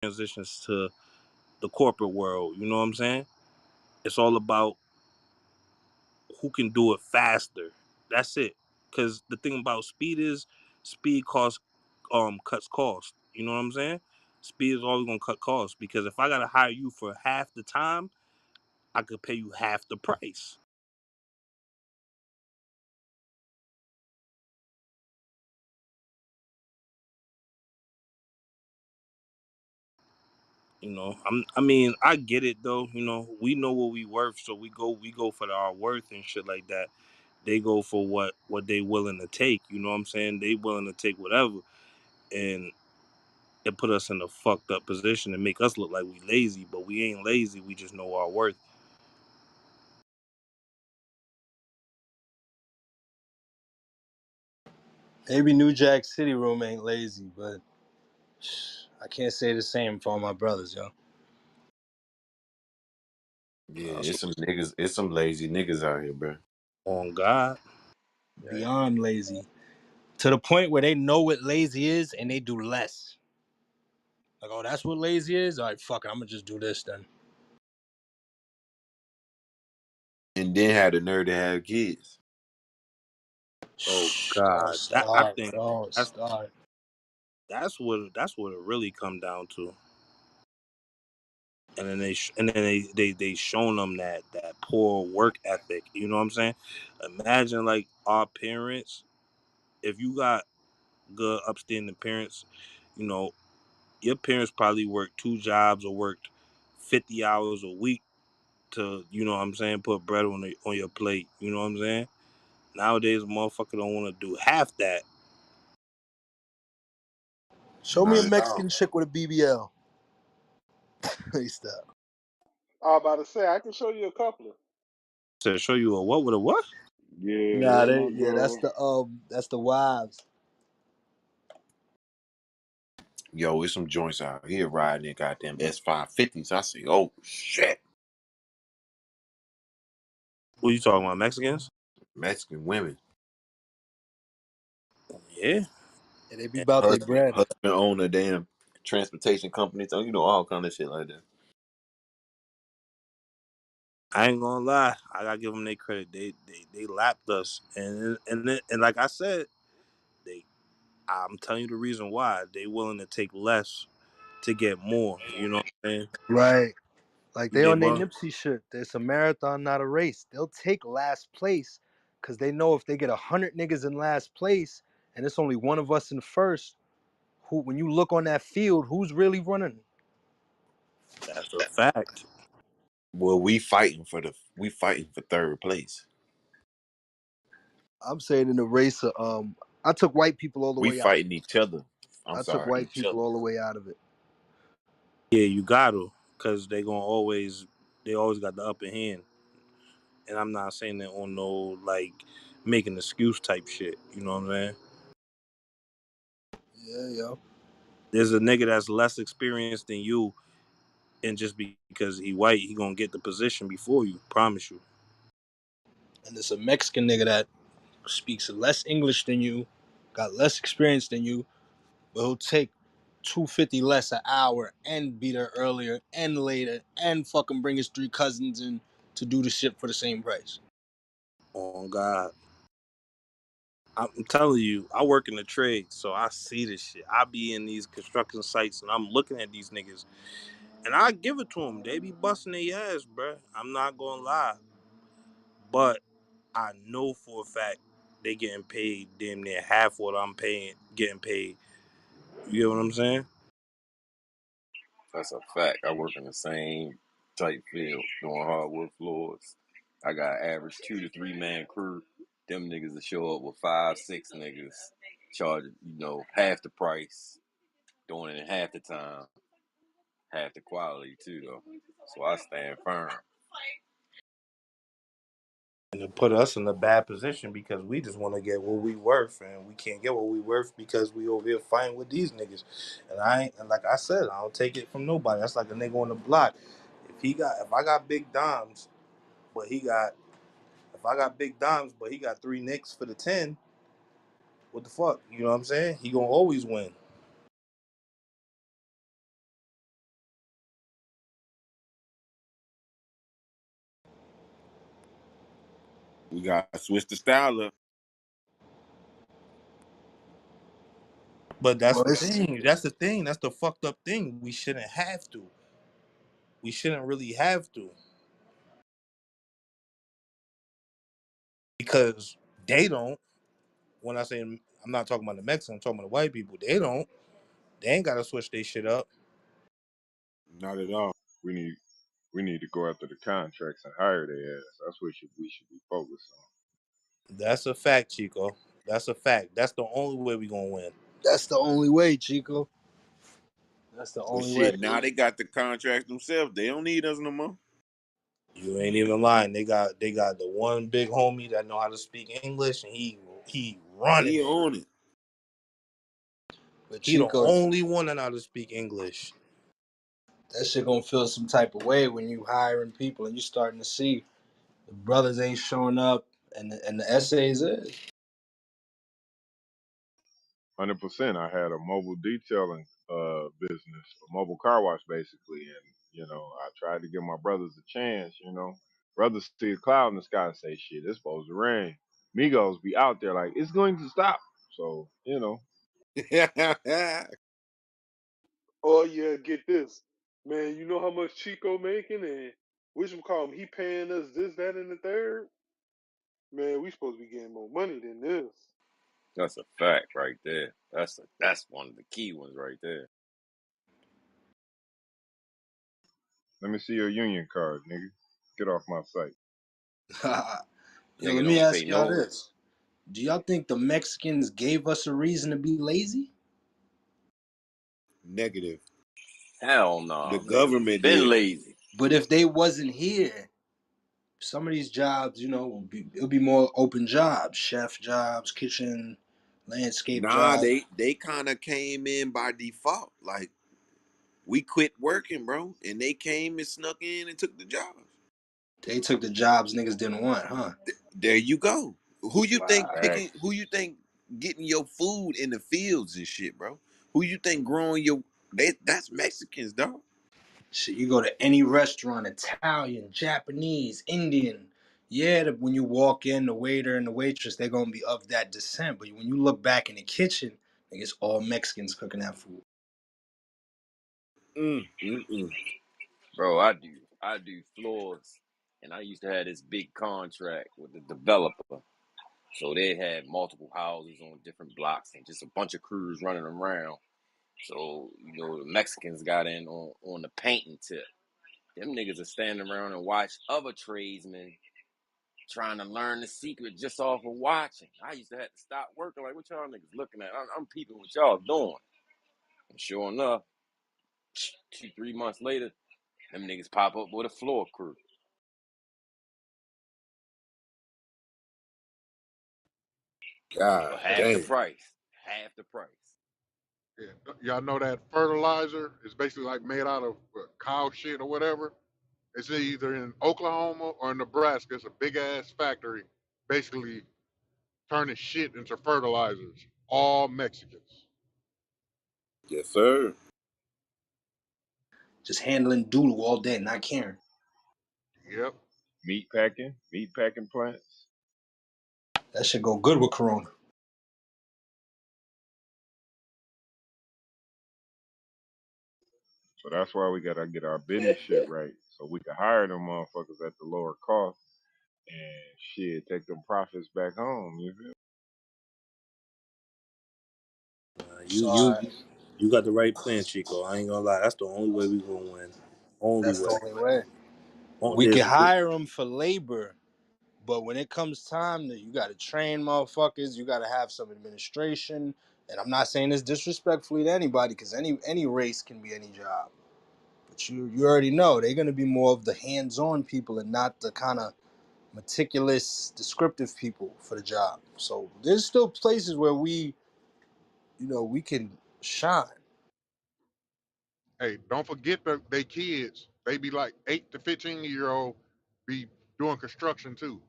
transitions to the corporate world. You know what I'm saying? It's all about who can do it faster. That's it. Because the thing about speed is speed costs cuts cost. You know what I'm saying? Speed is always gonna cut costs because if I gotta hire you for half the time, I could pay you half the price. I mean, I get it though. We know what we worth, so we go for our worth and shit like that. They go for what they willing to take. You know what I'm saying? They willing to take whatever, and it put us in a fucked up position and make us look like we lazy, but we ain't lazy. We just know our worth. Maybe New Jack City room ain't lazy, but I can't say the same for all my brothers, yo. Yeah, Uh, it's some lazy niggas out here, bro. on God, Yeah. Beyond lazy. To the point where they know what lazy is and they do less. Like, oh, that's what lazy is? All right, fuck it, I'm gonna just do this then. And then had the nerve to have kids. oh Don't God, that I start, think don't that's start. that's what it really come down to. And then they shown them that poor work ethic. You know what I'm saying? Imagine like our parents. If you got good upstanding parents, you know your parents probably worked two jobs or worked 50 hours a week to, you know what I'm saying, put bread on your plate. You know what I'm saying? Nowadays, a motherfucker don't want to do half that. Show me a Not at all. Mexican chick with a BBL. Hey, stop. I was about to say I can show you a couple of. To show you a what with a what? Yeah, Nah, they look good. that's the wives. Yo, it's some joints out here riding in goddamn S550s. I say, oh shit, What you talking about, Mexicans? Mexican women, Yeah. Yeah, they be about their bread. husband own a damn transportation company, so all kind of shit like that. I ain't gonna lie. I gotta give them their credit. They lapped us, and like I said, they. I'm telling you the reason why they willing to take less to get more. You know what I'm saying? Right. Like they They on their will. Nipsey shit. It's a marathon, not a race. They'll take last place because they know if they get 100 niggas in last place and it's only one of us in first, who when you look on that field, who's really running? That's a fact. Well, we fighting for third place. I'm saying in the race, I took white people all the We way out. fighting each other. I'm I took sorry, white each people other. all the way out of it. Yeah, you got to, cause they always got the upper hand. And I'm not saying that on no like making excuse type shit. You know what I'm saying? Yeah, yo. There's a nigga that's less experienced than you, and just because he white, he gonna get the position before you. Promise you. And it's a Mexican nigga that speaks less English than you, got less experience than you, but he'll take 250 less an hour and be there earlier and later and fucking bring his three cousins in to do the shit for the same price. On God, I'm telling you, I work in the trade, so I see this shit. I be in these construction sites and I'm looking at these niggas, and I give it to them. They be busting their ass, bruh. I'm not gonna lie, but I know for a fact they getting paid damn near half what I'm paying, getting paid. You get what I'm saying? That's a fact. I work in the same type field doing hardwood floors. I got average 2 to 3 man crew. Them niggas will show up with 5, 6 niggas, charge half the price, doing it in half the time, half the quality too though. So I stand firm. And it put us in a bad position because we just want to get what we worth, and we can't get what we worth because we over here fighting with these niggas. And I ain't, and like I said, I don't take it from nobody. That's like a nigga on the block. If I got big dimes, but he got, if I got big dimes, but he got three nicks for the 10, what the fuck? You know what I'm saying? He gonna always win. We got to switch the style up. But that's Well, the it's thing. That's the thing. That's the fucked up thing. We shouldn't have to. We shouldn't really have to because they don't. When I say I'm not talking about the Mexicans, I'm talking about the white people. They don't. They ain't got to switch their shit up. Not at all. We need we need to go after the contracts and hire their ass. That's what we should be focused on. That's a fact, Chico. That's a fact. That's the only way we gonna win. that's the only way, Chico. That's the But only way. shit, now they got the contracts themselves. They don't need us no more. You ain't even lying. They got the one big homie that know how to speak English, and he running He it. on it. But He the Chico, only one that know how to speak English. that shit gonna feel some type of way when you hiring people and you starting to see the brothers ain't showing up and the essays is. 100%. I had a mobile detailing business, a mobile car wash basically, and I tried to give my brothers a chance. Brothers see a cloud in the sky and say, "Shit, it's supposed to rain." Migos be out there like it's going to stop. So Oh yeah, get this, man. You know how much Chico making, and which call him? He paying us this, that, and the third. Man, we supposed to be getting more money than this. That's a fact right there. That's one of the key ones right there. let me see your union card, nigga. Get off my site. Yo, Nigga let me don't pay ask y'all no. this. Do y'all think the Mexicans gave us a reason to be lazy? Negative. Hell The no, niggas government been did. lazy. But if they wasn't here, some of these jobs, it'll be more open jobs, chef jobs, kitchen, landscape Nah, jobs. they kind of came in by default. Like we quit working, bro, and they came and snuck in and took the jobs. They took the jobs niggas didn't want, huh? There you go. Who you think Wow. picking? Facts. Who you think getting your food in the fields and shit, bro? Who you think growing your? That's Mexicans, dog. Shit, you go to any restaurant, Italian, Japanese, Indian. Yeah, when you walk in, the waiter and the waitress, they're gonna be of that descent. But when you look back in the kitchen, like it's all Mexicans cooking that food. Mm. Bro, I do floors, and I used to have this big contract with the developer. So they had multiple houses on different blocks and just a bunch of crews running around. So, the Mexicans got in on the painting tip. Them niggas are standing around and watch other tradesmen trying to learn the secret just off of watching. I used to have to stop working like, what y'all niggas looking at? I'm peeping what y'all doing. And sure enough, 2, 3 months later, them niggas pop up with a floor crew God for half the damn. price. Half the price. Yeah, y'all know that fertilizer is basically like made out of cow shit or whatever. It's either in Oklahoma or in Nebraska. It's a big ass factory, basically turning shit into fertilizers. All Mexicans. Yes, sir. Just handling doodle all day, not caring. Yep. Meat packing plants. That should go good with Corona. So that's why we gotta get our business shit right, so we can hire them motherfuckers at the lower cost and shit take them profits back home. You feel? You So you you got the right plan, Chico. I ain't gonna lie. That's the only way we gonna win. Only that's the way. only way. Oh, We can there's hire them for labor, but when it comes time that you got to train motherfuckers, you got to have some administration. And I'm not saying this disrespectfully to anybody, because any race can be any job. But you already know they're gonna be more of the hands-on people and not the kind of meticulous, descriptive people for the job. So there's still places where we can shine. Hey, don't forget they kids. They be like 8 to 15-year-old be doing construction too,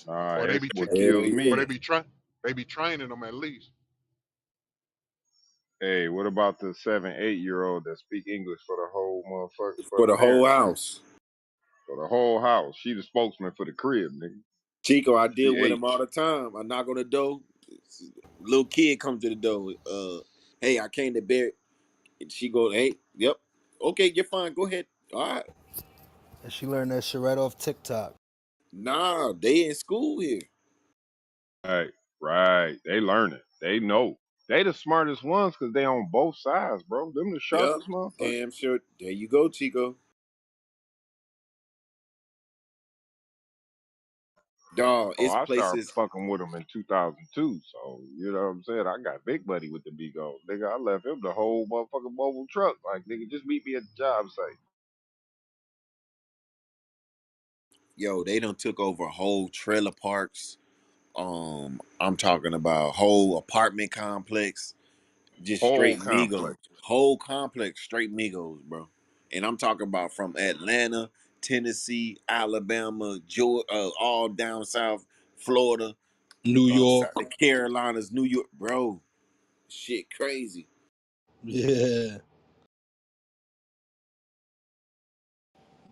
Nah, or they that's be what Hell kills or yeah. me. they be training them at least. Hey, what about the 7, 8-year old that speak English for the whole motherfucker for For the the whole parents? house. So the whole house, she the spokesman for the crib, nigga. Chico, I deal She with him all H. the time. I knock on the door. Little kid comes to the door. Hey, I came to bed. And she goes, hey, yep. Okay, you're fine. Go ahead. All right. And she learned that shit right off TikTok. Nah, they in school here. Right, right. They learn it. They know. They the smartest ones because they on both sides, bro. Them the Yep. sharpest motherfuckers. Damn sure. There you go, Chico. Dog, Oh, it's I started places. fucking with him in 2002. So, you know what I'm saying? I got big buddy with the Bigo. Nigga, I left him the whole motherfucking mobile truck. Like, nigga, just meet me at the job site. Yo, they done took over whole trailer parks. I'm talking about whole apartment complex. Just Whole straight complex. Migos. Whole complex, straight Migos, bro. And I'm talking about from Atlanta, Tennessee, Alabama, Georgia, all down south, Florida, New York. the Carolinas, New York, bro. Shit, crazy. Yeah.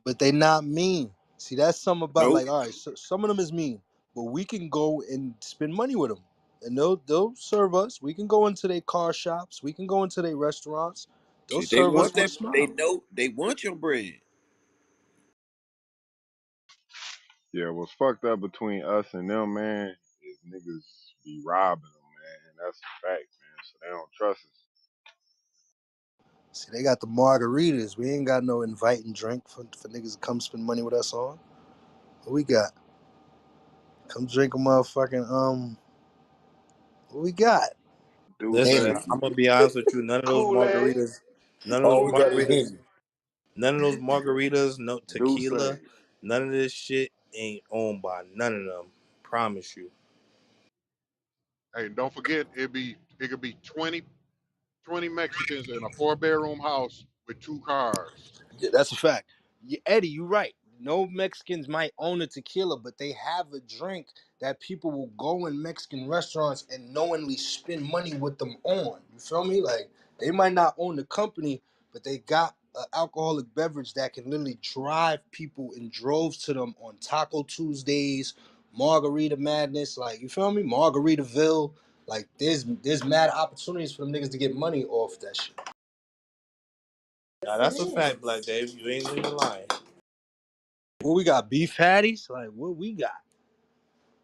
But they not mean. See, that's something about Nope. like, all right, so some of them is mean, but we can go and spend money with them, and they'll serve us. We can go into their car shops. We can go into their restaurants. They'll Shit, they serve us want with a that. They smile. know they want your bread. Yeah, what's fucked up between us and them, man, is niggas be robbing them, man. That's a fact, man. So they don't trust us. See, they got the margaritas. We ain't got no invite and drink for niggas to come spend money with us on. What we got? Come drink a motherfucking What we got? Do Listen, say. Hennessy. I'm gonna be honest with you. Kool-Aid. Oh, we got the Hennessy. No Do say. tequila, none of this shit ain't owned by none of them. Promise you. Hey, don't forget it could be 20 Mexicans in a 4-bedroom house with 2 cars. Yeah, that's a fact. Eddie, you're right. No Mexicans might own a tequila, but they have a drink that people will go in Mexican restaurants and knowingly spend money with them on. You feel me? Like they might not own the company, but they got an alcoholic beverage that can literally drive people in droves to them on Taco Tuesdays, Margarita Madness. Like you feel me? Margaritaville. Like there's mad opportunities for them niggas to get money off that shit. Now that's a fact, Black Dave. You ain't even lying. What we got? Beef patties? Like what we got?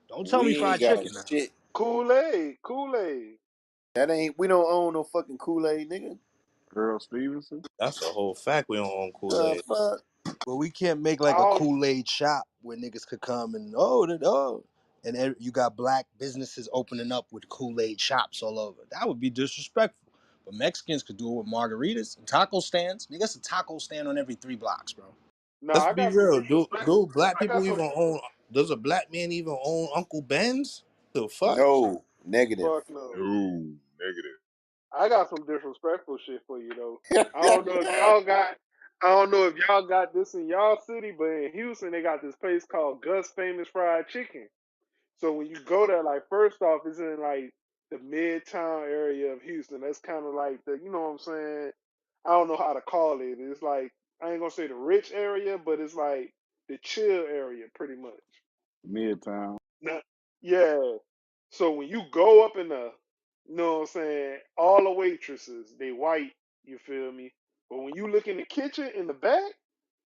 Don't tell me We ain't fried got a chicken now. shit. Kool-Aid. Kool-Aid. That ain't. We don't own no fucking Kool-Aid, nigga. Earl Stevenson. That's a whole fact. We don't own The Kool-Aid. fuck. But we can't make I like a don't Kool-Aid shop where niggas could come and and you got black businesses opening up with Kool-Aid shops all over. That would be disrespectful. But Mexicans could do it with margaritas and taco stands. Nigga, that's a taco stand on every 3 blocks, bro. nah, Let's I be got some real. disrespect. Do black I got people some even own? Does a black man even own Uncle Ben's? The fuck? No. Negative. fuck no. No, negative. I got some disrespectful shit for you though. I don't know if y'all got I don't know if y'all got this in y'all city, but in Houston they got this place called Gus Famous Fried Chicken. So when you go there, like first off, it's in like the midtown area of Houston. That's kind of like the, you know what I'm saying? I don't know how to call it. It's like I ain't gonna say the rich area, but it's like the chill area, pretty much. Midtown. Nah, yeah. So when you go up in the, you know what I'm saying, all the waitresses, they white, you feel me? But when you look in the kitchen in the back,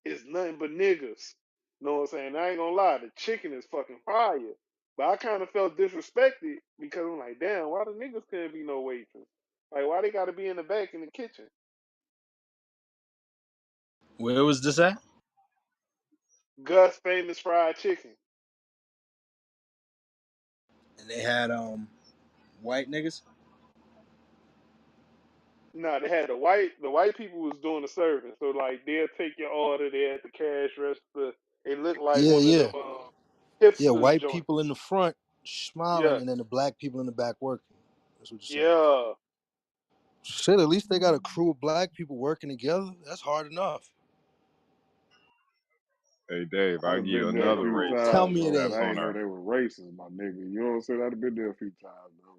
it's nothing but niggas. You know what I'm saying? I ain't gonna lie, the chicken is fucking fire. But I kind of felt disrespected because I'm like, damn, why the niggas couldn't be no waitress? Like, why they gotta be in the back in the kitchen? Where was this at? Gus Famous Fried Chicken. And they had white niggas. Nah, they had the white people was doing the serving. So like they'll take your order, they at the cash register. It looked like Yeah, one of yeah. them Yeah, hipsters white joint. people in the front smiling Yeah, and then the black people in the back working. That's what you're saying. yeah. Shit, at least they got a crew of black people working together. That's hard enough. Hey, Dave, I'd I give have you been there a Tell, another few racist. tell times me it though, but ain't. That's I on ain't know our. they were racist, my nigga. You know what I'm saying? I'd have been there a few times though.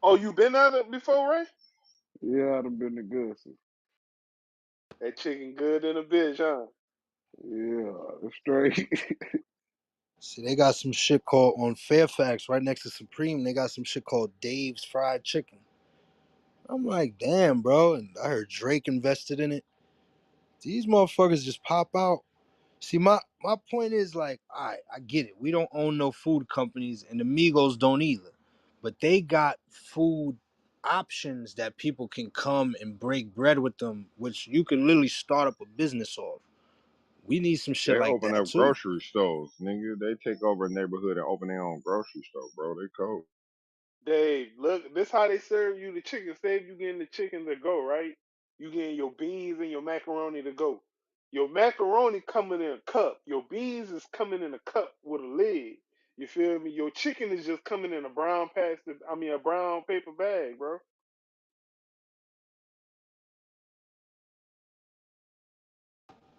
Oh, you been at it before, Ray? Yeah, I'd have been the good. That chicken good in a bitch, huh? Yeah, straight. See, they got some shit called on Fairfax, right next to Supreme. They got some shit called Dave's Fried Chicken. I'm like, damn, bro. And I heard Drake invested in it. These motherfuckers just pop out. See, my point is like, all right, I get it. We don't own no food companies, and the Migos don't either. But they got food options that people can come and break bread with them, which you can literally start up a business off. We need some shit They like open that up too. grocery stores, nigga. They take over a neighborhood and open their own grocery store, bro. They cold. Dave, look, this how they serve you the chicken. Say if you getting the chicken to go, right? You getting your beans and your macaroni to go. Your macaroni coming in a cup. Your beans is coming in a cup with a lid. You feel me? Your chicken is just coming in a brown plastic, a brown paper bag, bro.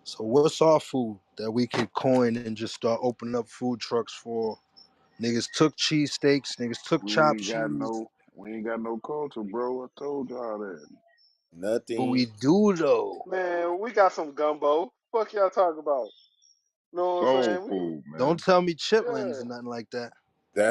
So what's our food that we could coin and just start opening up food trucks for? Niggas took cheesesteaks, niggas took We chopped ain't got cheese. no we ain't got no culture, bro. I told y'all that. But we Nothing. do though. Man, we got some gumbo. Fuck y'all talking about? Know what I'm Soul saying? food, Don't man. tell me chitlins Yeah. or nothing like that.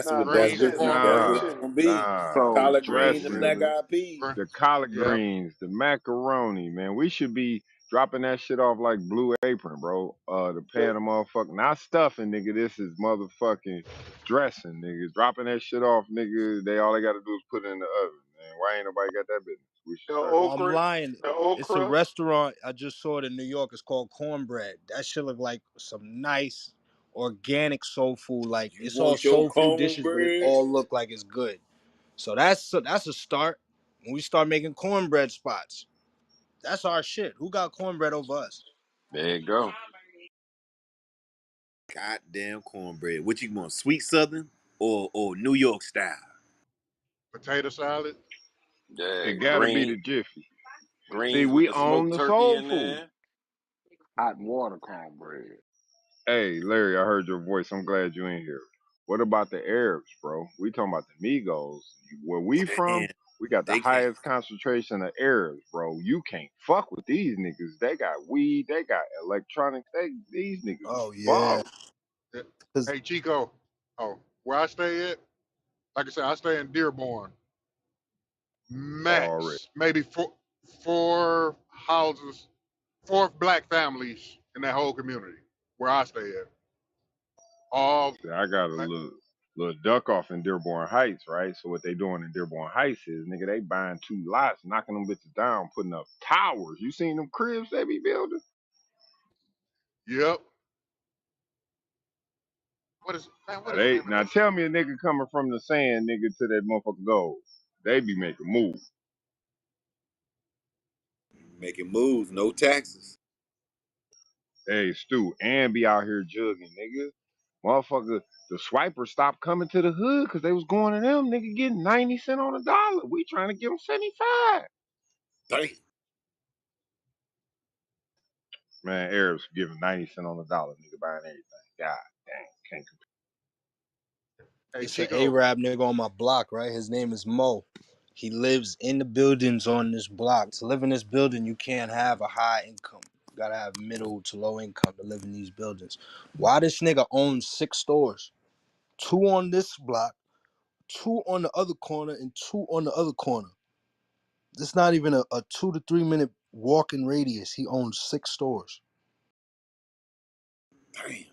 Nah, no Greens and chitlins. cornbread. No Nah, That's what it's gonna chitlins. be. So Collard greens and black dressing, really, eyed peas. Gre- the collard Yep. greens, the macaroni, man. We should be dropping that shit off like Blue Apron, bro. The pan The, of motherfucking, not stuffing, nigga. This is motherfucking dressing, nigga. Dropping that shit off, nigga. All they gotta do is put it in the oven, man. Why ain't nobody got that business? We should the start Oh, that I'm okra, lying. the It's a okra. restaurant I just saw it in New York. It's called Cornbread. That shit look like some nice organic soul food. Like You it's all want your soul food dishes, but it cornbread? all look like it's good. So that's a start. When we start making cornbread spots, that's our shit. Who got cornbread over us? There you go. Goddamn cornbread. What you want? Sweet Southern or New York style? Potato salad. Yeah, It gotta be the Jiffy. See, greens with we the own smoked the turkey soul in food. there. hot water cornbread. Hey, Larry, I heard your voice. I'm glad you in here. What about the Arabs, bro? We talking about the Migos. Where we from, Man, we got the they can't. highest concentration of Arabs, bro. You can't fuck with these niggas. They got weed, they got electronics. These niggas is Oh yeah, ballin'. Yeah. cause Hey Chico. Oh, where I stay at, like I said, I stay in Dearborn. Already. Max, maybe four houses, four black families in that whole community where I stay at. All See, I got a black. little duck off in Dearborn Heights, right? So what they doing in Dearborn Heights is, nigga, they buying 2 lots, knocking them bitches down, putting up towers. You seen them cribs they be building? Yep. What is man? What Now, is the they name of now that tell street? me a nigga coming from the sand, nigga, to that motherfucker gold. They be making moves. Making moves, no taxes. Hey, Stu, and be out here jugging, nigga. Motherfucker, the swipers stopped coming to the hood because they was going to them, nigga, getting 90 cents on a dollar. We trying to give them 75. Damn. Man, Arabs giving 90 cents on a dollar, nigga, buying everything. God dang, can't Hey it's an Chico. Arab nigga on my block, right? His name is Mo. He lives in the buildings on this block. To live in this building, you can't have a high income. You gotta have middle to low income to live in these buildings. Why this nigga owns 6 stores? 2 on this block, 2 on the other corner, and 2 on the other corner. It's not even a 2 to 3 minute walking radius. He owns 6 stores. Damn.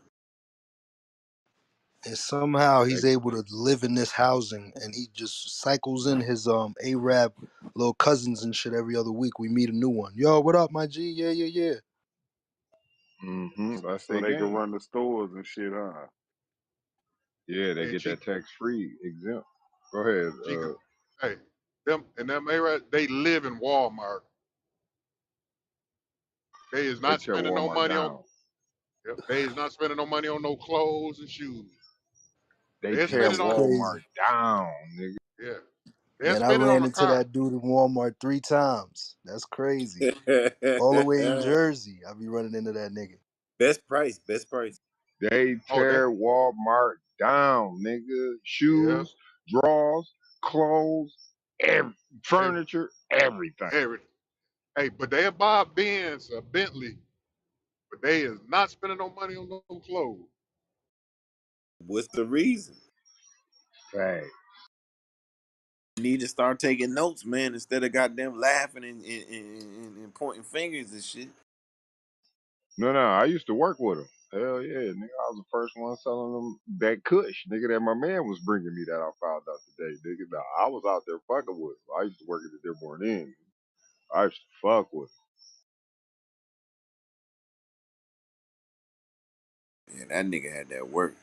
And somehow compete. he's able to live in this housing, and he just cycles in his Arab little cousins and shit every other week. We meet a new one. Yo, what up, my G? Yeah, yeah, yeah. That's So their they can game. run the stores and shit, huh? Yeah, they Hey get that Chico. tax free exempt. Go ahead. Chico. Hey, them Arab, they live in Walmart. They is They not tear spending no Walmart money on. down. Yep, they is not spending no money on no clothes and shoes. They They're tear That's spending on crazy. Walmart down, nigga. yeah. They're Man, I spending on ran the into car. that dude in Walmart 3 times. That's crazy. All the way in Jersey, I be running into that nigga. Best price, best price. They Oh, that tear Walmart down, nigga. yeah. Shoes, drawers, clothes, every, Every, furniture, everything. every. Hey, but they'll buy a Benz, a Bentley, but they is not spending no money on no clothes. What's the reason? Hey, You need to start taking notes, man, instead of goddamn laughing and pointing fingers and shit. no, I used to work with him. Hell yeah, nigga, I was the first one selling them that Kush, nigga. That my man was bringing me that I found out today, nigga. Nah, I was out there fucking with him. I used to work at the Dearborn Inn. I used to fuck with Yeah, that nigga had that work.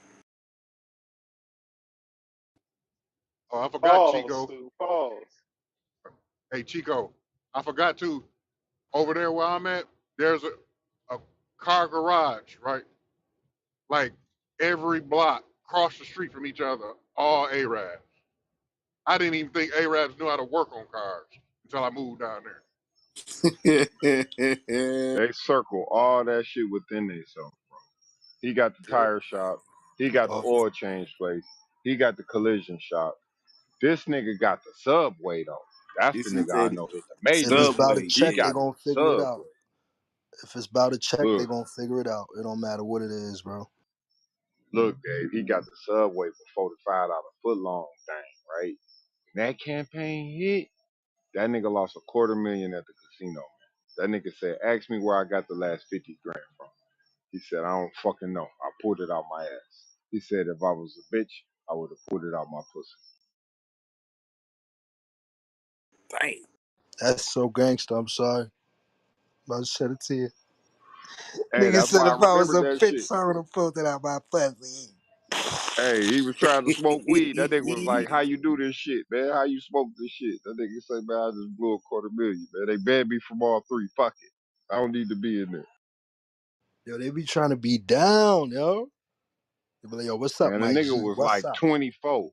Oh, I forgot, Pause, Chico. Stu. Pause. Hey, Chico, I forgot to. Over there where I'm at, there's a car garage, right? Like every block across the street from each other, all Arabs. I didn't even think Arabs knew how to work on cars until I moved down there. him. They circle all that shit within themselves. He got the Yeah. tire shop. He got the Oh, oil change place. He got the collision shop. This nigga got the subway though. That's the This he nigga I said know hit the major if it's shit. about a Subway, He check, yeah. they got the gonna figure it out. subway. If it's about a check, they Look, gonna figure it out. It don't matter what it is, bro. look, Dave. He got the subway for $45 foot long thing, right? When that campaign hit, that nigga lost $250,000 at the casino. Man. That nigga said, "Ask me where I got the last 50 grand from." He said, "I don't fucking know. I pulled it out my ass." He said, "If I was a bitch, I would have pulled it out my pussy." Damn. That's so gangster. I'm sorry. About to shed a tear. Hey, Nigga that's said why I if I was remember a that bitch, shit. I would have pulled it out my pussy. Hey, he was trying to smoke weed. That nigga was like, "How you do this shit, man? How you smoke this shit?" That nigga say, "Man, I just blew $250,000, man. They banned me from all three. Fuck it. I don't need to be in there." Yo, they be trying to be down, yo. They be like, yo, what's up, Man, the Mike nigga G? was What's like up? 24.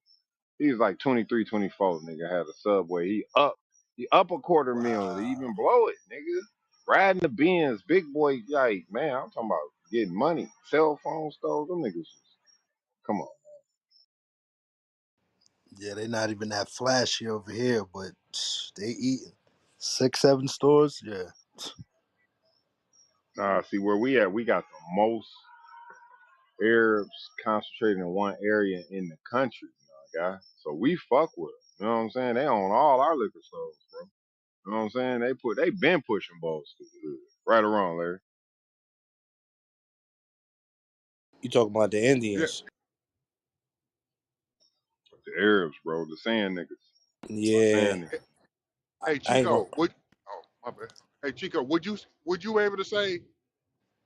He was like 23, 24. Nigga had a subway. He up $250,000 to Wow. even blow it, nigga. Riding the Benz, big boy. Like, man, I'm talking about getting money. Cell phone stores. Them niggas. Come on. Yeah, they not even that flashy over here, but they eating. 6, 7 stores, yeah. Nah, see where we at. We got the most Arabs concentrated in one area in the country, you know, guy. So we fuck with them. You know what I'm saying? They own all our liquor stores, bro. You know what I'm saying? They been pushing balls to the hood. Right or wrong, Larry? You talking about the Yeah. Indians? The Arabs, bro. The sand niggas. My Yeah, sand niggas. Hey, I ain't gonna. Chico, would oh my bad. Hey, Chico, would you able to say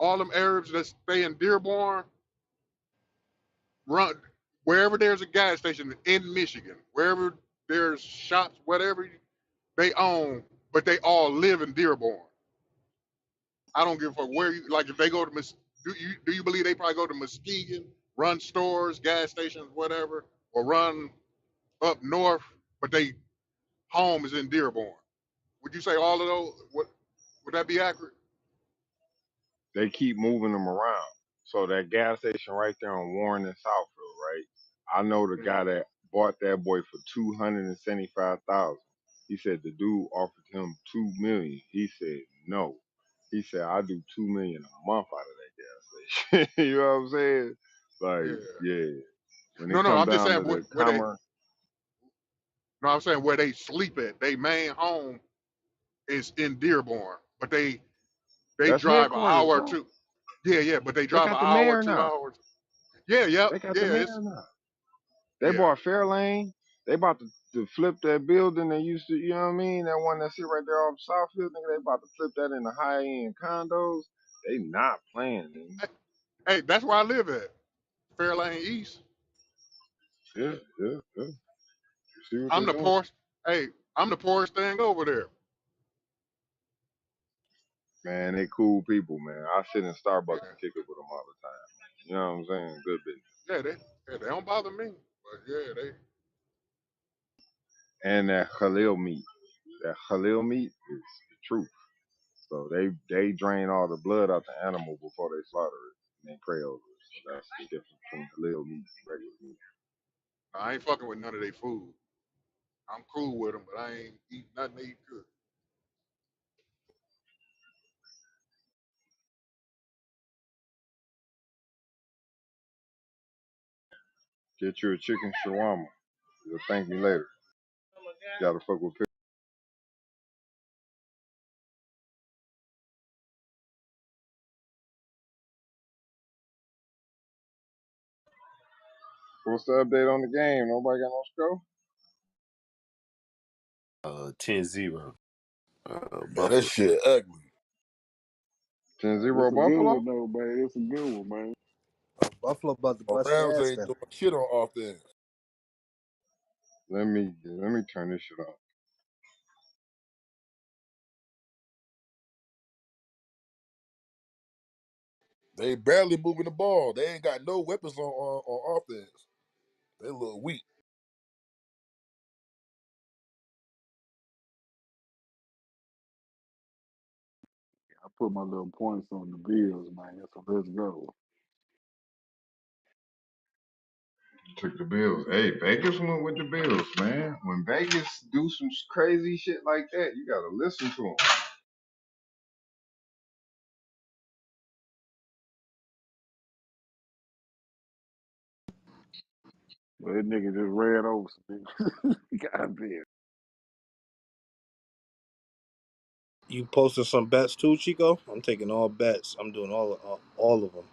all them Arabs that stay in Dearborn run wherever there's a gas station in Michigan, wherever there's shops, whatever they own, but they all live in Dearborn. I don't give a fuck where you like if they go to do you believe they probably go to Muskegon, run stores, gas stations, whatever, or run up north, but they home is in Dearborn? Would you say all of those? Would that be accurate? They keep moving them around. So that gas station right there on Warren and Southfield, right? I know the Mm, guy that bought that boy for 275,000. He said the dude offered him 2 million. He said no. He said I do 2 million a month out of that gas station. You know what I'm saying? yeah. Like, yeah. When No, it no. come I'm just down saying to the where they. commerce, No, I'm saying where they sleep at. They main home is in Dearborn, but they that's drive an headquarters, hour or bro. two. Yeah, yeah, but they They drive an got the hour, mayor two now. hours. Yeah, yep, They got the yeah. mayor It's now. They yeah. bought Fairlane. They about to flip that building they used to, you know what I mean? That one that sit right there off Southfield, nigga, they about to flip that into high end condos. They not playing, nigga. Hey, that's where I live at, Fairlane East. Yeah, yeah, yeah. You see what I'm they the doing? poorest. Hey, I'm the poorest thing over there. Man, they cool people, man. I sit in Yeah, Starbucks and kick it with them all the time. You know what I'm saying? Good business. yeah, they don't bother me. But yeah, they. And that Khalil meat. That Khalil meat is the truth. So they drain all the blood out the animal before they slaughter it. And they pray over it. So that's the difference between Khalil meat and regular meat. I ain't fucking with none of their food. I'm cool with them, but I ain't eat nothing they cook. Get you a chicken shawarma. You'll thank me later. Gotta fuck with. What's the update on the game? Nobody got no score. 10-0. Man, that Buffalo. shit ugly. 10-0 It's a good Buffalo. one though, man. It's a good one, man. Buffalo about to My bust Rams their ass ain't then. doing shit on offense. Let me turn this shit off. They barely moving the ball. They ain't got no weapons on offense. They look weak. I put my little points on the Bills, man. So let's go. Took the Bills. Hey, Vegas went with the Bills, man. When Vegas do some crazy shit like that, you gotta listen to them. But that nigga just ran over some niggas. God damn. You posting some bets too, Chico? I'm taking all bets. I'm doing all of them.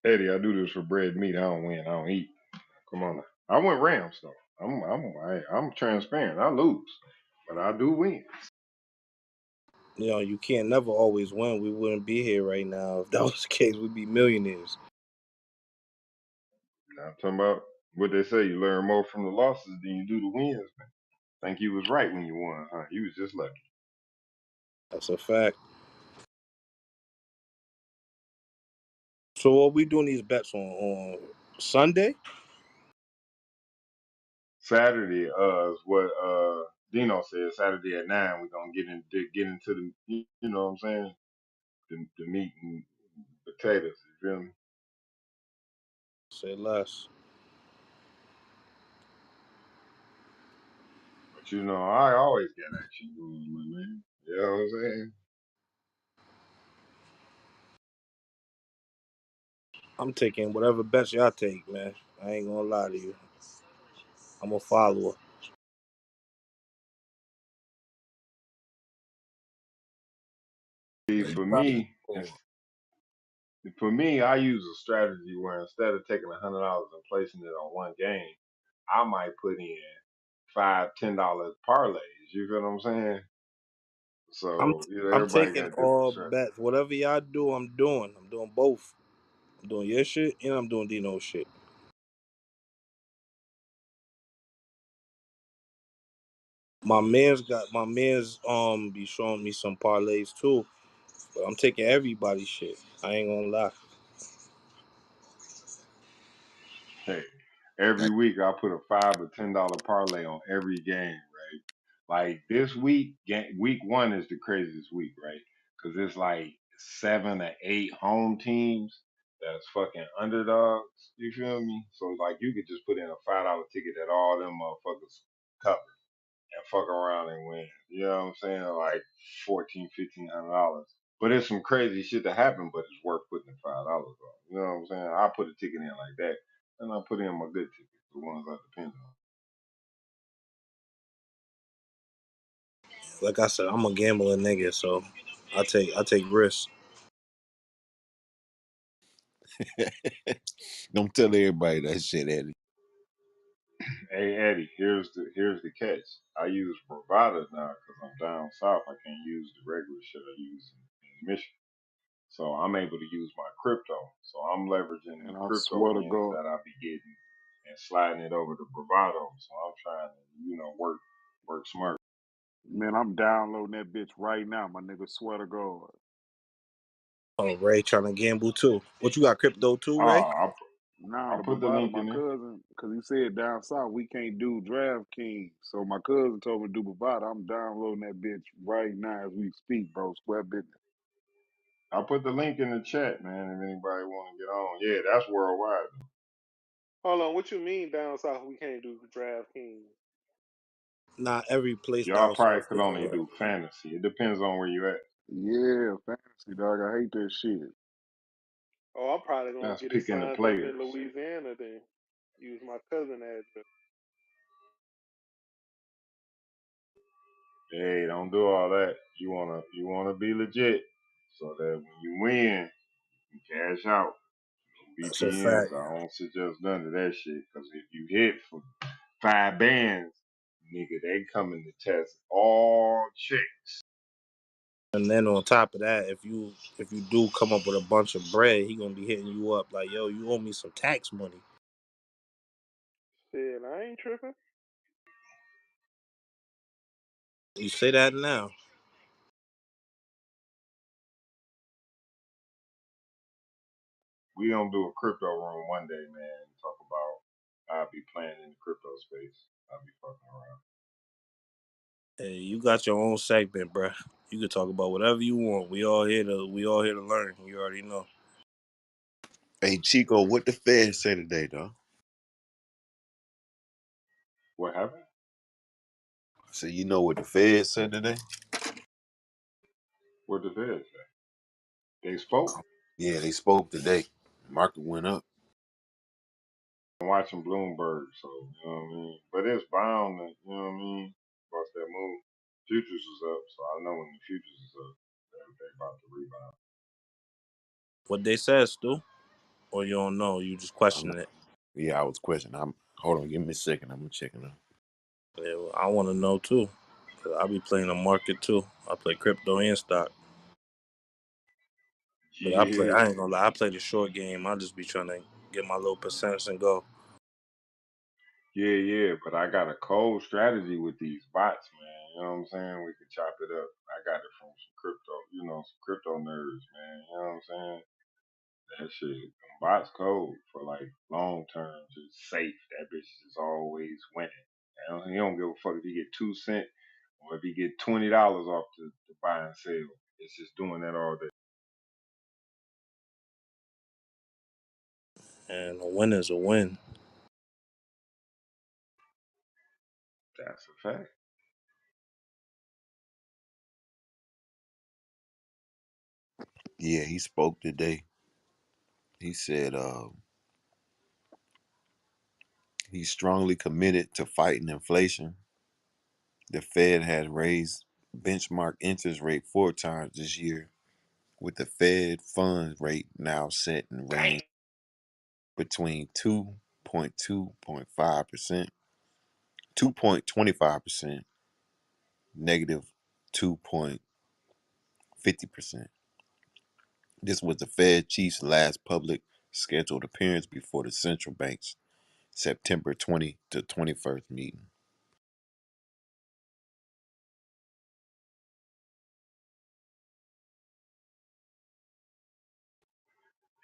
Eddie, I do this for bread and meat. I don't win. I don't eat. Come on now. I went Rams though. I'm transparent. I lose, but I do win. You know, you can't never always win. We wouldn't be here right now if that was the case. We'd be millionaires. I'm talking about what they say. You learn more from the losses than you do the wins. Man. Think you was right when you won, huh? You was just lucky. That's a fact. So what we doing these bets on Sunday? Saturday, is what Dino said. Saturday at 9, we're gonna get into the, you know what I'm saying, the meat and potatoes. You feel me? Say less. But you know, I always get action going, my man. You know what I'm saying? I'm taking whatever bets y'all take, man. I ain't gonna lie to you. I'm a follower. See, Man, you got this. for me, I use a strategy where instead of taking $100 and placing it on one game, I might put in $5, $10 parlays. You feel what I'm saying? I'm So you know, I'm everybody taking got different all strategies. bets. Whatever y'all do, I'm doing. I'm doing both. I'm doing your shit and I'm doing Dino shit. My man's be showing me some parlays too. But I'm taking everybody's shit. I ain't gonna lie. Hey, every week I put a $5 or $10 parlay on every game, right? Like this week, week one is the craziest week, right? Because it's like 7 or 8 home teams that's fucking underdogs. You feel me? So like you could just put in a $5 ticket that all them motherfuckers cover and fuck around and win. You know what I'm saying? Like 14, $1,500. But it's some crazy shit to happen, but it's worth putting the $5 on. You know what I'm saying? I put a ticket in like that, and I put in my good tickets, the ones I depend on. Like I said, I'm a gambling nigga, so I take risks. Don't tell everybody that shit, Eddie. Hey Eddie, here's the catch. I use Bravada now because I'm down south. I can't use the regular shit I use in Michigan. So I'm able to use my crypto. So I'm leveraging the And I crypto swear to wins God, that I be getting and sliding it over to Bravado. So I'm trying to, work smart. man, I'm downloading that bitch right now, my nigga. Swear to God. Oh, Ray trying to gamble too. What you got, crypto too, Oh, Ray? Nah, I the put the Bovada, link my in there. cousin, because he said down south we can't do DraftKings. So my cousin told me to do Bovada. I'm downloading that bitch right now as we speak, bro. Square business. I put the link in the chat, man. If anybody want to get on, yeah, that's worldwide. Hold on, what you mean down south we can't do DraftKings? not every play Y'all style probably stuff could doesn't only work. do fantasy. It depends on where you at. Yeah, fantasy dog. I hate that shit. Oh, I'm probably gonna That's get it picking the signed up in players. Louisiana then. Use my cousin address. Hey, don't do all that. You wanna be legit, so that when you win, you cash out. That's a VPNs, fact. I don't suggest none of that shit. Cause if you hit for 5 bands, nigga, they coming to test all chicks. And then on top of that, if you do come up with a bunch of bread, he gonna be hitting you up like, yo, you owe me some tax money. Shit, I ain't tripping. You say that now. We gonna do a crypto room one day, man. Talk about I'll be playing in the crypto space. I'll be fucking around. Hey, you got your own segment, bruh. You can talk about whatever you want. We all here to learn. You already know. Hey Chico, what the Fed say today, dog? What happened? So you know what the Fed said today? What the feds say? They spoke. Yeah, they spoke today. Market went up. I'm watching Bloomberg, so you know what I mean. But it's bound to, you know what I mean, bust that move. Futures is up, so I know when the futures is up, they about to rebound. What they said, Stu? Or you don't know? You just I'm not, questioning it. yeah, I was questioning. I'm hold on, give me a second. I'm checking out. Yeah, well, I want to know too. Cause I be playing the market too. I play crypto and stock. But Yeah, I ain't gonna lie, I play the short game. I just be trying to get my little percents and go. yeah. But I got a cold strategy with these bots, man. You know what I'm saying? We can chop it up. I got it from some crypto, some crypto nerds, man. You know what I'm saying? That shit, them bots cold for like long term, just safe. That bitch is always winning. He don't give a fuck if he get 2 cents or if he get $20 off the buy and sell. It's just doing that all day. And a win is a win. That's a fact. Yeah, he spoke today. He said he's strongly committed to fighting inflation. The Fed has raised benchmark interest rate 4 times this year, with the Fed funds rate now set in Damn. range between 2.25%, 2.25%, negative 2.50%. This was the Fed chief's last public scheduled appearance before the central bank's September 20 to 21st meeting.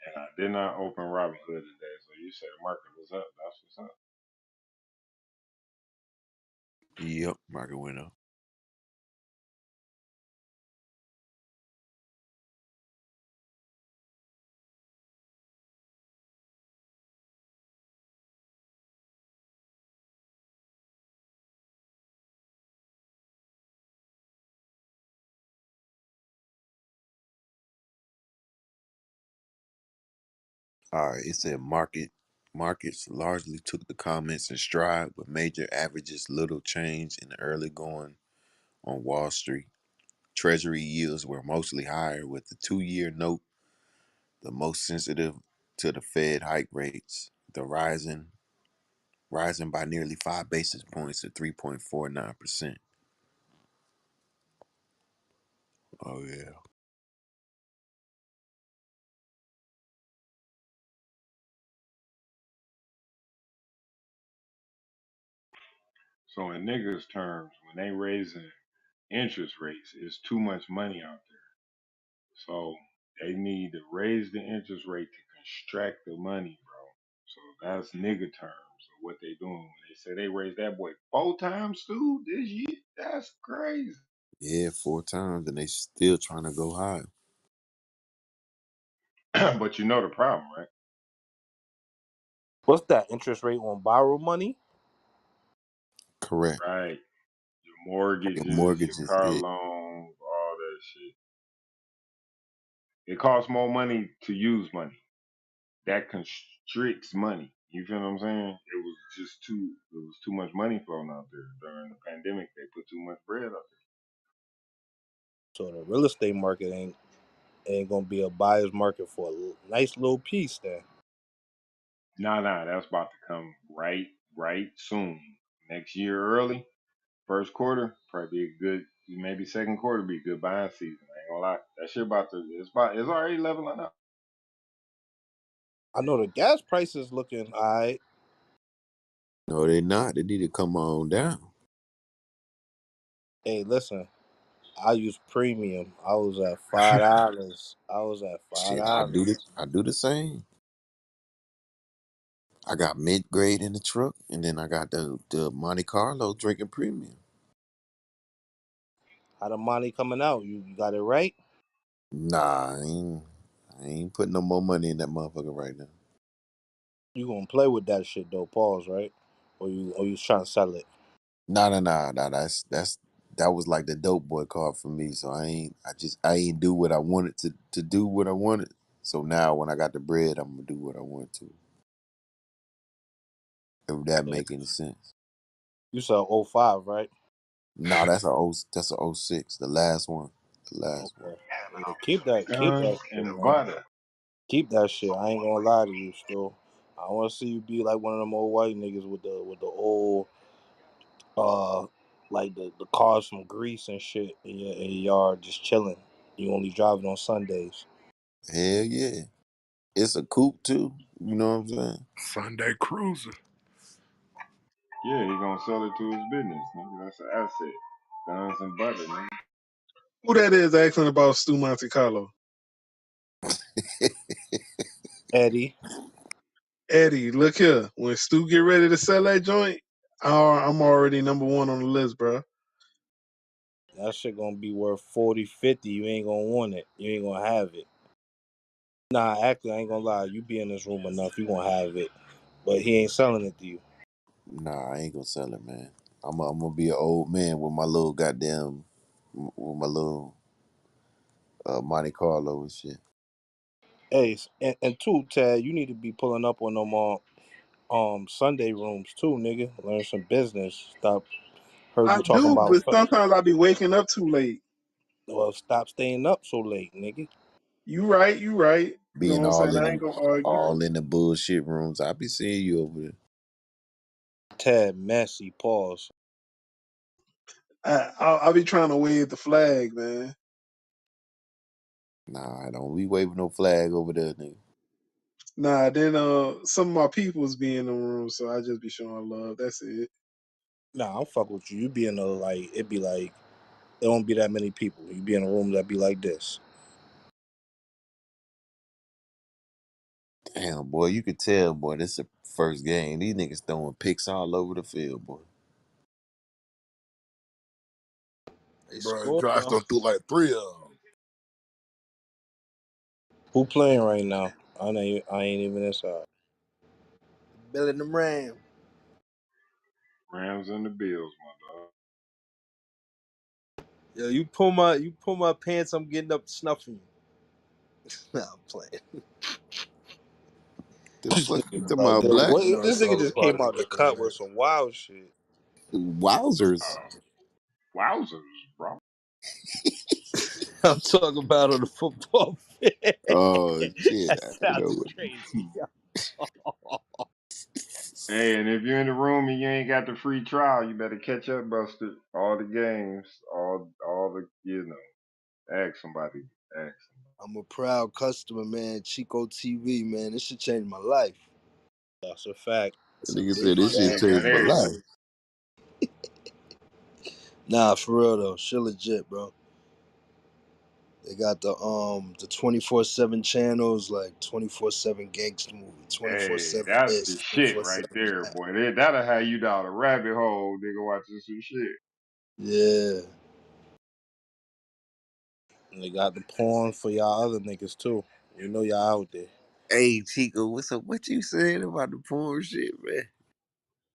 And I did not open Robinhood today, so you said the market was up. That's what's up. Yep, market went up. All right, it said markets largely took the comments in stride, with major averages little change in the early going on Wall Street. Treasury yields were mostly higher, with the 2-year note the most sensitive to the Fed hike rates, the rising by nearly 5 basis points to 3.49%. Oh yeah. So in niggas terms, when they raising interest rates, it's too much money out there. So they need to raise the interest rate to extract the money, bro. So that's nigga terms of what they doing. When they say they raised that boy 4 times, dude, this year, that's crazy. Yeah, 4 times, and they still trying to go high. But you know the problem, right? What's that interest rate on borrowed money? Correct. Right. Your Mortgages, your mortgages, car yeah. loans, all that shit. It costs more money to use money. That constricts money. You feel what I'm saying? It was too much money flowing out there during the pandemic. They put too much bread out So the real estate market ain't gonna be a buyer's market for a nice little piece then. there. Nah, that's about to come right soon. Next year early, first quarter, probably be a good, maybe second quarter be a good buying season. I ain't gonna lie. That shit it's already leveling up. I know the gas prices looking alright. No, they not. They need to come on down. Hey, listen, I use premium. I was at $5. I was at five Shit, I do dollars. this. I do the same. I got mid grade in the truck, and then I got the Monte Carlo drinking premium. How the money coming out? You got it right? Nah, I ain't putting no more money in that motherfucker right now. You gonna play with that shit though, pause, right? Or you trying to sell it? Nah. That was like the dope boy card for me. So I ain't do what I wanted to do what I wanted. So now when I got the bread, I'm gonna do what I want to. If that Yeah. make any sense. You said '05, right? Nah, that's a '06. The last one. The last one. Okay. Yeah, keep that, keep Guns that shit, and man. butter. Keep that shit. I ain't gonna lie to you, still. I want to see you be like one of them old white niggas with the old uh like the cars from Greece and shit in your yard just chilling. You only drive it on Sundays. Hell yeah. It's a coupe too. You know what I'm saying? Sunday cruiser. Yeah, he gonna sell it to his business, nigga. That's an asset. Guns and butter, nigga. Who that is asking about Stu Monte Carlo? Eddie, Eddie, look here. When Stu get ready to sell that joint, I'm already number one on the list, bro. that shit gonna be worth 40, 50. You ain't gonna want it. You ain't gonna have it. Nah, actually, I ain't gonna lie. You be in this room enough, you gonna have it. But he ain't selling it to you. Nah, I ain't gonna sell it, man. I'm gonna be an old man with my little goddamn with my little Monte Carlo and shit. Hey, and two, Tad, you need to be pulling up on them Sunday rooms too, nigga. Learn some business. Stop. Heard I you talking do, about. but sometimes I be waking up too late. Well, stop staying up so late, nigga. You right, you right. You know what Being I'm saying? I ain't gonna argue. all in the bullshit rooms. I be seeing you over there. Tad messy. Pause. I be trying to wave the flag, man. Nah, I don't be waving no flag over there, nigga. Nah, then some of my peoples be in the room, so I just be showing love. That's it. Nah, I'm fuck with you. You be in a it be like there don't be that many people. You be in a room that be like this. Damn, boy, you could tell, boy, this is the first game. These niggas throwing picks all over the field, boy. They Bro, score Josh though. done threw like three of them. Who playing right now? I ain't even inside. Billy the Ram. Rams and the Bills, my dog. Yo, you pull my pants, I'm getting up snuffing you. Nah, I'm playing. The fuck you talking Like about, black? what? You know, This it's nigga all a just part came of the out the game, cut man. with some wild shit. Wowzers. Wowzers, bro. I'm talking about on the football field. Oh shit, That I sounded know. crazy. Hey, and if you're in the room and you ain't got the free trial, you better catch up, Buster. All the games, all the ask somebody. Ask I'm a proud customer, man. Chico TV, man. This should change my life. That's a fact. It's The a nigga big said this shit somebody. fact. Got changed my life. everything. Nah, for real though. Shit legit, bro. They got the 24/7 channels, like 24/7 gangster movie, Hey, 24/7 that's the this, shit right 24/7 there, that. boy. That'll have you down a rabbit hole, nigga, watching some shit. Yeah. And they got the porn for y'all other niggas too. You know y'all out there. Hey Chico, what's up? What you saying about the porn shit, man?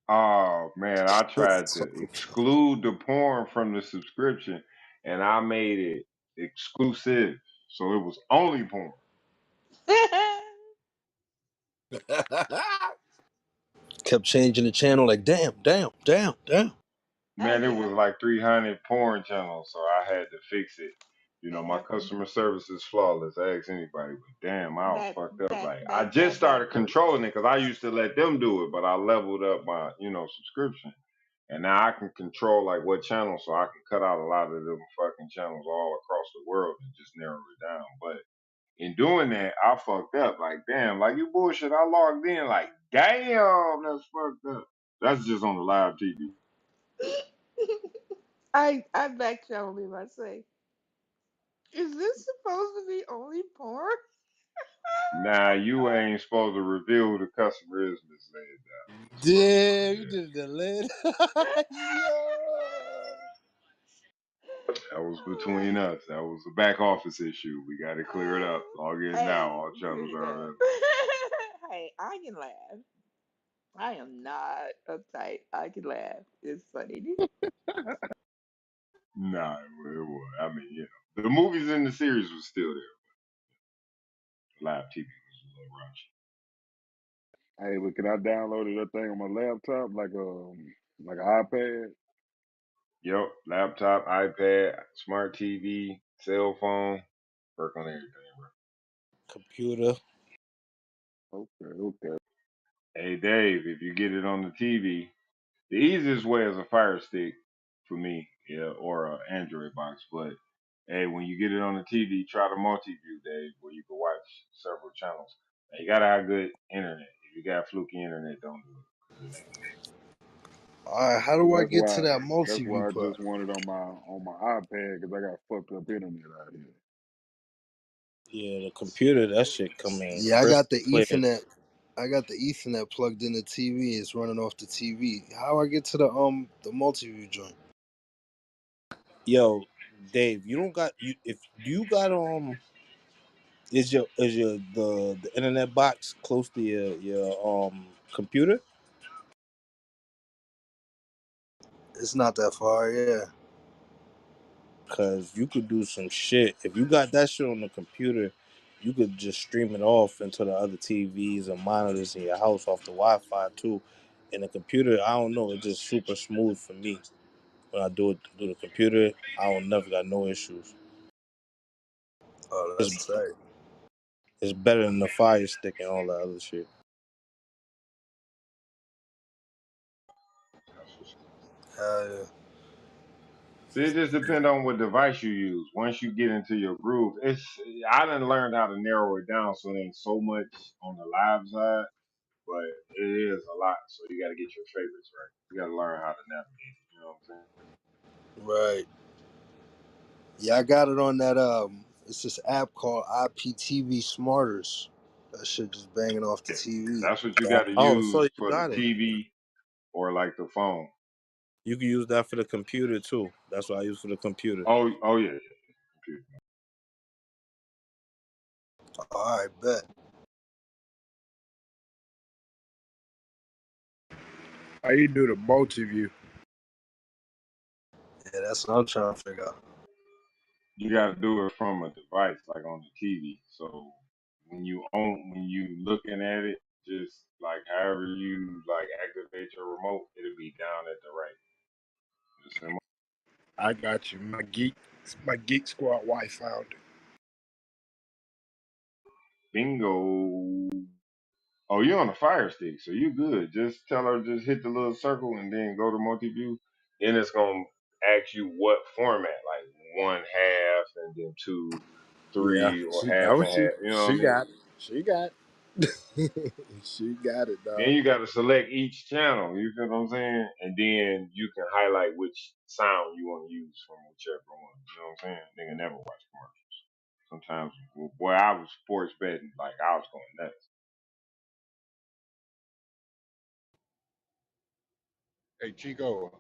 Oh man, I tried to Fucking exclude the porn from the subscription, and I made it exclusive, so it was only porn. kept changing the channel. Like damn, damn, damn, damn. Man, it Yeah. was like 300 porn channels, so I had to fix it. You know, That my happens. customer service is flawless. Ask anybody, but damn, I was That fucked up. that Like I that just that started happens. controlling it because I used to let them do it, but I leveled up my, subscription, and now I can control like what channels, so I can cut out a lot of them fucking channels all across the world and just narrow it down. But in doing that, I fucked up. Like damn, like you bullshit. I logged in. Like damn, that's fucked up. That's just on the live TV. I back channel him. I say, is this supposed to be only porn? Nah, you ain't supposed to reveal who the customer is, Miss Lady. Damn, you did the lid. Yo. That was Oh between us. That was a back office issue. We got to clear it up. Log in now. hey, All channels clear it are up. available. Hey, I can laugh. I am not uptight. I can laugh. It's funny. Nah, it was. I mean, the movies in the series was still there. Live TV was a little raunchy. Hey, but can I download that thing on my laptop like an iPad? Yep, laptop, iPad, smart TV, cell phone, work on everything, bro. Computer. Okay, okay. Hey, Dave, if you get it on the TV, the easiest way is a Fire Stick for me, yeah, or a Android box. But hey, when you get it on the TV, try the multi-view, Dave, where you can watch several channels. Now, you gotta have good internet. If you got fluky internet, don't do it because it ain't good. All right, how So do I get to that that's multi-view why I part? just want it on my iPad because I got fucked up internet out here. Yeah, the computer, that shit come in Yeah, I crystal got the clear. Ethernet. I got the Ethernet plugged in the TV. It's running off the TV. How I get to the multi-view joint? Yo, Dave, you don't got you if you got is your the internet box close to your computer? It's not that far. Yeah. Cause you could do some shit. If you got that shit on the computer, you could just stream it off into the other TVs and monitors in your house off the Wi-Fi too. And the computer, I don't know, it's just super smooth for me. When I do it through the computer, I don't never got no issues. Oh, It's, that's tight. it's better than the Fire Stick and all that other shit. That's what's Hell yeah. See, it just depends on what device you use. Once you get into your groove, I done learned how to narrow it down so it ain't so much on the live side, but it is a lot. So you got to get your favorites right. You got to learn how to navigate it. You know what I'm saying? Right. Yeah, I got it on that. It's this app called IPTV Smarters. That shit just banging off the TV. That's what you got to Oh, so use you for the got it. TV or like the phone. You can use that for the computer too. That's what I use for the computer. Oh yeah, yeah. All right, bet. How you do the multi-view? Yeah, that's what I'm trying to figure out. You got to do it from a device like on the TV. So when you looking at it, just like however you like activate your remote, it'll be down at the right. Just I got you. My Geek Squad wife found it. bingo. Oh, you're on the Fire Stick, so you good. Just tell her just hit the little circle and then go to multi-view. Then it's gonna ask you what format, like one half and then two, Yeah, three, or she half no, and half. You know what I she mean? got it. She got it. She got it, Then dog. you got to select each channel. You feel what I'm saying? And then you can highlight which sound you want to use from whichever one. You know what I'm saying? Nigga never watch commercials. Sometimes, boy, I was sports betting, like I was going nuts. Hey Chico,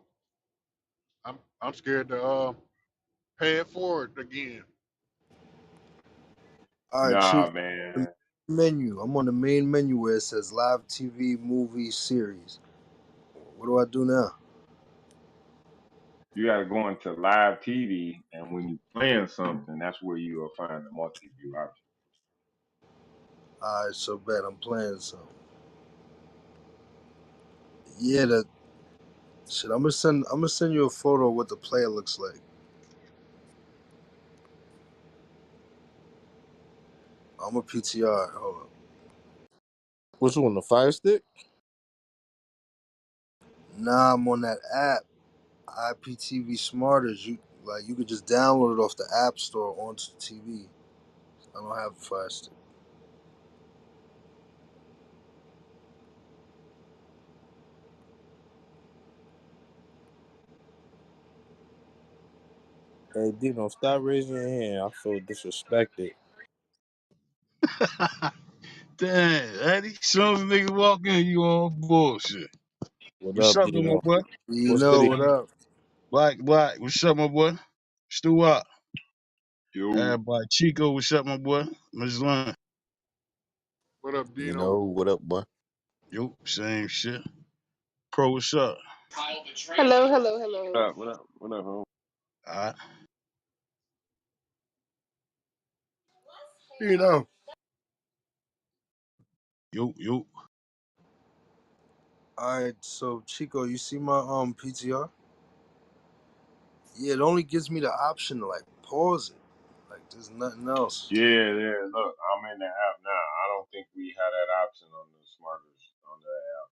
I'm scared to pay it forward again. All right, Chief. Nah, man. Menu. I'm on the main menu where it says live TV movie series. What do I do now? You got to go into live TV, and when you playing something, that's where you will find the multi-view option. Alright, so bet I'm playing some. Yeah, that shit. I'm gonna send you a photo of what the player looks like. I'm a PTR. Hold up. Which one, the Fire Stick? Nah, I'm on that app. IPTV Smarters. You could just download it off the App Store onto the TV. I don't have a Fire Stick. Hey, Dino, stop raising your hand. I feel disrespected. Damn, Eddie. Soon as a nigga walk in, you on bullshit. What What's up, up, though, my Dino? boy? You What know city? what up? Black. What's up, my boy? Stu up. Yo, Everybody. Chico, what's up, my boy? Miss Lund. What up, You Dino? know what up, boy? Yo, same shit. Pro, what's up? Hello, hello, hello. What up, home? Alright. You know. Yo. Alright, so Chico, you see my PTR? Yeah, it only gives me the option to like pause it. Like there's nothing else. yeah. Look, I'm in the app now. I don't think we had that option on the smartest on the app.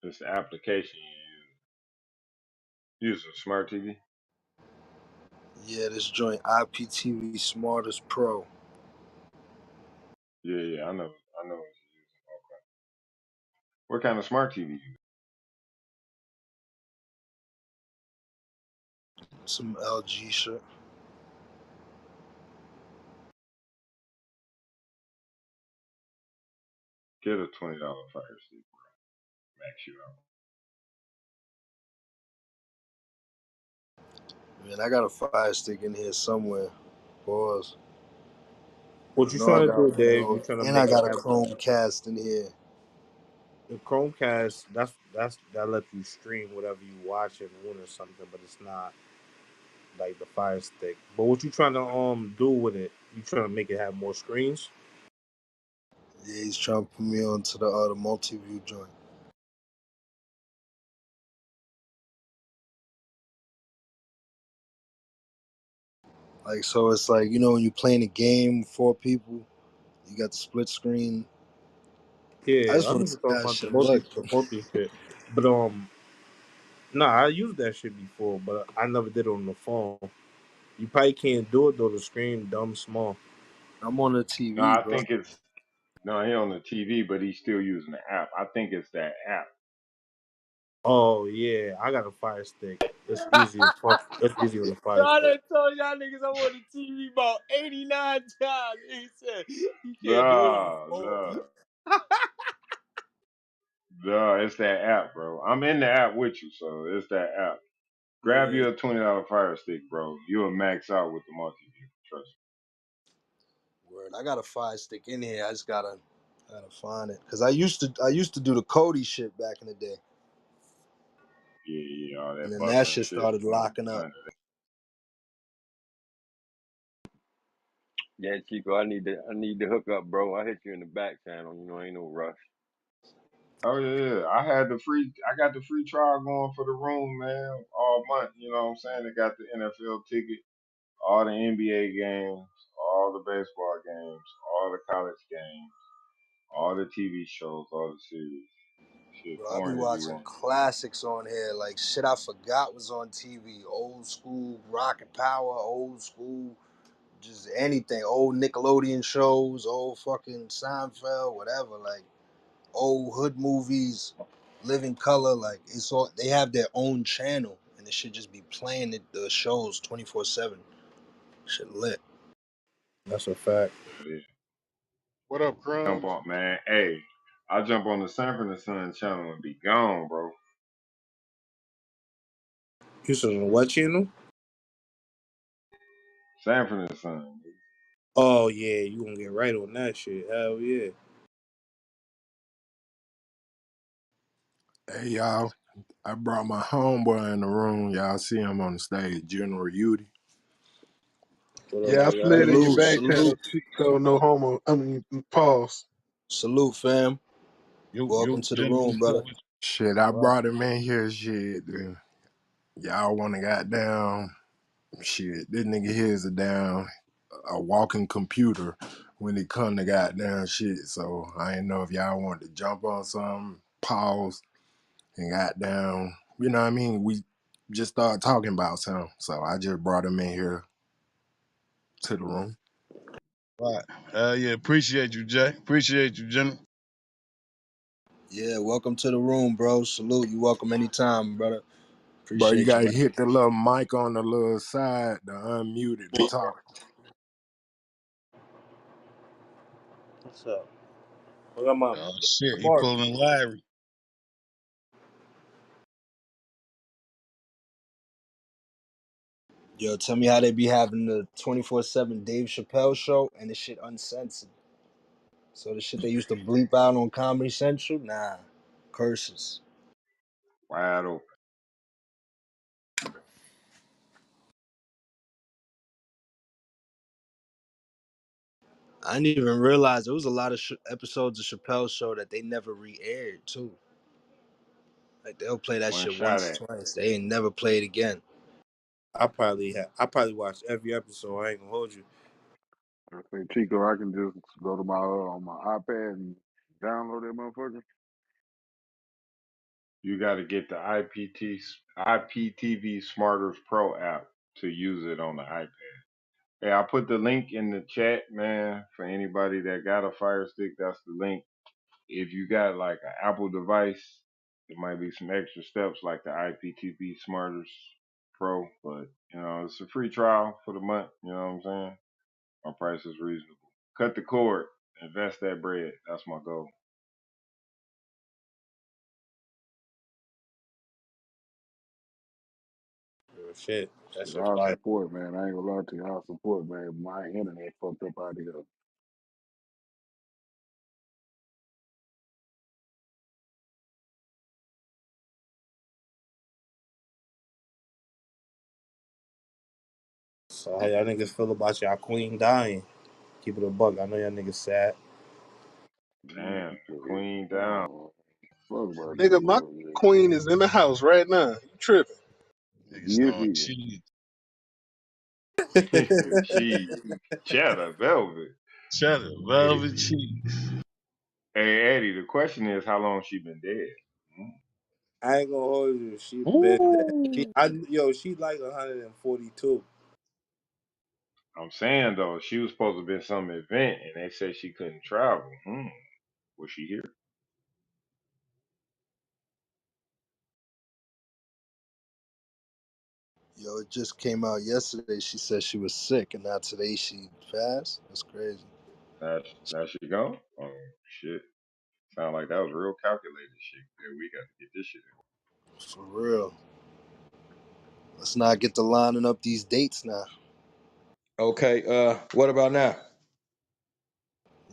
It's the application you use. Use a smart TV. Yeah, this joint IPTV Smartest Pro. Yeah. I know what you're using. Okay. What kind of smart TV? Some LG shit. Get a $20 Fire Stick, max you out. Man, I got a Fire Stick in here somewhere. Pause. What I you know I trying to got do, one of Dave? You those. trying to And I make it got a have Chromecast in here. the Chromecast? That lets you stream whatever you watch and win or something, but it's not like the Fire Stick. But what you trying to do with it? You trying to make it have more screens? Yeah, he's trying to put me onto the multi-view joint. Like so, it's like when you playing a game with 4 people, you got the split screen. I Yeah, just I want know to you're see talking how that about shit look. the multi shit. But nah, I used that shit before, but I never did it on the phone. You probably can't do it though. The screen dumb small. I'm on the No, TV, I bro. think it's no. He on the TV, but he's still using the app. I think it's that app. Oh yeah, I got a Fire Stick. It's easy as fuck. It's easy with a Yo, Fire I Stick. done told y'all niggas I'm on the TV about 89 times. He said you can't do it on the Duh, phone. duh, duh. It's that app, bro. I'm in the app with you, so it's that app. Grab Yeah. you a $20 Fire Stick, bro. You'll max out with the multi view. Trust Word. I got a Fire Stick in here. I just gotta find it because I used to do the Cody shit back in the day, me. Yeah, all and that then that buffering shit shit. started I'm locking up. done. Yeah, Chico, I need to hook up, bro. I hit you in the back channel. You know, ain't no rush. Oh yeah, I got the free trial going for the room, man, all month. You know what I'm saying? They got the NFL ticket, all the NBA games, all the baseball games, all the college games, all the TV shows, all the series. Shit, Bro, I be boring as you watching want. classics on here, like shit I forgot was on TV. Old school Rocket Power, old school, just anything. Old Nickelodeon shows, old fucking Seinfeld, whatever. Like old hood movies, Living Color. Like it's all they have their own channel, and it should just be playing the shows 24/7. Shit lit. That's a fact. Yeah, What up, jump Crumbs? on, man. Hey, I jump on the Sanford and Son channel and be gone, bro. You said on what channel? Sanford and Son. Oh yeah, you gonna get right on that shit. Hell yeah. Hey y'all, I brought my homeboy in the room. Y'all see him on the stage, General Udy. What up, Yeah, I my guy? slid in your Salute, back channel, salute, Chico. No homo. I mean, pause. salute, fam. Your Welcome to the general room, brother. service. Shit, I Right. brought him in here. Shit, y'all want to got down? Shit, this nigga here is a walking computer when it come to goddamn shit. So I didn't know if y'all wanted to jump on something, pause, and goddamn, you know what I mean? We just started talking about something. So I just brought him in here to the room. Right. Yeah, appreciate you, Jay. Appreciate you, General. Yeah, welcome to the room, bro. Salute. You welcome anytime, brother. Bro, you Appreciate you, gotta man. hit the little mic on the little side to unmute it to talk. What's up? What up, my Oh shit, he Mark? pulling Larry. Yo, tell me how they be having the 24/7 Dave Chappelle show and the shit uncensored. So the shit they used to bleep out on Comedy Central, nah, curses. Wide open. I didn't even realize there was a lot of episodes of Chappelle's show that they never re-aired too. Like they'll play that One shit shot once, at. twice. They ain't never play it again. I probably watched every episode. I ain't gonna hold you. I say, Chico, I can just go to my on my iPad and download that motherfucker. You got to get the IPTV Smarters Pro app to use it on the iPad. Hey, I put the link in the chat, man, for anybody that got a Fire Stick. That's the link. If you got like an Apple device, it might be some extra steps like the IPTV Smarters Pro, but it's a free trial for the month. You know what I'm saying? My price is reasonable. Cut the cord, invest that bread. That's my goal. Real shit. That Shit, shit I'll fire. support, man. I ain't gonna lie to you. I'll support, man. My internet fucked up out here. So how y'all niggas feel about y'all queen dying? Keep it a buck. I know y'all niggas sad. Man, Damn, the shit. queen down. No, fuck about Nigga, that my bullshit. queen is in the house right now. You tripping? Niggas throwing Yippee. cheese. Cheese, cheddar, velvet. Cheddar, velvet cheese. Hey Eddie, the question is, how long she been dead? Hmm? I ain't gonna hold you. She been there. Ooh. She like 142. I'm saying though, she was supposed to have been some event, and they said she couldn't travel. Was she here? Yo, it just came out yesterday. She said she was sick, and now today she fast. That's crazy. Now she gone? Oh shit! Sound like that was real calculated shit. Yeah, we got to get this shit. For real. Let's not get to lining up these dates now. Okay, what about now?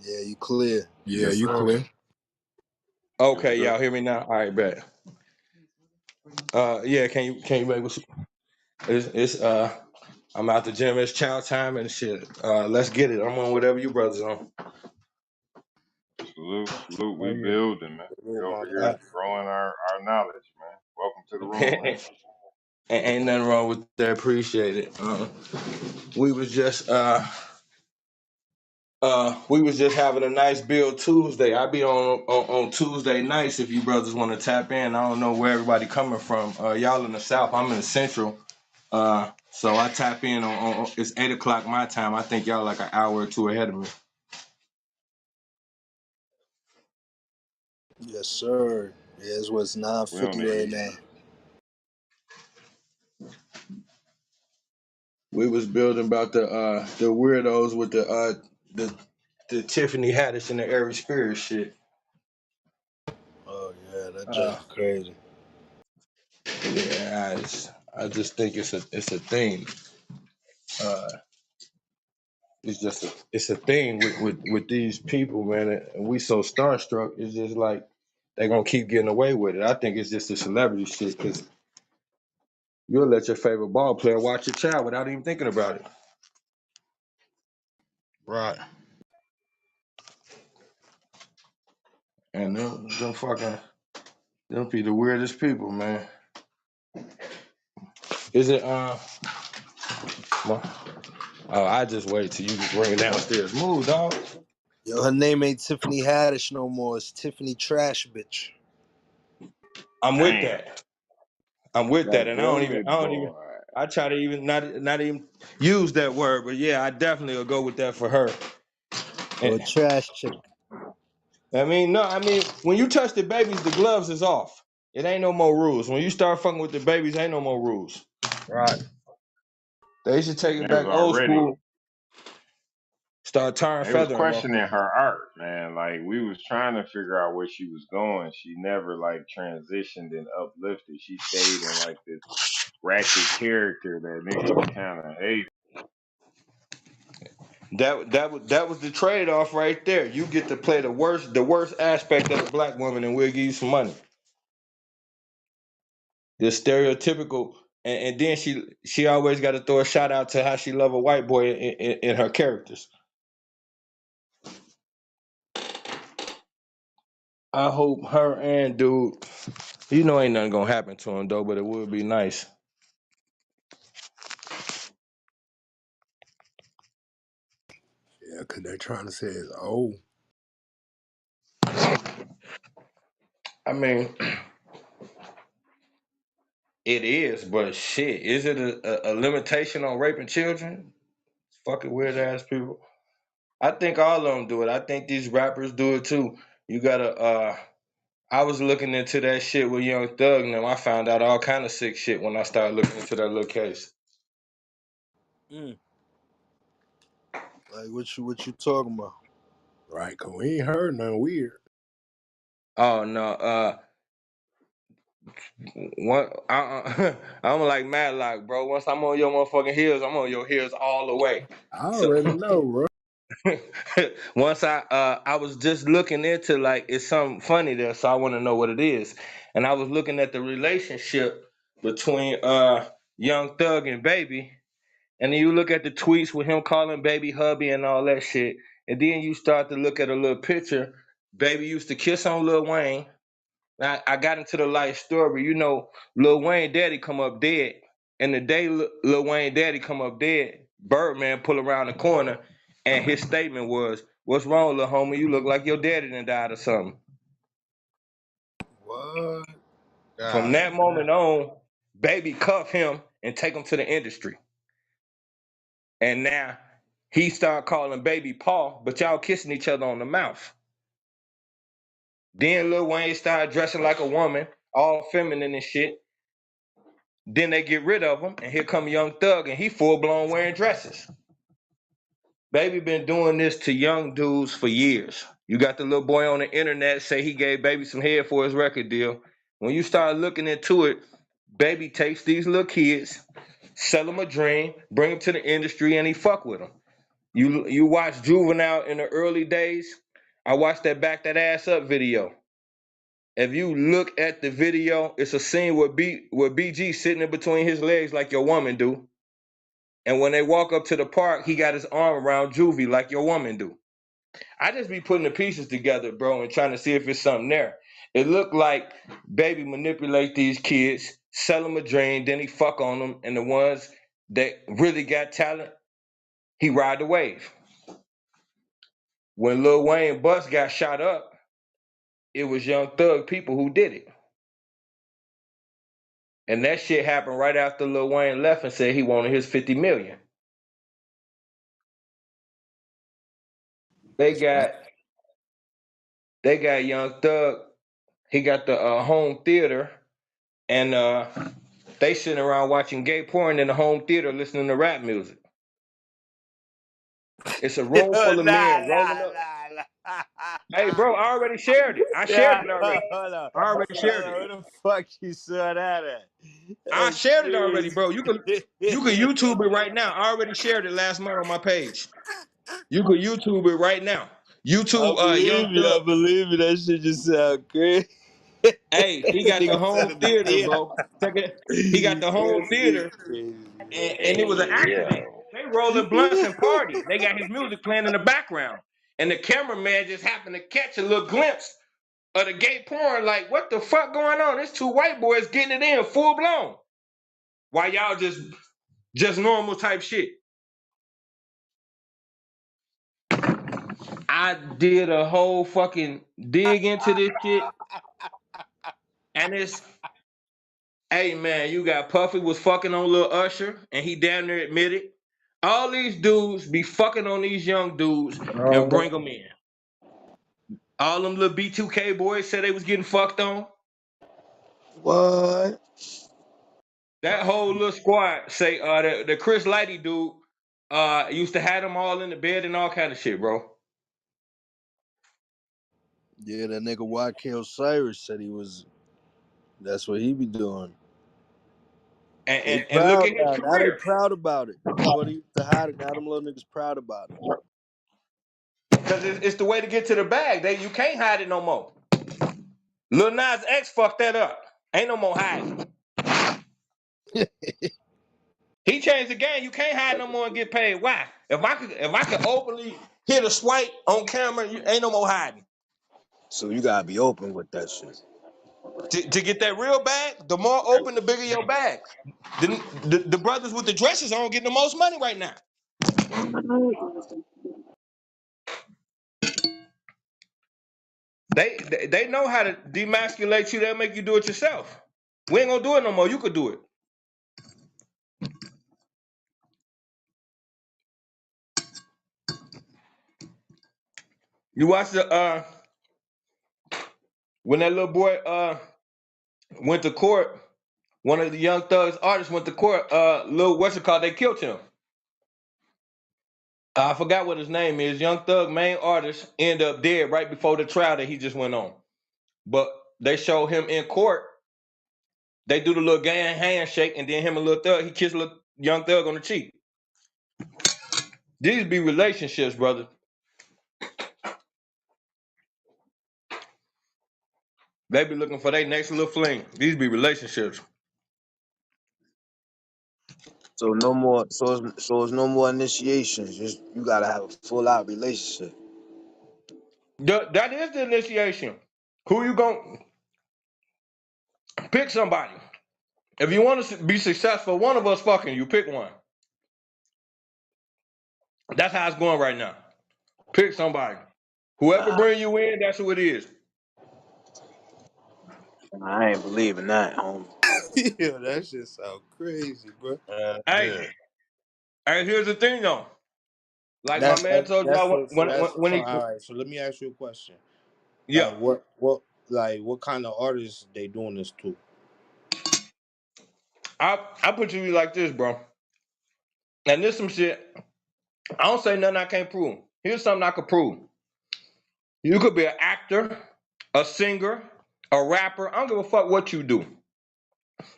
Yeah, you clear. Yeah, Yes, you sir. clear. Yes, Okay, sir. y'all hear me now? All right, bet. Yeah, can you make it's I'm out the gym, it's chow time and shit. Let's get it. I'm on whatever you brothers on. Salute, salute. Oh We yeah. building, man. We Oh my over here god. growing our knowledge, man. Welcome to the room, man. Ain't nothing wrong with that, appreciate it. We was just having a nice build Tuesday. I be on Tuesday nights if you brothers want to tap in. I don't know where everybody coming from. Y'all in the south, I'm in the central. So I tap in on it's 8 o'clock my time. I think y'all like an hour or two ahead of me. Yes, sir. Yeah, it's what's We on 9:50 the right east now. side. We was building about the weirdos with the the Tiffany Haddish and the Aries Spears shit. Oh yeah, that Uh, junk crazy. I just think it's a thing. Uh, it's a thing with these people, man, and we so starstruck. It's just like they gonna keep getting away with it. I think it's just a celebrity shit because you'll let your favorite ball player watch your child without even thinking about it. Right. And them be the weirdest people, man. Is it oh, I just wait till you just bring it downstairs. Move, dog. Yo, her name ain't Tiffany Haddish no more. It's Tiffany Trash Bitch. I'm with Damn, that. I'm with that, God and damn it, I don't even. boy. I try to even not even use that word, but yeah, I definitely will go with that for her. Or And Trash Chick. I mean, when you touch the babies, the gloves is off. It ain't no more rules. When you start fucking with the babies, ain't no more rules. Right. They should take it they was back old already. school. Start tarring They was feather and questioning motherfuckers. her art, man. Like we was trying to figure out where she was going. She never like transitioned and uplifted. She stayed in like this ratchet character that niggas kind of hate. That was the trade off right there. You get to play the worst aspect of a black woman, and we'll give you some money. The stereotypical, and then she always got to throw a shout out to how she love a white boy in her characters. I hope her and dude, ain't nothing gonna happen to him though, but it would be nice. Yeah, because they're trying to say it's old. I mean, it is, but shit, is it a limitation on raping children? Fucking weird ass people. I think all of them do it. I think these rappers do it too. You gotta. I was looking into that shit with Young Thug, and I found out all kind of sick shit when I started looking into that little case. Mm. Like what you talking about? Right, because we ain't heard nothing weird. Oh no, I'm like Madlock, bro. Once I'm on your motherfucking heels, I'm on your heels all the way. I So already know, bro. once I was just looking into like it's something funny there, so I want to know what it is. And I was looking at the relationship between Young Thug and Baby, and then you look at the tweets with him calling Baby hubby and all that shit, and then you start to look at a little picture. Baby used to kiss on Lil Wayne. Now, I got into the life story. Lil Wayne daddy come up dead. And the day Lil Wayne daddy come up dead, Birdman pull around the corner, and his statement was, "What's wrong, little homie? You look like your daddy done died or something." What? From God that moment on, Baby cuff him and take him to the industry. And now he start calling Baby Paul, but y'all kissing each other on the mouth. Then Lil Wayne started dressing like a woman, all feminine and shit. Then they get rid of him, and here come Young Thug, and he full blown wearing dresses. Baby been doing this to young dudes for years. You got the little boy on the internet say he gave Baby some head for his record deal. When you start looking into it, Baby takes these little kids, sell them a dream, bring them to the industry, and he fuck with them. You watch Juvenile in the early days. I watched that Back That Ass Up video. If you look at the video, it's a scene where BG sitting in between his legs like your woman do. And when they walk up to the park, he got his arm around Juvie like your woman do. I just be putting the pieces together, bro, and trying to see if it's something there. It looked like Baby manipulate these kids, sell them a dream, then he fuck on them, and the ones that really got talent, he ride the wave. When Lil Wayne Bus got shot up, it was Young Thug people who did it. And that shit happened right after Lil Wayne left and said he wanted his 50 million. They got Young Thug. He got the home theater, and they sitting around watching gay porn in the home theater listening to rap music. It's a room Yo, full of men rolling up. nah. Hey, bro, I already shared it. I shared Yeah, it already. hold on. I already shared it. Where the fuck you saw that at? I That's shared it already, crazy. bro. You can YouTube it right now. I already shared it last month on my page. You could YouTube it right now. I YouTube Young believe it. Thug. I believe it. That shit just sound crazy. Hey, he got the Nigga said home in the theater, theater. bro. Check it. He got the home That's shit theater, crazy, and it was an accident. Yo. They rolling blunts and party. They got his music playing in the background, and the cameraman just happened to catch a little glimpse of the gay porn. Like, what the fuck going on? There's two white boys getting it in full blown. Why y'all just normal type shit? I did a whole fucking dig into this shit, and it's, hey man, you got Puffy was fucking on Lil Usher, and he damn near admitted. All these dudes be fucking on these young dudes and Uh-huh. bring them in. All them little B2K boys said they was getting fucked on. What? That whole little squad say the Chris Lighty dude used to have them all in the bed and all kind of shit, bro. Yeah, that nigga YK Osiris said he was. That's what he be doing. And, They and and look proud at his now. Now they career. proud about it. Before they used to hide it. Now them little niggas proud about Because it's the way to get to the bag. You can't hide it no more. Lil Nas X fucked that up. Ain't no more hiding. it. He changed the game. You can't hide no more and get paid. Why? If I could openly hit a swipe on camera, ain't no more hiding. So you gotta be open with that shit. To get that real bag, the more open, the bigger your bag. The brothers with the dresses on getting the most money right now. They know how to demasculate you. They'll make you do it yourself. We ain't gonna do it no more. You could do it. You watch the when that little boy went to court. One of the Young Thugs artists went to court. Lil what's it called? They killed him. I forgot what his name is. Young Thug, main artist, ended up dead right before the trial that he just went on. But they showed him in court. They do the little gang handshake, and then him and Lil Thug, he kissed Lil Young Thug on the cheek. These be relationships, brother. They be looking for their next little fling. These be relationships. So no more. So it's no more initiations. Just you gotta have a full out relationship. That is the initiation. Who you gonna pick? Somebody. If you want to be successful, one of us fucking you. Pick one. That's how it's going right now. Pick somebody. Whoever Nah, bring you in, that's who it is. I ain't believing that, homie. Yeah, that shit sound crazy, bro. Hey, Damn. hey, here's the thing though. Like my That's man told that's y'all so so that's when so he, all right. So let me ask you a question. yeah, Like what kind of artists they doing this to? I put you like this, bro. And this some shit. I don't say nothing I can't prove. Here's something I could prove. You could be an actor, a singer, a rapper. I don't give a fuck what you do.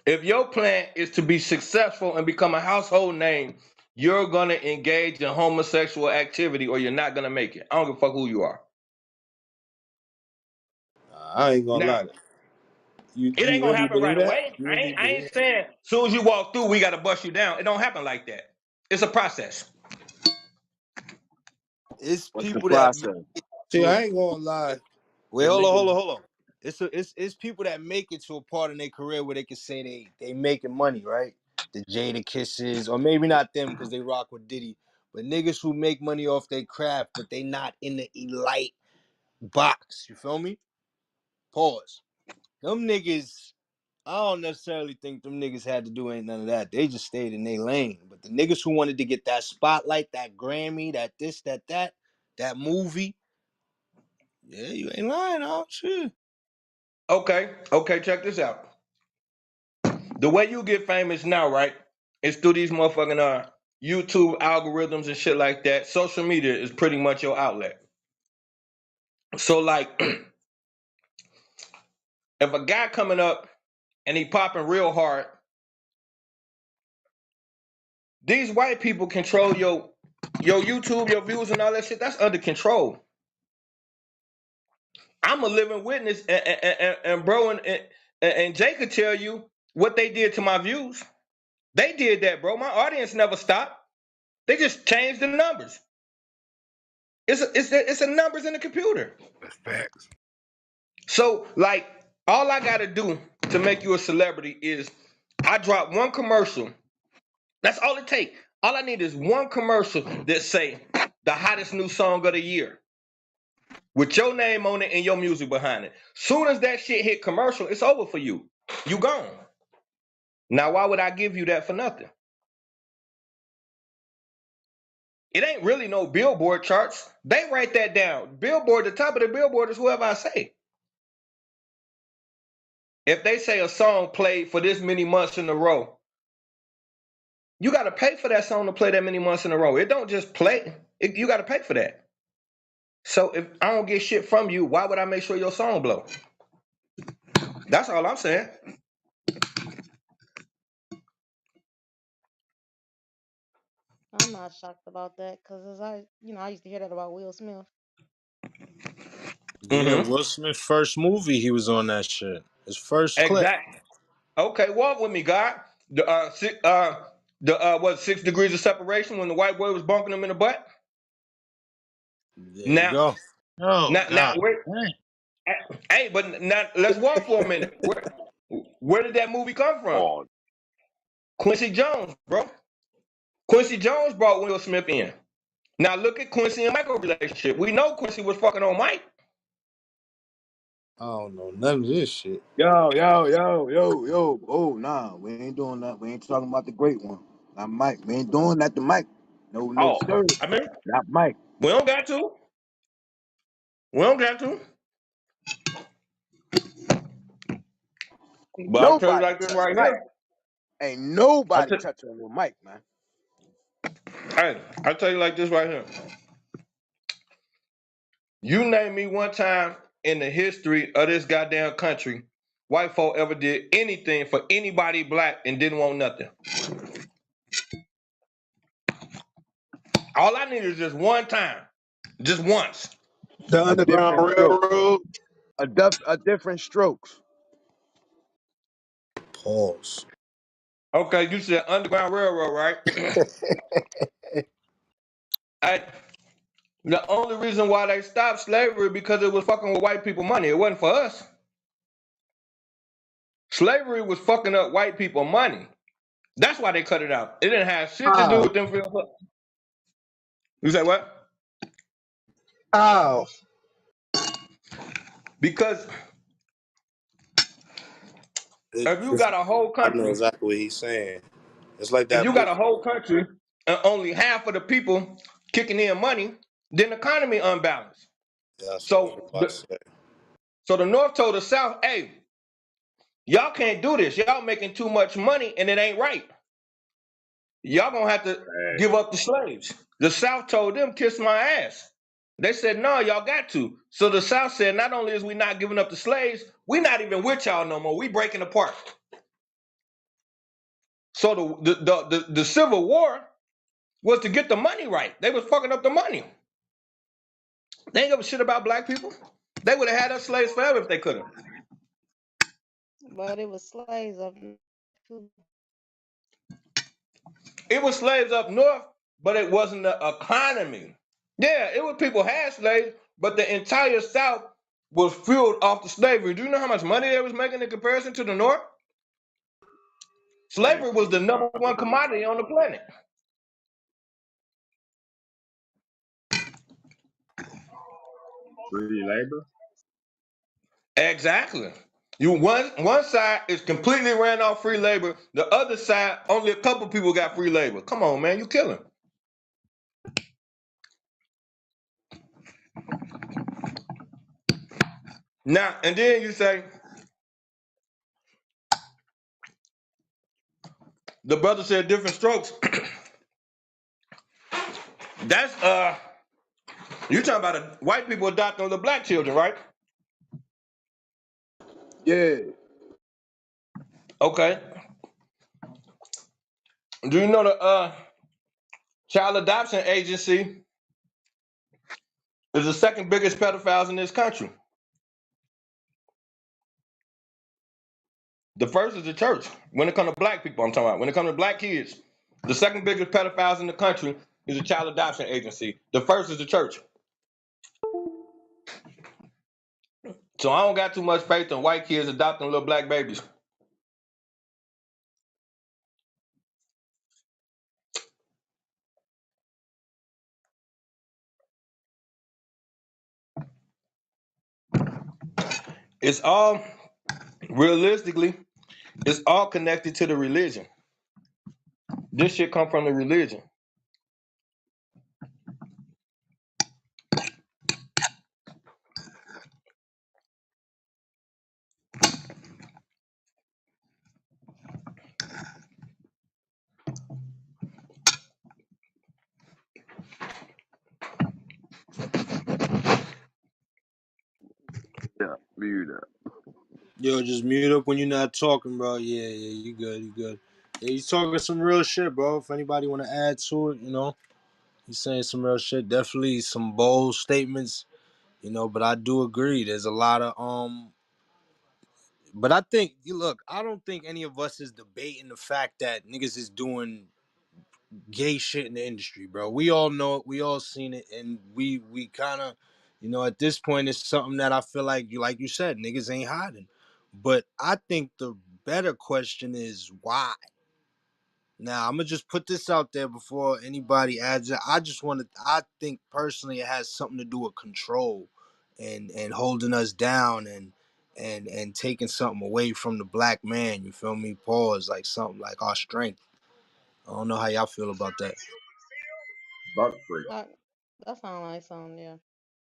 If your plan is to be successful and become a household name, you're gonna engage in homosexual activity or you're not gonna make it. I don't give a fuck who you are. I ain't gonna Now, lie. You it ain't you gonna really happen believe right that? away. You I really ain't, I believe ain't that? saying as soon as you walk through, we gotta bust you down. It don't happen like that. It's a process. It's What's the people that make process? it See, to a I ain't gonna lie. wait, The hold on, niggas, hold on, hold on. It's people that make it to a part in their career where they can say they making money, right? The Jada Kisses, or maybe not them because they rock with Diddy, but niggas who make money off their craft, but they not in the elite box. You feel me? Pause. Them niggas, I don't necessarily think them niggas had to do ain't none of that. They just stayed in their lane. But the niggas who wanted to get that spotlight, that Grammy, that this, that movie, yeah, you ain't lying, oh shit. Okay, check this out. The way you get famous now, right, is through these motherfucking YouTube algorithms and shit like that. Social media is pretty much your outlet. So like if a guy coming up and he popping real hard, these white people control your Your YouTube, your views, and all that shit, that's under control. I'm a living witness, and bro, and Jay could tell you what they did to my views. They did that, bro. My audience never stopped. They just changed the numbers. It's a numbers in the computer. That's facts. So, like, all I gotta do to make you a celebrity is I drop one commercial. That's all it takes. All I need is one commercial that say the hottest new song of the year with your name on it and your music behind it. Soon as that shit hit commercial, it's over for you. You gone. Now, why would I give you that for nothing? It ain't really no Billboard charts. They write that down. Billboard, the top of the Billboard is whoever I say. If they say a song played for this many months in a row, you got to pay for that song to play that many months in a row. It don't just play. You got to pay for that. So if I don't get shit from you, why would I make sure your song blow? That's all I'm saying. I'm not shocked about that because as I used to hear that about Will Smith. Yeah, Mm-hmm. Will Smith's first movie, he was on that shit. His first clip. Exactly. Okay, walk with me, God. The 6 degrees of separation when the white boy was bonking him in the butt. There you Now, go. Oh now, God. wait. Dang. Hey, but now let's walk for a minute. Where did that movie come from? Pause. Quincy Jones, bro. Quincy Jones brought Will Smith in. Now look at Quincy and Michael relationship. We know Quincy was fucking on Mike. I don't know none of this shit. Yo. Oh, nah, we ain't doing that. We ain't talking about the great one. Not Mike. We ain't doing that to Mike. No, Oh, sir. I mean, Not Mike. we don't got to. We don't got to. Ain't But I'll tell you nobody like this touch right Mike. here. Ain't I nobody tell, touching on Mike, man. hey, I tell you like this right here. You name me one time in the history of this goddamn country, white folk ever did anything for anybody black and didn't want nothing. All I need is just one time, just once. The Underground Different strokes. Railroad. A different strokes. Pause. Okay, you said Underground Railroad, right? I, the only reason why they stopped slavery because it was fucking with white people money. It wasn't for us. Slavery was fucking up white people money. That's why they cut it out. It didn't have shit to do How? with them. You say what? How? Because if you got a whole I know country, exactly what he's saying. It's like if that you got a movie. whole country and only half of the people kicking in money, then the economy unbalanced. That's what I was So about to say. the North told the South, hey, y'all can't do this. Y'all making too much money and it ain't right. Y'all gonna have to Hey, give up the slaves. The South told them, kiss my ass. They said, no, y'all got to. So the South said, not only is we not giving up the slaves, we not even with y'all no more. We breaking apart. So the Civil War was to get the money right. They was fucking up the money. They ain't give a shit about black people. They would have had us slaves forever if they could have. But it was slaves up too. It was slaves up north, but it wasn't the economy. Yeah, it was people had slaves, but the entire South was fueled off the slavery. Do you know how much money they was making in comparison to the North? hey, Slavery was the number one commodity on the planet. free labor. Exactly. You one side is completely ran off free labor. The other side, only a couple people got free labor. Come on, man, you killing. Now and then you say the brother said different strokes. That's you talking about white people adopting the black children, right? Yeah. Okay. Do you know the Child adoption agency is the second biggest pedophiles in this country. The first is the church. When it comes to black people, I'm talking about. When it comes to black kids, the second biggest pedophiles in the country is a child adoption agency. The first is the church. So I don't got too much faith in white kids adopting little black babies. It's all realistically, it's all connected to the religion. This shit come from the religion. Yeah, mute up. Yo, just mute up when you're not talking, bro. Yeah, you good, you good. Yeah, he's talking some real shit, bro. If anybody want to add to it, he's saying some real shit. Definitely some bold statements, but I do agree. There's a lot of but I think you look. I don't think any of us is debating the fact that niggas is doing gay shit in the industry, bro. We all know it. We all seen it, and we kind of, at this point, it's something that I feel like you said, niggas ain't hiding. But I think the better question is why. Now I'm gonna just put this out there before anybody adds it. I think personally it has something to do with control, and holding us down and taking something away from the black man. You feel me? Pause, like something like our strength. I don't know how y'all feel about that. Buck free. Like, that sound like something, yeah.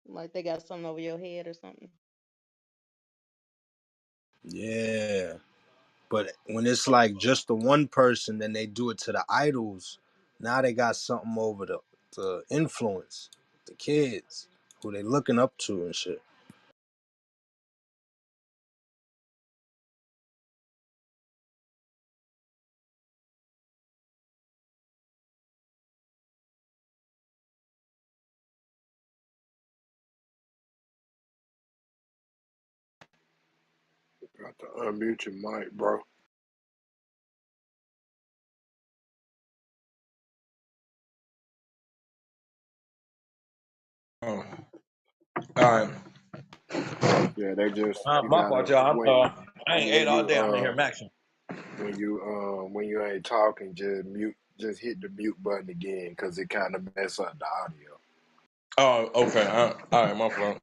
Like they got something over your head or something. Yeah. But when it's like just the one person, then they do it to the idols. Now they got something over the influence, the kids, who they looking up to and shit. Got to unmute your mic, bro. All right. Yeah, they just you My fault, gotta y'all. I ain't ate when all you day. I'm in here maxing. when you ain't talking, just hit the mute button again because it kind of mess up the audio. Oh, okay. All right, my fault.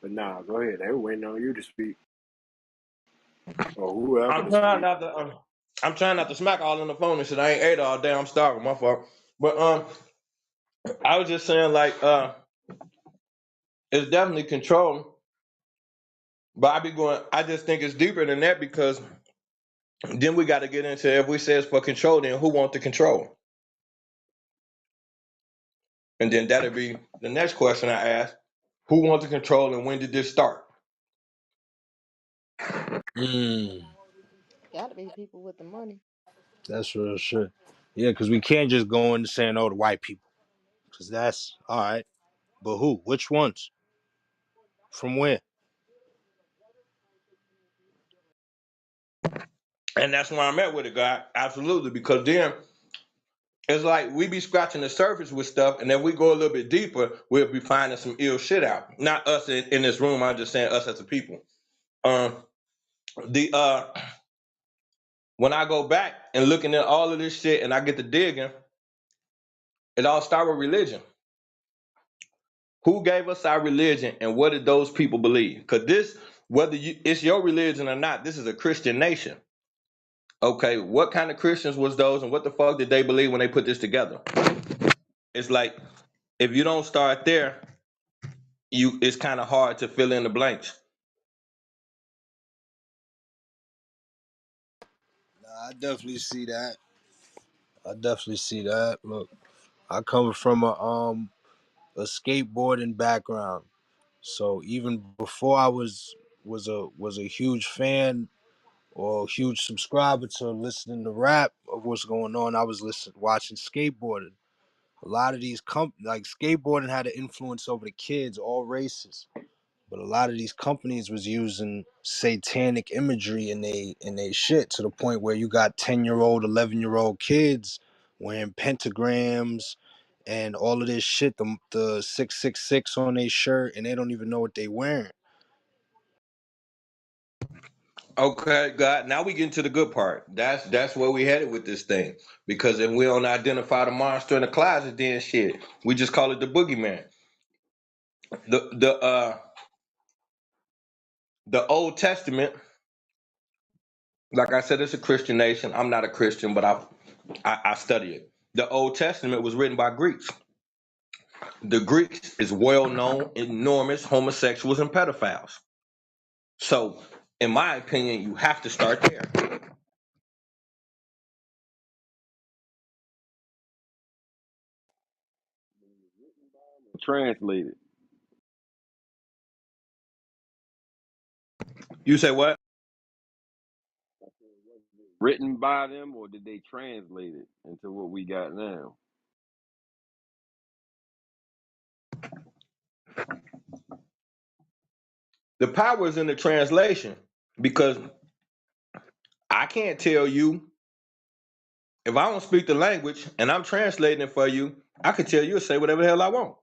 But nah, go ahead. They were waiting on you to speak or whoever I'm to trying speak. not to. I'm trying not to smack all on the phone and shit. I ain't ate all day. I'm starving. My fault. But I was just saying like it's definitely control. But I be going. I just think it's deeper than that because then we got to get into if we say it's for control, then who wants the control? And then that'll be the next question I ask: who wants the control and when did this start? Mm, Gotta be people with the money. that's real shit. Yeah, because we can't just go into saying, oh, the white people. Because that's all right. But who? Which ones? From where? And that's where I'm at with it, God. Absolutely, because then it's like we be scratching the surface with stuff, and then we go a little bit deeper, we'll be finding some ill shit out. Not us in this room. I'm just saying us as a people. Um, the when I go back and looking at all of this shit, and I get to digging, it all started with religion. Who gave us our religion, and what did those people believe? Because this, whether it's your religion or not, this is a Christian nation. Okay, what kind of Christians was those, and what the fuck did they believe when they put this together? It's like if you don't start there, it's kind of hard to fill in the blanks. Nah, I definitely see that. Look, I come from a skateboarding background. So even before I was a huge fan or a huge subscriber to listening to rap of what's going on. I was watching skateboarding. A lot of these like skateboarding had an influence over the kids, all races. But a lot of these companies was using satanic imagery in they shit to the point where you got 10-year-old, 11-year-old kids wearing pentagrams and all of this shit, the 666 on their shirt, and they don't even know what they wearing. Okay, God. Now we get into the good part. That's where we headed with this thing. Because if we don't identify the monster in the closet, then shit, we just call it the boogeyman. The the Old Testament, like I said, it's a Christian nation. I'm not a Christian, but I study it. The Old Testament was written by Greeks. The Greeks is well known, enormous homosexuals and pedophiles. So, in my opinion, you have to start there. Translated. You say what? Written by them, or did they translate it into what we got now? The power is in the translation because I can't tell you if I don't speak the language and I'm translating it for you. I could tell you to say whatever the hell I want.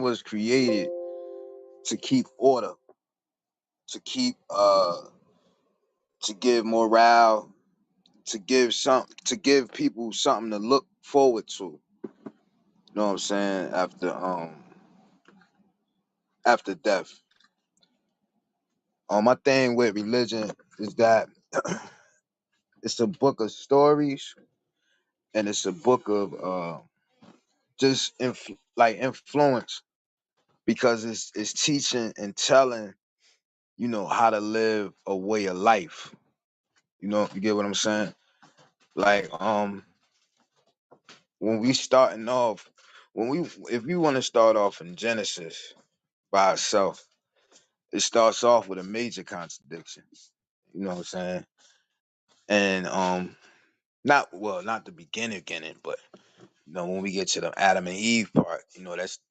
was created to keep order, to keep to give morale, to give people something to look forward to. You know what I'm saying? After death. My thing with religion is that it's a book of stories and it's a book of just like influence because it's teaching and telling how to live a way of life. You get what I'm saying? Like when we starting off, when we if we want to start off in Genesis by itself, it starts off with a major contradiction. You know what I'm saying? And not the beginning, but when we get to the Adam and Eve part,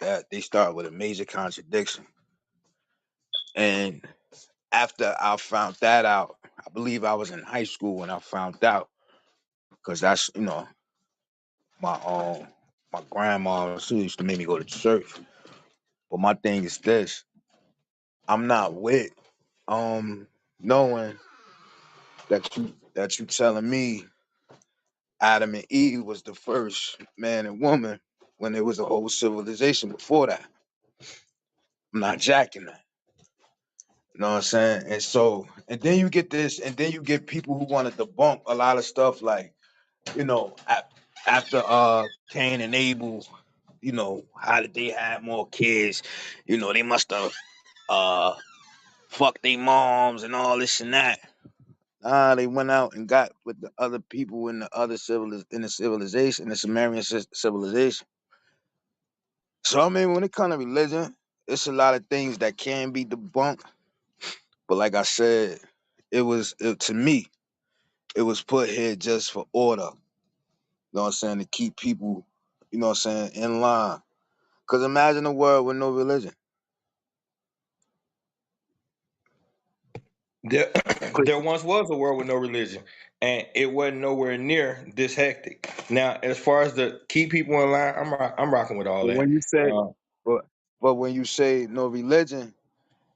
that they start with a major contradiction. And after I found that out, I believe I was in high school when I found out, because that's my grandma she used to make me go to church. But my thing is this: I'm not with knowing that you telling me Adam and Eve was the first man and woman when there was a whole civilization before that. I'm not jacking that. You know what I'm saying? And then you get this, and then you get people who want to debunk a lot of stuff like, after Cain and Abel, how did they have more kids? They must have uh fucked their moms and all this and that. They went out and got with the other people in the other civilization, the Sumerian civilization. So I mean, when it comes to religion, it's a lot of things that can be debunked. But like I said, to me, it was put here just for order. You know what I'm saying? To keep people, in line. Cause imagine a world with no religion. There, there once was a world with no religion, and it wasn't nowhere near this hectic. Now, as far as the keep people in line, I'm rocking with all But that. when you say, Uh, but but when you say no religion,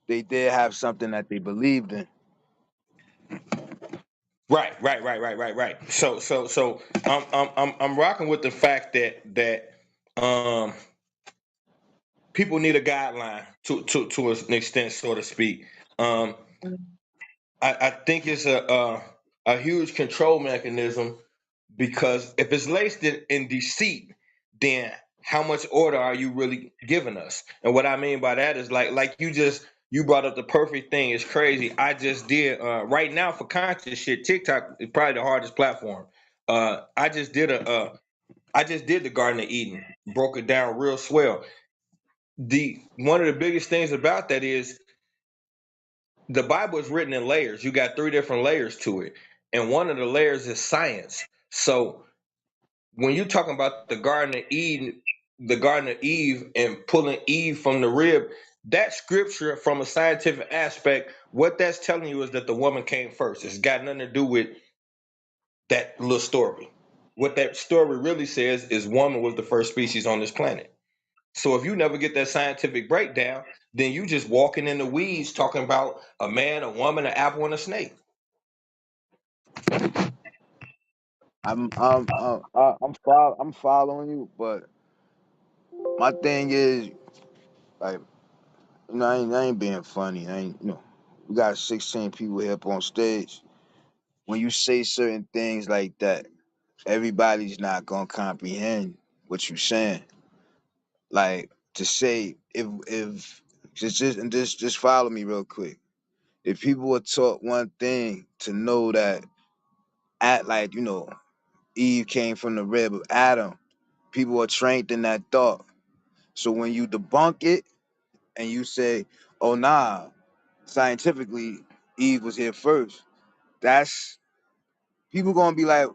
they did have something that they believed in. right. So I'm rocking with the fact that people need a guideline to an extent, so to speak. Um, I think it's a huge control mechanism because if it's laced in deceit, then how much order are you really giving us? And what I mean by that is like you brought up the perfect thing. It's crazy. I just did right now for conscious shit. TikTok is probably the hardest platform. I just did the Garden of Eden, broke it down real swell. The one of the biggest things about that is the Bible is written in layers. You got three different layers to it, and one of the layers is science. So when you're talking about the Garden of Eve, and pulling Eve from the rib, that scripture from a scientific aspect, what that's telling you is that the woman came first. It's got nothing to do with that little story. What that story really says is woman was the first species on this planet. So if you never get that scientific breakdown, then you just walking in the weeds talking about a man, a woman, an apple, and a snake. I'm following you, but my thing is like, I ain't being funny. I ain't, we got 16 people here up on stage. When you say certain things like that, everybody's not gonna comprehend what you're saying. Like to say if just follow me real quick. If people were taught one thing to know that at like Eve came from the rib of Adam, people are trained in that thought. So when you debunk it and you say, "Oh nah, scientifically Eve was here first," that's people gonna be like,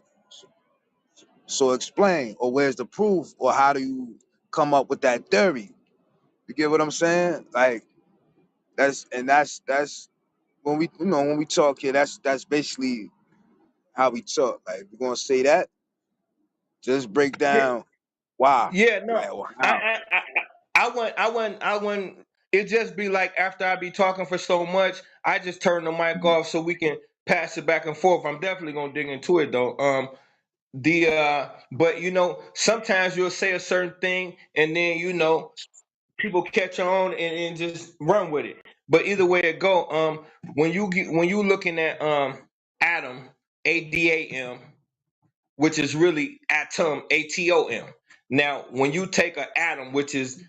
"So explain, or where's the proof, or how do you come up with that theory?" You get what I'm saying? Like that's when we talk here. That's basically how we talk. Like if we're gonna say that, just break Yeah, down why, yeah, no, like or I, how. I, I I wouldn't. It just be like after I be talking for so much, I just turn the mic off so we can pass it back and forth. I'm definitely gonna dig into it though. But sometimes you'll say a certain thing, and then people catch on and just run with it. But either way it go, when you looking at Adam, ADAM, which is really atom, ATOM. Now, when you take an atom, which is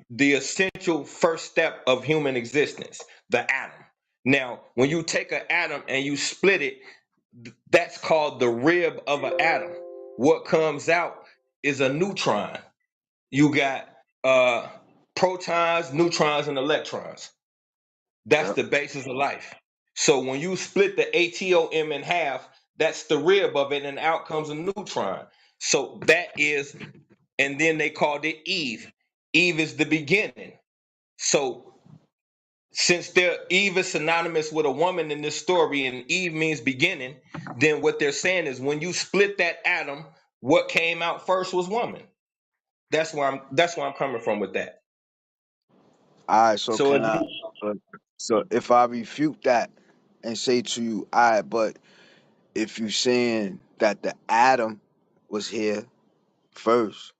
the essential first step of human existence, the atom. Now, when you take an atom and you split it, that's called the rib of an atom. What comes out is a neutron. You got protons, neutrons, and electrons. That's Yep. the basis of life. So when you split the ATOM in half, that's the rib of it, and out comes a neutron. So that is, and then they called it Eve. Eve is the beginning. So since Eve is synonymous with a woman in this story, and Eve means beginning, then what they're saying is when you split that atom, what came out first was woman. That's where I'm coming from with that. All right, so So can I? So if I refute that and say to you, all right, but if you saying that the atom was here first,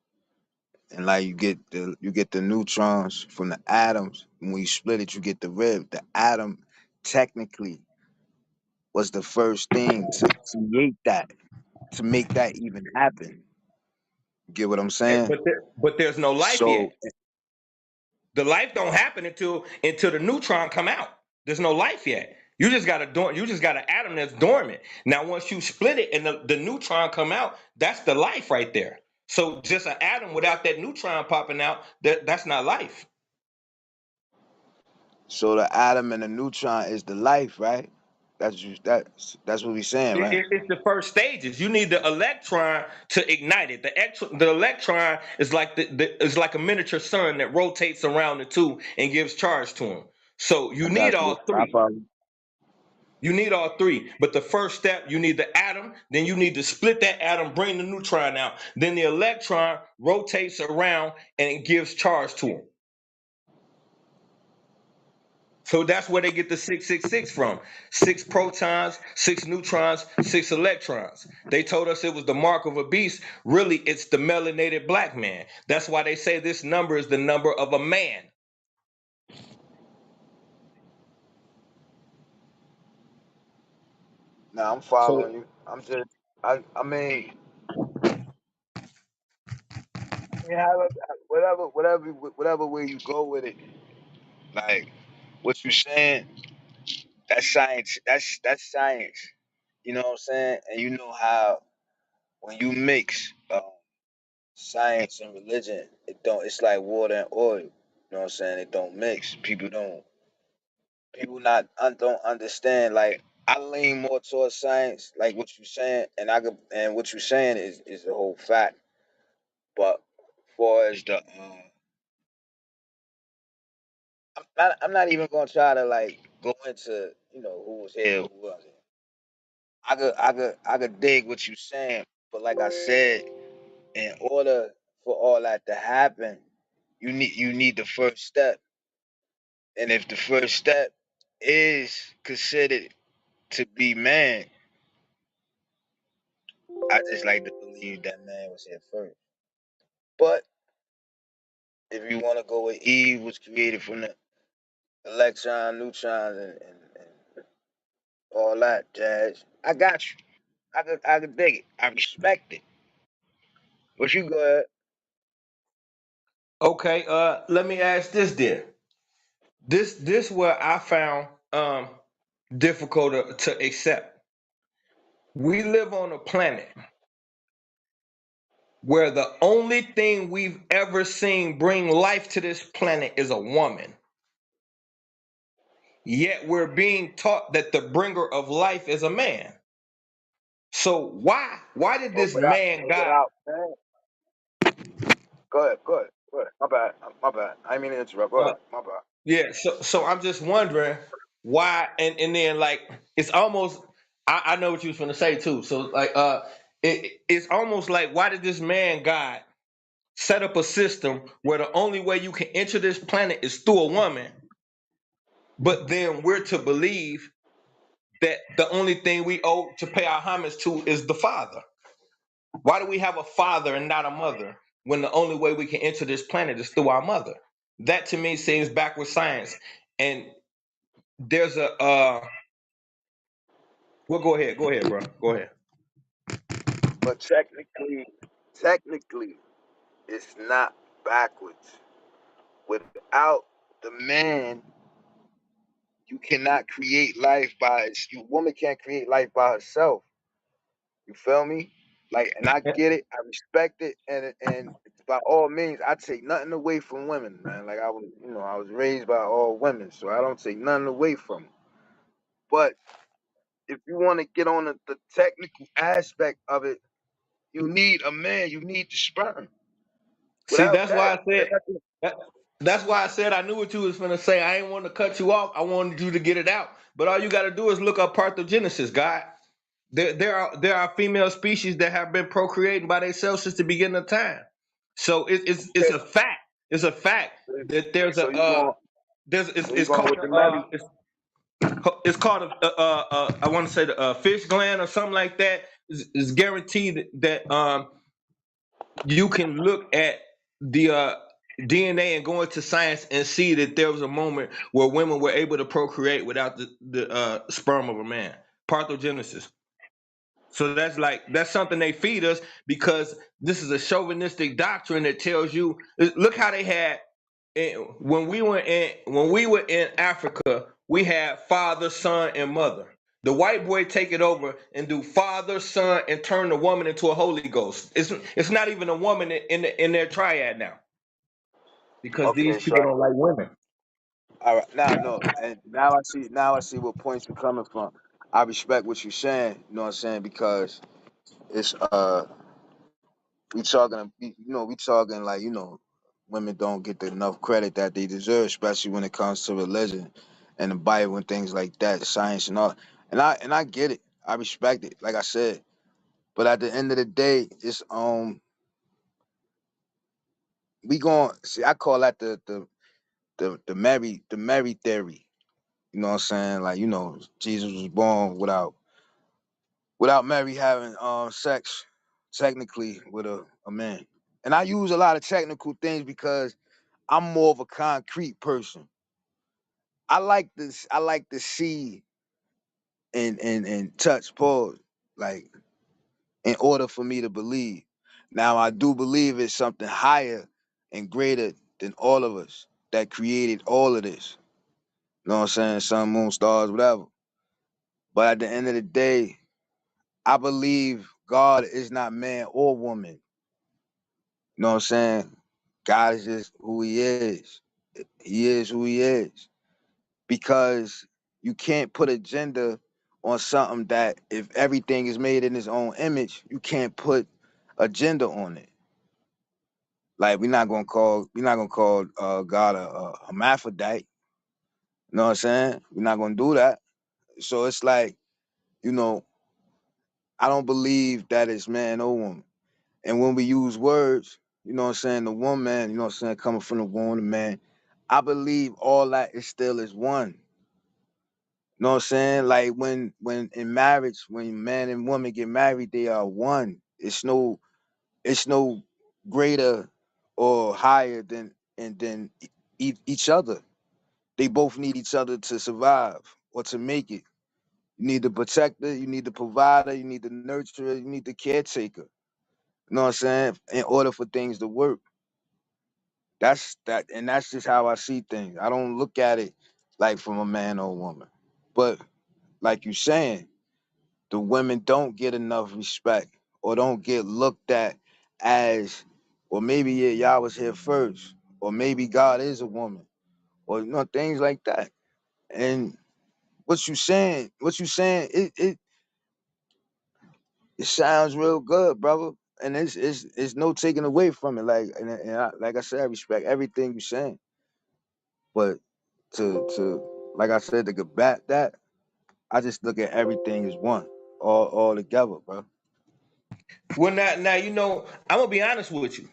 and like you get the neutrons from the atoms, and when you split it, you get the rib. The atom technically was the first thing to create that, to make that even happen. You get what I'm saying? but there's no life So yet. The life don't happen until the neutron come out. There's no life yet. You just got an atom that's dormant. Now once you split it and the neutron come out, that's the life right there. So just an atom without that neutron popping out, that's not life. so the atom and the neutron is the life, right? That's what we saying, right? It's the first stages. You need the electron to ignite it. The electron is like is like a miniature sun that rotates around the two and gives charge to them. So you I need got you. all I three. follow you. You need all three. But the first step, you need the atom. Then you need to split that atom, bring the neutron out. Then the electron rotates around and it gives charge to them. So that's where they get the 666 from. 6 protons, 6 neutrons, 6 electrons. They told us it was the mark of a beast. Really, it's the melanated black man. That's why they say this number is the number of a man. Now I'm So following you. I'm just, I mean, whatever way you go with it, like what you saying, that's science. That's science. You know what I'm saying? And you know how when you mix science and religion, it don't. It's like water and oil. You know what I'm saying? It don't mix. People not don't understand. Like I lean more towards science, like what you saying, and what you saying is the whole fact. But far as I'm not even gonna try to like go into who was here, who wasn't. I could dig what you saying, but like I said, in order for all that to happen, you need the first step, and if the first step is considered to be man, I just like to believe that man was here first. But if you want to go with Eve was created from the electron, neutrons, and all that jazz, I got you. I could dig it. I respect it. But you go ahead. okay, let me ask this then. This where I found difficult to accept. We live on a planet where the only thing we've ever seen bring life to this planet is a woman. Yet we're being taught that the bringer of life is a man. So why did But this man God? man. Go ahead. My bad. I didn't mean to interrupt. Go Uh, ahead. My bad. yeah, so I'm just wondering why, and then like it's almost I know what you was gonna say too. So like it's almost like why did this man God set up a system where the only way you can enter this planet is through a woman, but then we're to believe that the only thing we owe to pay our homage to is the father. Why do we have a father and not a mother when the only way we can enter this planet is through our mother? That to me seems backward science. And there's a well, go ahead, bro, go ahead. But technically, it's not backwards. Without the man, you cannot create life by you. Woman can't create life by herself. You feel me? Like, and I get it. I respect it, and by all means, I take nothing away from women, man. Like I was, I was raised by all women, so I don't take nothing away from them. But if you want to get on the technical aspect of it, you need a man. You need the sperm. See, Without that's that, why I said that, that's why I said I knew what you was gonna say. I ain't want to cut you off. I wanted you to get it out. But all you got to do is look up parthenogenesis, God. There are female species that have been procreating by themselves since the beginning of time. So it's okay, a fact. It's a fact that there's so a you going, so you it's going called with the Mary? it's called I want to say the fish gland or something like that. Is guaranteed that you can look at the DNA and go into science and see that there was a moment where women were able to procreate without the sperm of a man. Parthenogenesis. So that's something they feed us because this is a chauvinistic doctrine that tells you. Look how they had when we were in Africa, we had father, son, and mother. The white boy take it over and do father, son, and turn the woman into a Holy Ghost. It's not even a woman in their triad now because these Okay, people so don't like women. all right, now no, and now I see what points you're coming from. I respect what you're saying. You know what I'm saying, because it's we talking like women don't get the enough credit that they deserve, especially when it comes to religion and the Bible and things like that, science and all. And I get it. I respect it. Like I said, but at the end of the day, it's we going see. I call that the Mary theory. You know what I'm saying? Like Jesus was born without Mary having sex technically with a man. And I use a lot of technical things because I'm more of a concrete person. I like to see and touch pause, like in order for me to believe. Now I do believe it's something higher and greater than all of us that created all of this. You know what I'm saying? Sun, moon, stars, whatever. But at the end of the day, I believe God is not man or woman. You know what I'm saying? God is just who he is. He is who he is. Because you can't put a gender on something that if everything is made in his own image, you can't put a gender on it. Like we're not gonna call God a hermaphrodite. You know what I'm saying? We're not gonna do that. So it's like, you know, I don't believe that it's man or woman. And when we use words, you know what I'm saying, the woman, you know what I'm saying, coming from the woman, the man, I believe all that is still is one. You know what I'm saying? Like when in marriage, when man and woman get married, they are one. It's no greater or higher than each other. They both need each other to survive or to make it. You need the protector, you need the provider, you need the nurturer, you need the caretaker. You know what I'm saying? In order for things to work. And that's just how I see things. I don't look at it like from a man or a woman. But like you saying, the women don't get enough respect or don't get looked at as, or maybe yeah, y'all was here first, or maybe God is a woman, or things like that. And what you saying, it sounds real good, brother. And it's no taking away from it. Like I said, I respect everything you're saying. But like I said, to combat that, I just look at everything as one, all together, bro. Well, now I'm gonna be honest with you.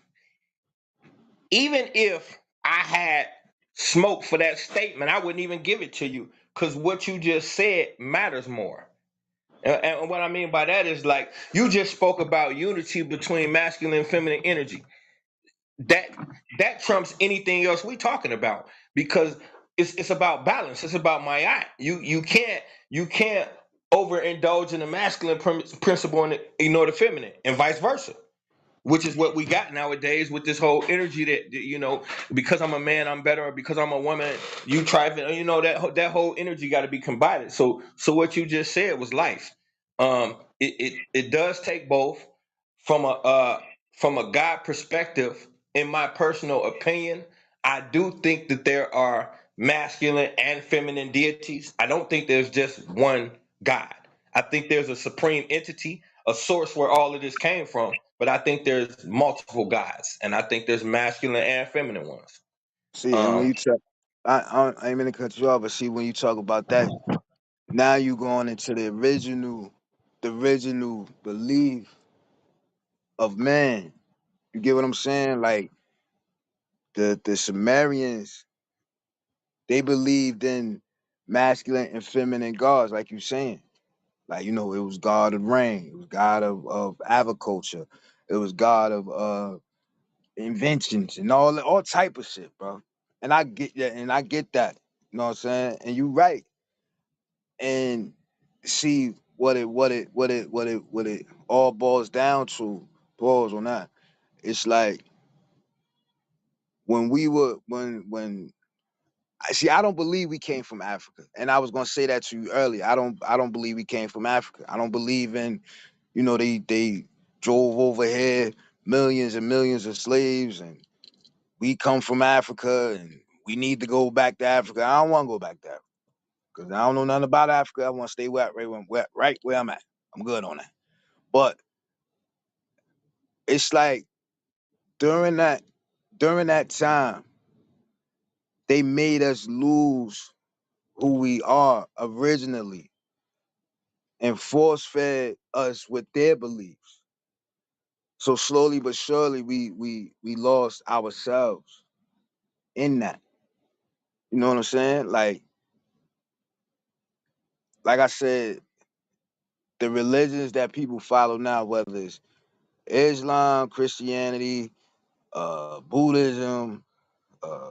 Even if I had smoke for that statement, I wouldn't even give it to you because what you just said matters more. And what I mean by that is like you just spoke about unity between masculine and feminine energy. That that trumps anything else we talking about because it's about balance. It's about my. You can't overindulge in the masculine principle and ignore the feminine, and vice versa, which is what we got nowadays with this whole energy that because I'm a man I'm better, or because I'm a woman you try to, that whole energy got to be combined. So what you just said was life. It does take both from a God perspective. In my personal opinion, I do think that there are masculine and feminine deities. I don't think there's just one God. I think there's a supreme entity, a source where all of this came from, but I think there's multiple gods, and I think there's masculine and feminine ones. See, and when Um, you talk, I ain't mean to cut you off, but see, when you talk about that, now you going into the original belief of man. You get what I'm saying? Like the Sumerians, they believed in masculine and feminine gods, like you saying. Like, it was God of rain, it was God of agriculture, it was God of inventions and all type of shit, bro. And I get that, You know what I'm saying? And you right. And see what it all boils down to, pause on that. It's like when we were when I see, I don't believe we came from Africa. And I was gonna say that to you earlier. I don't believe we came from Africa. I don't believe in, they drove over here millions and millions of slaves and we come from Africa and we need to go back to Africa. I don't want to go back to Africa because I don't know nothing about Africa. I want to stay right where I'm at. I'm good on that. But it's like during that during that time, they made us lose who we are originally and force fed us with their beliefs. So slowly but surely, we lost ourselves in that. You know what I'm saying? Like I said, the religions that people follow now, whether it's Islam, Christianity, Buddhism, uh,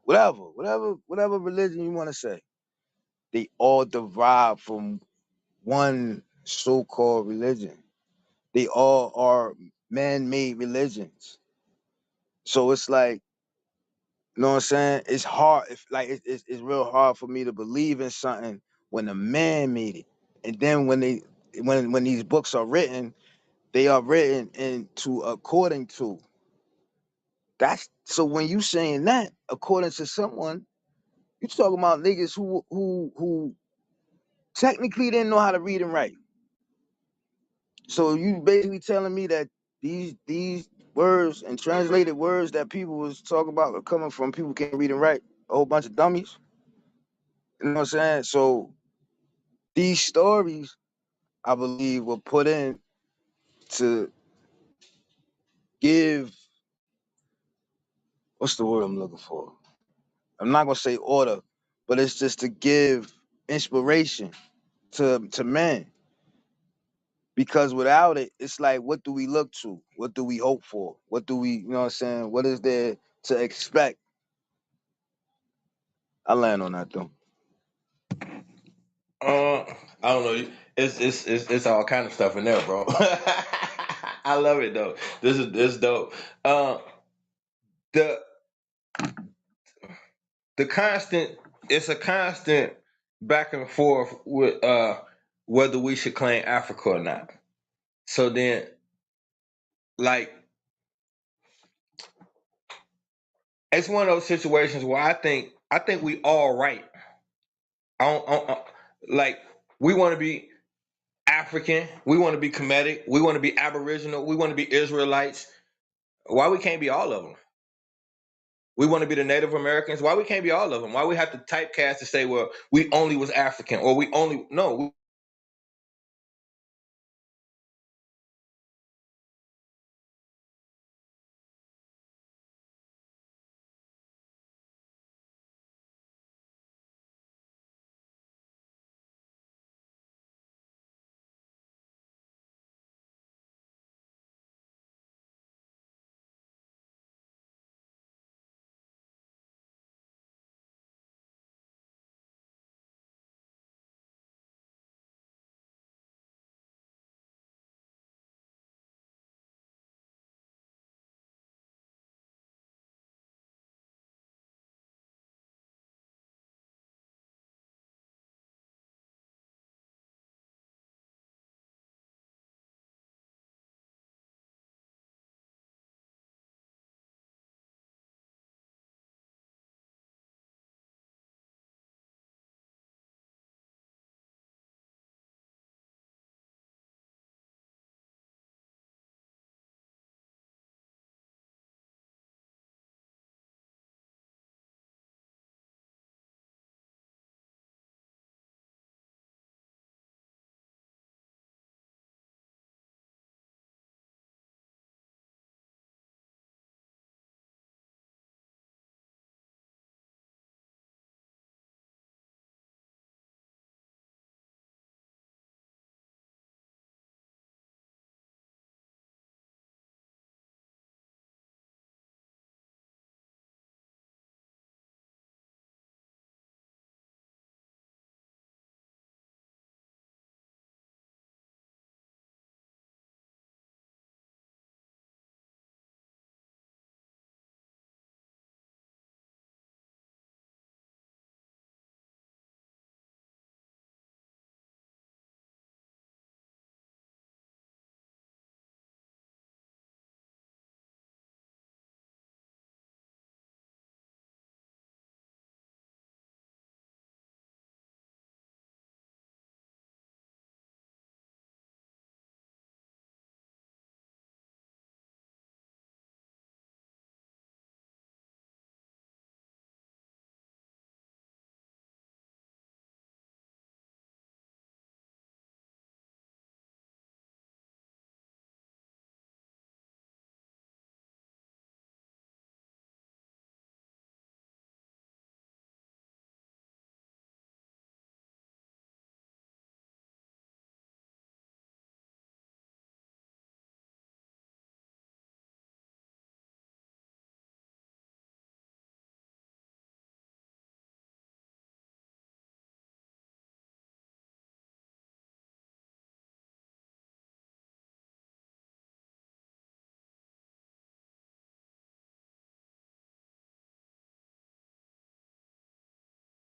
whatever religion you want to say, they all derive from one so-called religion. They all are man-made religions. So it's like, you know what I'm saying? It's hard. It's real hard for me to believe in something when a man made it, and then when these books are written, they are written into according to. That's so when you saying that according to someone, you talking about niggas who technically didn't know how to read and write. So you basically telling me that these words and translated words that people was talking about are coming from people who can't read and write, a whole bunch of dummies. You know what I'm saying? So these stories, I believe, were put in to give, what's the word I'm looking for? I'm not gonna say order, but it's just to give inspiration to men. Because without it, it's like, what do we look to? What do we hope for? What do we, you know what I'm saying? What is there to expect? I land on that though. uh, I don't know. It's all kind of stuff in there, bro. I love it though. This is dope. Uh, the the constant it's a constant back and forth with whether we should claim Africa or not. So then, like, it's one of those situations where I think we all right. Like, we want to be African, we want to be Kemetic, we want to be Aboriginal, we want to be Israelites. Why we can't be all of them? We want to be the Native Americans. Why we can't be all of them? Why we have to typecast to say, well, we only was African, or we only no?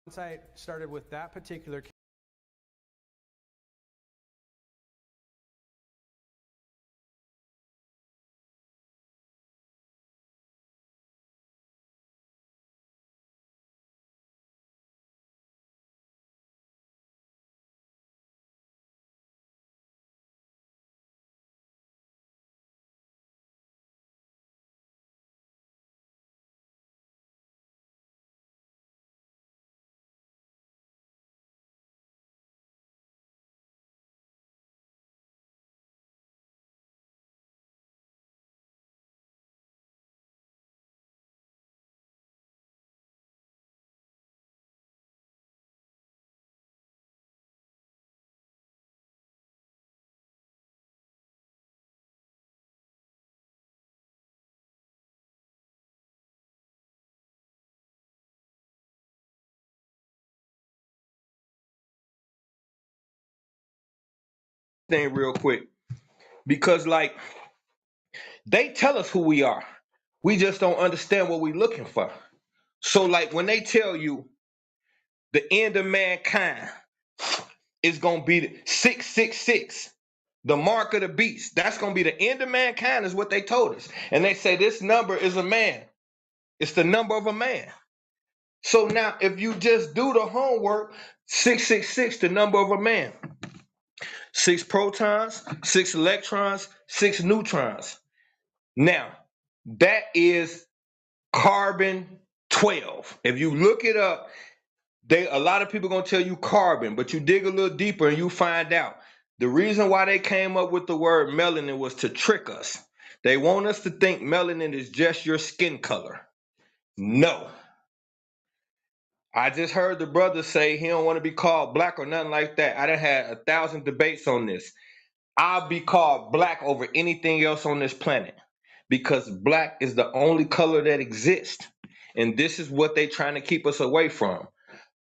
Once I started with that particular thing real quick, because like they tell us who we are, we just don't understand what we're looking for. So like when they tell you the end of mankind is gonna be the 666, the mark of the beast, that's gonna be the end of mankind, is what they told us. And they say this number is a man, it's the number of a man. So now if you just do the homework, 666, the number of a man, 6 protons, 6 electrons, 6 neutrons. Now that is carbon 12. If you look it up, a lot of people gonna tell you carbon, but you dig a little deeper and you find out the reason why they came up with the word melanin was to trick us. They want us to think melanin is just your skin color. No. I just heard the brother say he don't want to be called black or nothing like that. I done had 1,000 debates on this. I'll be called black over anything else on this planet because black is the only color that exists. And this is what they trying to keep us away from.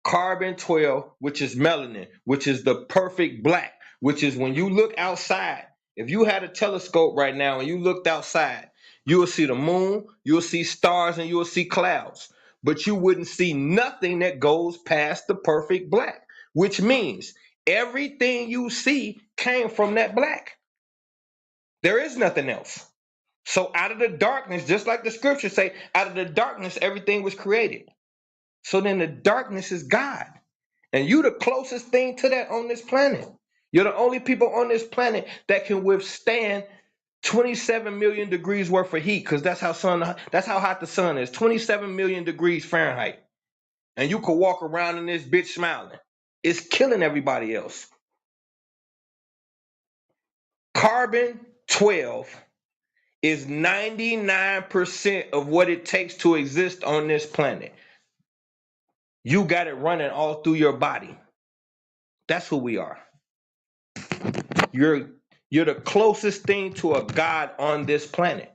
Carbon 12, which is melanin, which is the perfect black, which is when you look outside. If you had a telescope right now and you looked outside, you will see the moon, you'll see stars, and you'll see clouds. But you wouldn't see nothing that goes past the perfect black, which means everything you see came from that black. There is nothing else. So out of the darkness, just like the scriptures say, out of the darkness, everything was created. So then the darkness is God. And you the closest thing to that on this planet. You're the only people on this planet that can withstand 27 million degrees worth of heat, because that's how hot the sun is. 27 million degrees Fahrenheit. And you could walk around in this bitch smiling. It's killing everybody else. Carbon 12 is 99% of what it takes to exist on this planet. You got it running all through your body. That's who we are. You're the closest thing to a god on this planet.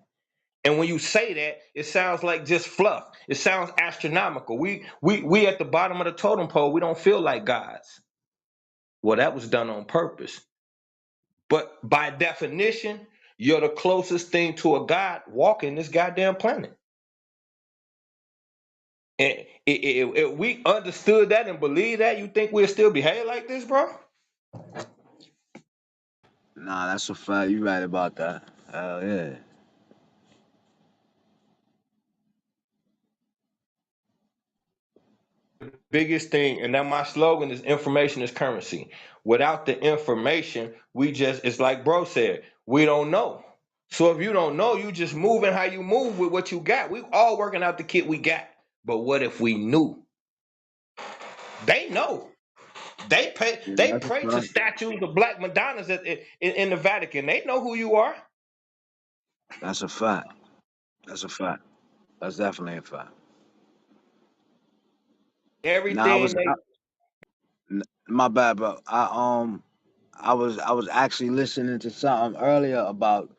And when you say that, it sounds like just fluff. It sounds astronomical. We at the bottom of the totem pole, we don't feel like gods. Well, that was done on purpose. But by definition, you're the closest thing to a god walking this goddamn planet. And if we understood that and believe that, you think we'll still behave like this, bro? Nah, that's a fact. You right about that. Hell yeah. Biggest thing, and now my slogan is information is currency. Without the information, it's like bro said, we don't know. So if you don't know, you just moving how you move with what you got. We all working out the kit we got. But what if we knew? They know. Yeah, They that's a pray to fact. statues of black Madonnas in the Vatican. They know who you are. That's a fact. That's a fact. That's definitely a fact. Nah, Everything they my bad, bro. I was actually listening to something earlier about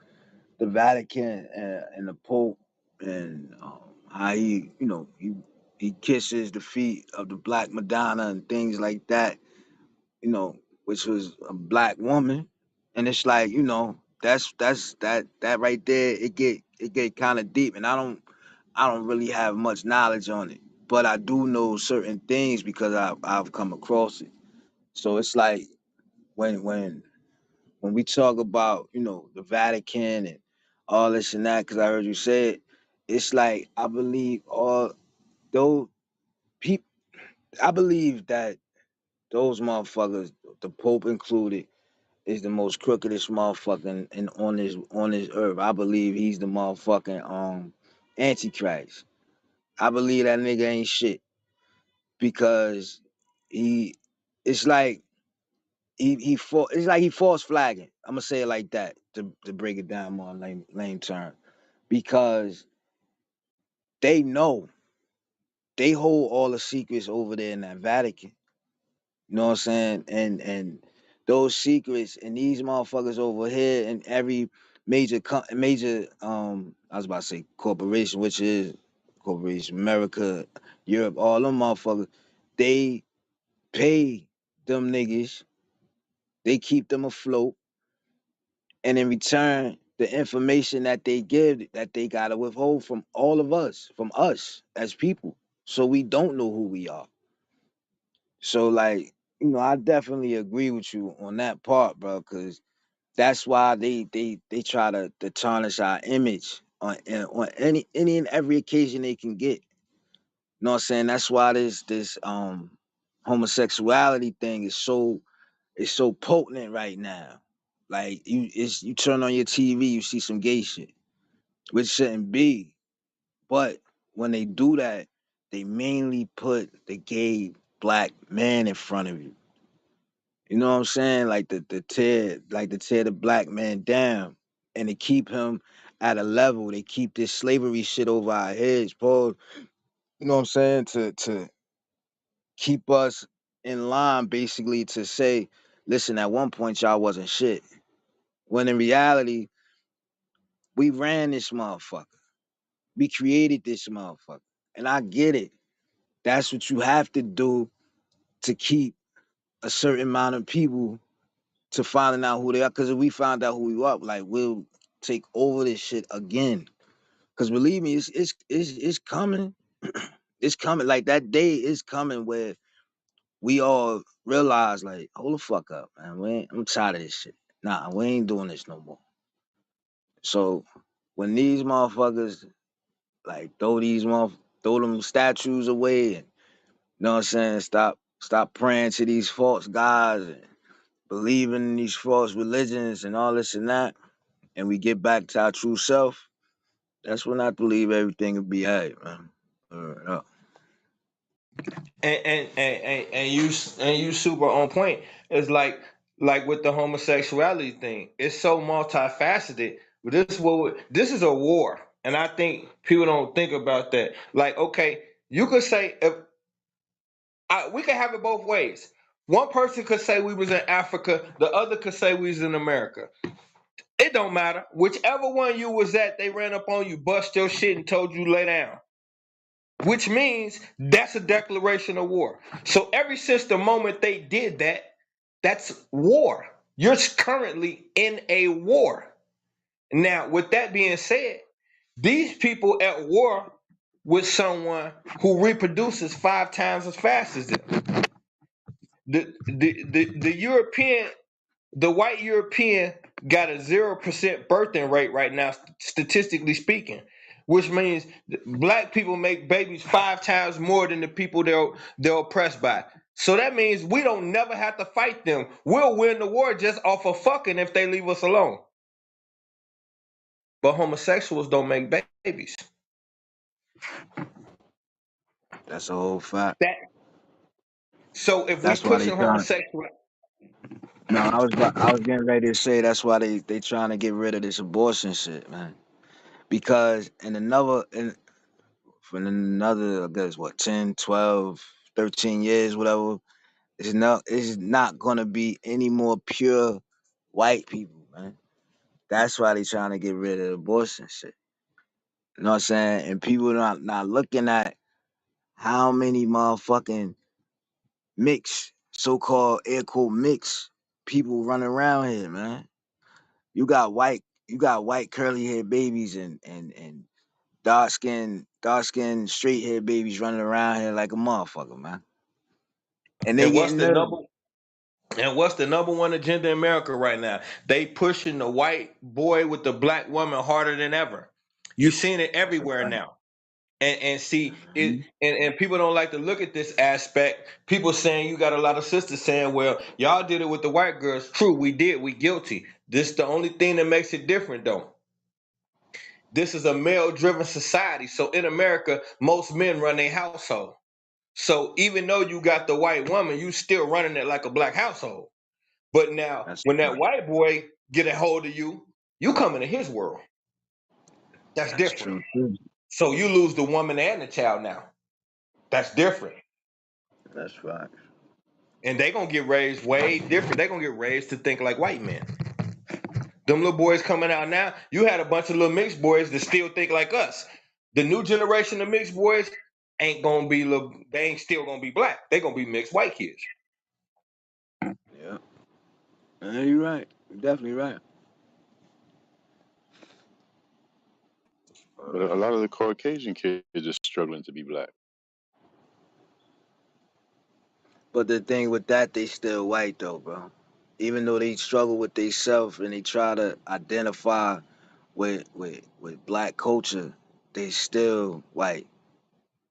the Vatican and the Pope and how he kisses the feet of the Black Madonna and things like that. Which was a black woman, and it's like that right there. It get kind of deep, and I don't really have much knowledge on it. but I do know certain things because I've come across it. So it's like when when when we talk about, you know, the Vatican and all this and that, because I heard you say it, it's like I believe all those people. I believe that those motherfuckers, the Pope included, is the most crookedest motherfucking and on this earth. I believe he's the motherfucking Antichrist. I believe that nigga ain't shit because he, it's like it's like he false flagging. I'm gonna say it like that to break it down more in lame term because they know they hold all the secrets over there in that Vatican. You know what I'm saying? And those secrets and these motherfuckers over here in every major I was about to say corporation, which is corporation America, Europe, all them motherfuckers, they pay them niggas, they keep them afloat, and in return, the information that they give that they gotta withhold from all of us, from us as people. So we don't know who we are. So like, you know, I definitely agree with you on that part, bro, because that's why they try to tarnish our image on any and every occasion they can get. You know what I'm saying? That's why this homosexuality thing is so potent right now. Like you turn on your TV, you see some gay shit, which shouldn't be. But when they do that, they mainly put the gay black man in front of you. You know what I'm saying? Like to tear the black man down and to keep him at a level. They keep this slavery shit over our heads, Paul. You know what I'm saying? To keep us in line, basically to say, listen, at one point y'all wasn't shit. When in reality, we ran this motherfucker. We created this motherfucker. And I get it. That's what you have to do to keep a certain amount of people to finding out who they are. Because if we find out who we are, like we'll take over this shit again. Because believe me, it's coming. It's coming. Like that day is coming where we all realize, like, hold the fuck up, man. I'm tired of this shit. Nah, we ain't doing this no more. So when these motherfuckers like throw them statues away and you know what I'm saying, stop praying to these false gods and believing in these false religions and all this and that, and we get back to our true self, that's when I believe everything will be alright, man. Yeah. And you super on point. It's like with the homosexuality thing. It's so multifaceted. But this is a war, and I think people don't think about that. Like, okay, you could say if we could have it both ways. One person could say we was in Africa, the other could say we was in America. It don't matter. Whichever one you was at, they ran up on you, bust your shit, and told you lay down. Which means that's a declaration of war. So ever since the moment they did that, that's war. You're currently in a war. Now, with that being said, these people at war with someone who reproduces 5 times as fast as them. The European, the white European got a 0% birthing rate right now, statistically speaking, which means black people make babies 5 times more than the people they're oppressed by. So that means we don't never have to fight them. We'll win the war just off of fucking if they leave us alone. But homosexuals don't make babies. That's a whole fact. That so if we That's why they pushing trying. homosexual, No, I was getting ready to say that's why they trying to get rid of this abortion shit, man. Because in another I guess what 10, 12, 13 years, whatever, it's not gonna be any more pure white people, man. That's why they trying to get rid of the abortion shit. You know what I'm saying? And people not looking at how many motherfucking so-called air quote mix people running around here, man. You got white curly haired babies and dark skin, straight haired babies running around here like a motherfucker, man. And they And what's getting the nervous. number? And what's the number one agenda in America right now? They pushing the white boy with the black woman harder than ever. You're seeing it That's a everywhere fact. now. And see it, Mhm. and people don't like to look at this aspect. People saying you got a lot of sisters saying, well, y'all did it with the white girls. True, we did, we guilty. This the only thing that makes it different though. This is a male driven society. So in America, most men run their household. So even though you got the white woman, you still running it like a black household. But now That's when a that fact. white boy get a hold of you, you come into his world. That's That's different. true too. So you lose the woman and the child now. That's different. That's right. And they gonna get raised way different. They gonna get raised to think like white men. Them little boys coming out now, you had a bunch of little mixed boys that still think like us. The new generation of mixed boys ain't gonna be little, they ain't still gonna be black. They gonna be mixed white kids. Yeah. You're right. You're definitely right. But a lot of the Caucasian kids are struggling to be black. But the thing with that, they still white though, bro. Even though they struggle with themselves and they try to identify with black culture, they still white.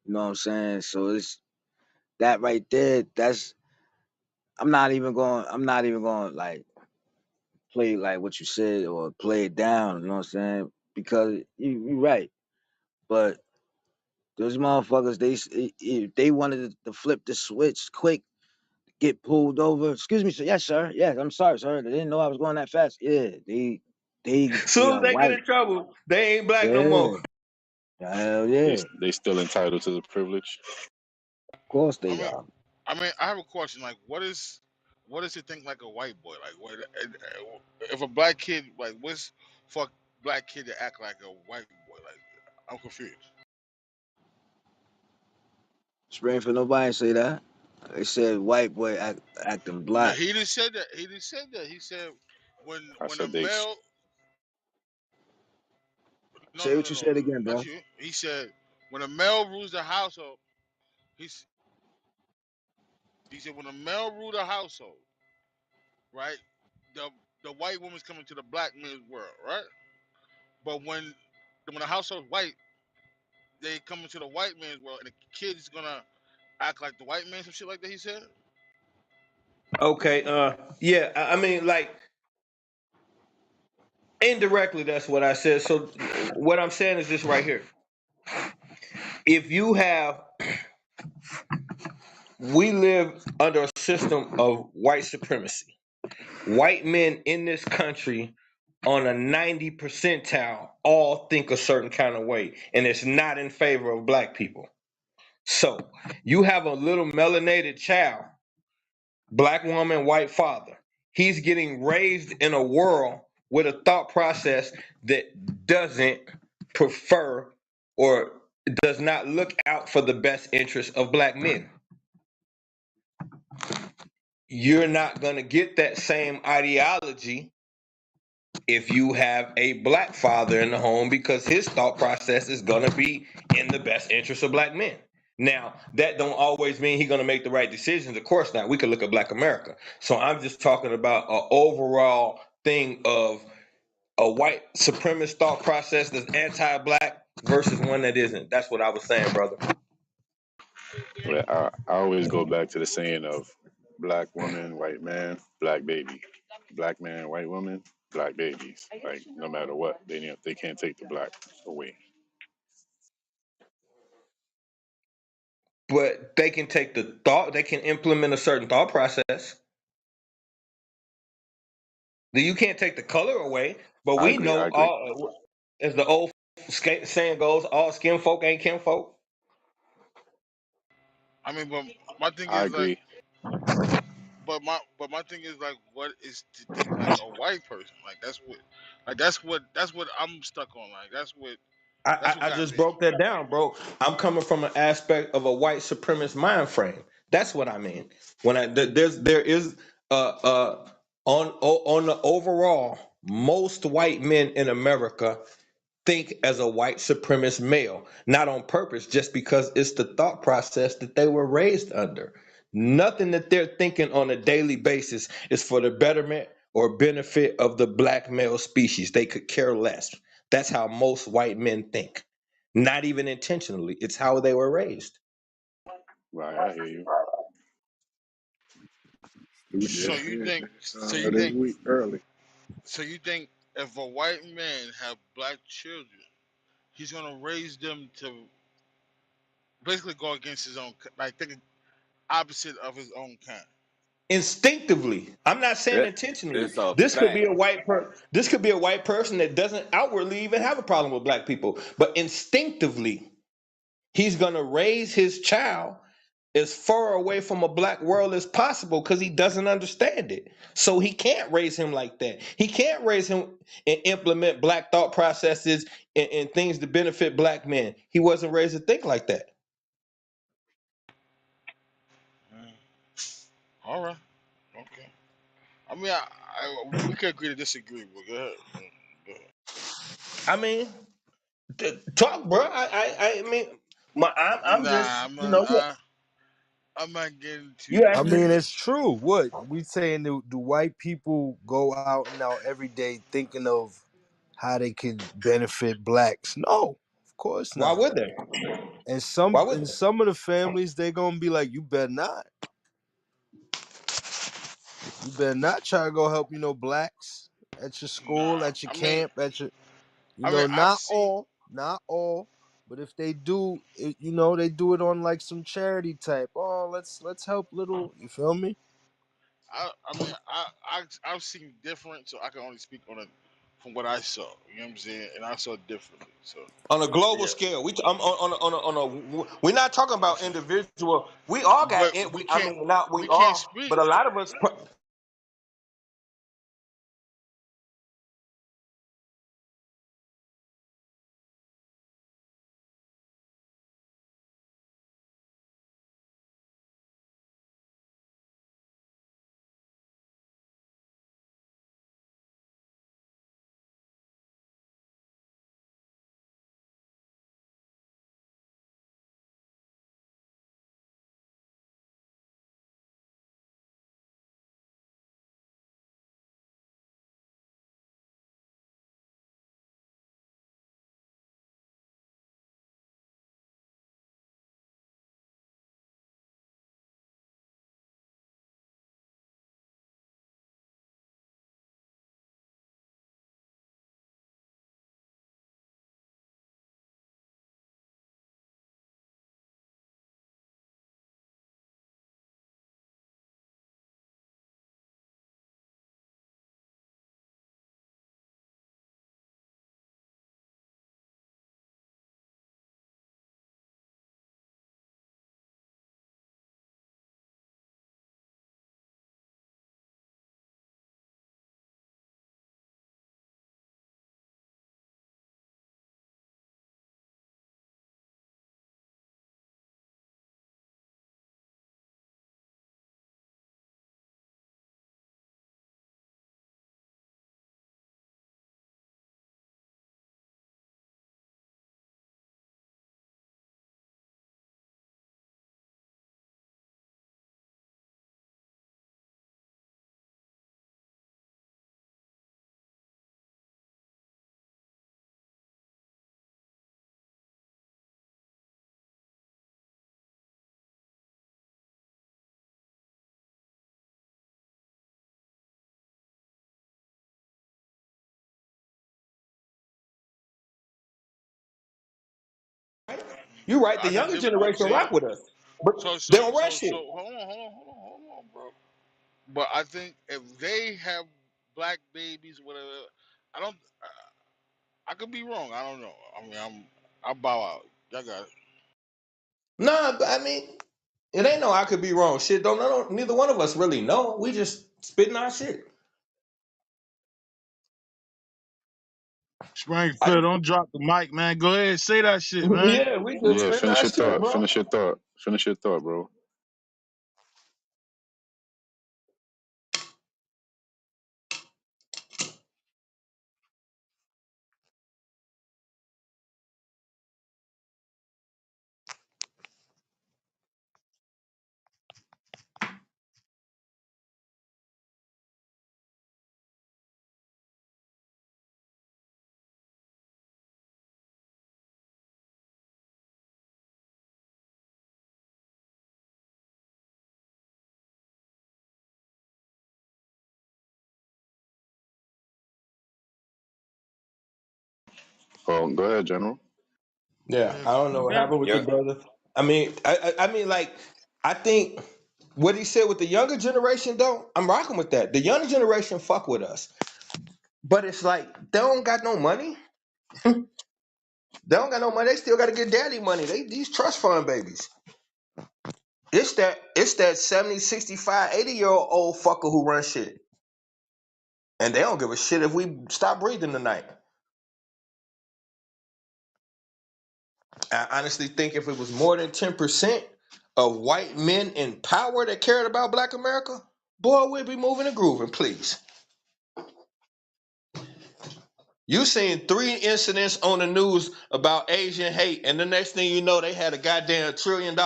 You know what I'm saying? So it's that right there. That's I'm not even going like play like what you said or play it down. You know what I'm saying? Because you're right. But those motherfuckers, if they wanted to flip the switch quick, get pulled over. Excuse me, sir. Yes, sir. Yes, I'm sorry, sir. They didn't know I was going that fast. Yeah, they Soon as are they get white. in trouble, they ain't black no more. Yeah, hell They yeah. they still entitled to the privilege. Of course I they mean, are. I have a question. Like, what does it think like a white boy? Like, what if a black kid like what's fuck black kid to act like a white boy? Like, I'm confused. Spring for nobody say that. They said white boy acting No, black. he didn't say that. He didn't say that. He said I when a said they. male. No, Say no, what no, you no, said again, not bro. you. He said when a male rules the household. He's he said when a male rule the household, right? The the white woman's coming to the black man's world, right? But when the household's white, they come into the white man's world, and the kid is gonna act like the white man, some shit like that. He said. Okay, yeah, I mean, like indirectly, that's what I said. So what I'm saying is this right here. If you have, we live under a system of white supremacy. White men in this country on a 90 percentile all think a certain kind of way, and it's not in favor of black people. So you have a little melanated child, black woman, white father. He's getting raised in a world with a thought process that doesn't prefer or does not look out for the best interest of black men. You're not going to get that same ideology if you have a black father in the home because his thought process is going to be in the best interest of black men. Now, that don't always mean he's going to make the right decisions. Of course not. We could look at black America. So I'm just talking about an overall thing of a white supremacist thought process that's anti-black versus one that isn't. That's what I was saying, brother. Well, I always go back to the saying of black woman, white man, black baby. Black man, white woman, black babies. Like no matter what, they can't take the black away. But they can take the thought, they can implement a certain thought process. You can't take the color away, but I we agree. I know agree. all, as the old saying goes, all skin folk ain't kin folk. I mean, but my thing I is like, agree. but my thing is like, what is to think like a white person? That's what I'm stuck on. Like that's what I got just me. broke that down, bro. I'm coming from an aspect of a white supremacist mind frame. That's what I mean. When there is on the overall, most white men in America think as a white supremacist male, not on purpose, just because it's the thought process that they were raised under. Nothing that they're thinking on a daily basis is for the betterment or benefit of the black male species. They could care less. That's how most white men think. Not even intentionally. It's how they were raised. Right, I hear you. We So just you said think? So that you this think? week early. So you think if a white man have black children, he's gonna raise them to basically go against his own, like think opposite of his own kind. Instinctively, I'm not saying It, intentionally. it's a This could be fact. a this could be a white person that doesn't outwardly even have a problem with black people, but instinctively he's going to raise his child as far away from a black world as possible because he doesn't understand it. So he can't raise him like that. He can't raise him and implement black thought processes and things to benefit black men. He wasn't raised to think like that. Mm. All right. Okay. I mean, we could agree to disagree, but go ahead. Go ahead. I mean, talk, bro. I mean, I'm Nah, just, you know, I'm not getting you too. I asked me. mean, it's true. What we saying? Do white people go out and out every day thinking of how they could benefit blacks? No, of course Why not. would they? And Why would in they? some of the families, they gonna be like, you better not. You better not try to go help, blacks at your school, Nah, at your camp, at your, I've not seen. all, not all, but if they do, they do it on like some charity type. Oh, let's help little. You feel me? I've seen different, so I can only speak on it from what I saw. You know what I'm saying? And I saw differently. So On a global yeah, scale, I'm we're not talking about individual. We all got but it. we I can't mean, not we we can't all, speak. but a lot of us. You're right. The I can younger live with generation saying rock with us, but so they so don't rush so shit. so. Hold on, bro. But I think if they have black babies, whatever, I don't. I could be wrong. I don't know. I mean, I bow out. Y'all got it. Nah, but I mean, it ain't no. I could be wrong. Shit, neither one of us really know. We just spitting our shit. I, Springfield, don't drop the mic, man. Go ahead, say that shit, man. yeah, we just Yeah, spitting finish our your shit, thought. bro. Finish your thought. Finish your thought, bro. Oh, go ahead, General. Yeah, Man, I don't know what man, happened with the Yeah, brother. I mean, like, I think what he said with the younger generation, though, I'm rocking with that. The younger generation fuck with us, but it's like they don't got no money. They don't got no money. They still got to get daddy money. They these trust fund babies. It's that 70, 65, 80 year old fucker who run shit, and they don't give a shit if we stop breathing tonight. I honestly think if it was more than 10% of white men in power that cared about Black America, boy, we'd be moving and grooving. Please, you seen 3 incidents on the news about Asian hate, and the next thing you know, they had a goddamn $1 trillion.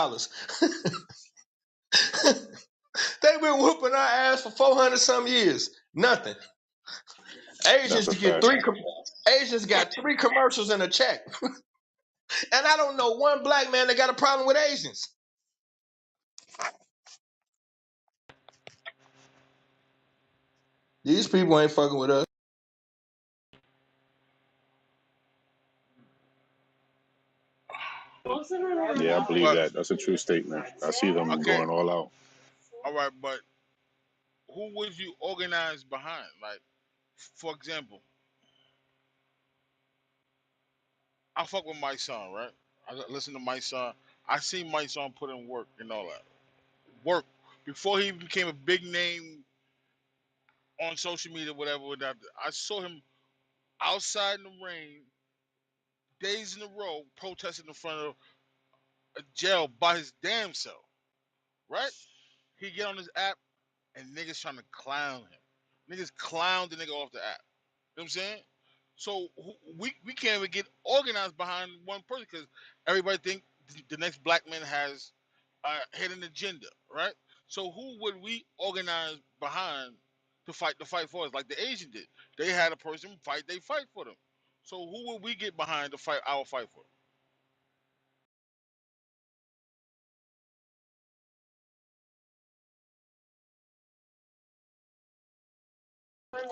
They've been whooping our ass for 400 some years. Nothing. That's Asians a to get fact. 3. Asians got 3 commercials and a check, and I don't know one black man that got a problem with Asians. These people ain't fucking with us. Yeah, I believe But that. That's a true statement. I see them okay, going all out. all right. But who would you organize behind? Like, for example, I fuck with my son, right? I listen to my son. I see my son put in work and all that work before he became a big name on social media, whatever. Whatever. I saw him outside in the rain, days in a row, protesting in front of a jail by his damn self. Right? He get on this app and niggas trying to clown him. Niggas clown the nigga off the app. You know what I'm saying? So we can't even get organized behind one person because everybody think the next black man has a hidden agenda, right? So who would we organize behind to fight the fight for us, like the Asian did? They had a person fight, they fight for them. So who would we get behind to fight our fight for?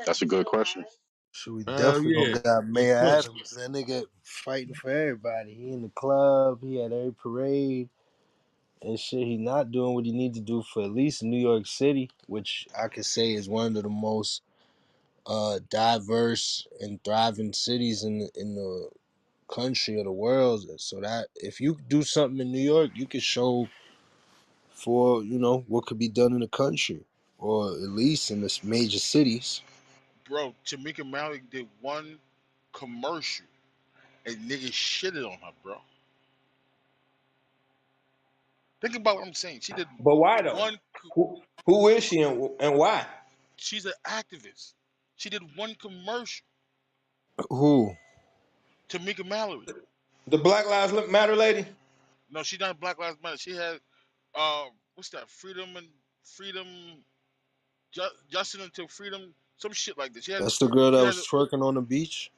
That's a good question. So we definitely Yeah. gonna got Good Mayor question. Adams. That nigga fighting for everybody. He in the club. He at every parade and shit. He not doing what he need to do for at least New York City, which I could say is one of the most diverse and thriving cities in the country or the world. So that if you do something in New York, you can show for what could be done in the country or at least in the major cities. Bro, Tamika Malik did one commercial and niggas shitted on her, bro. Think about what I'm saying. She did But why though? one. Who is she and why? She's an activist. She did one commercial. Who? Tamika Mallory. The Black Lives Matter lady? No, she's not Black Lives Matter. She had what's that? Freedom, Justin until freedom, some shit like this. That's the girl that She was has twerking on the beach.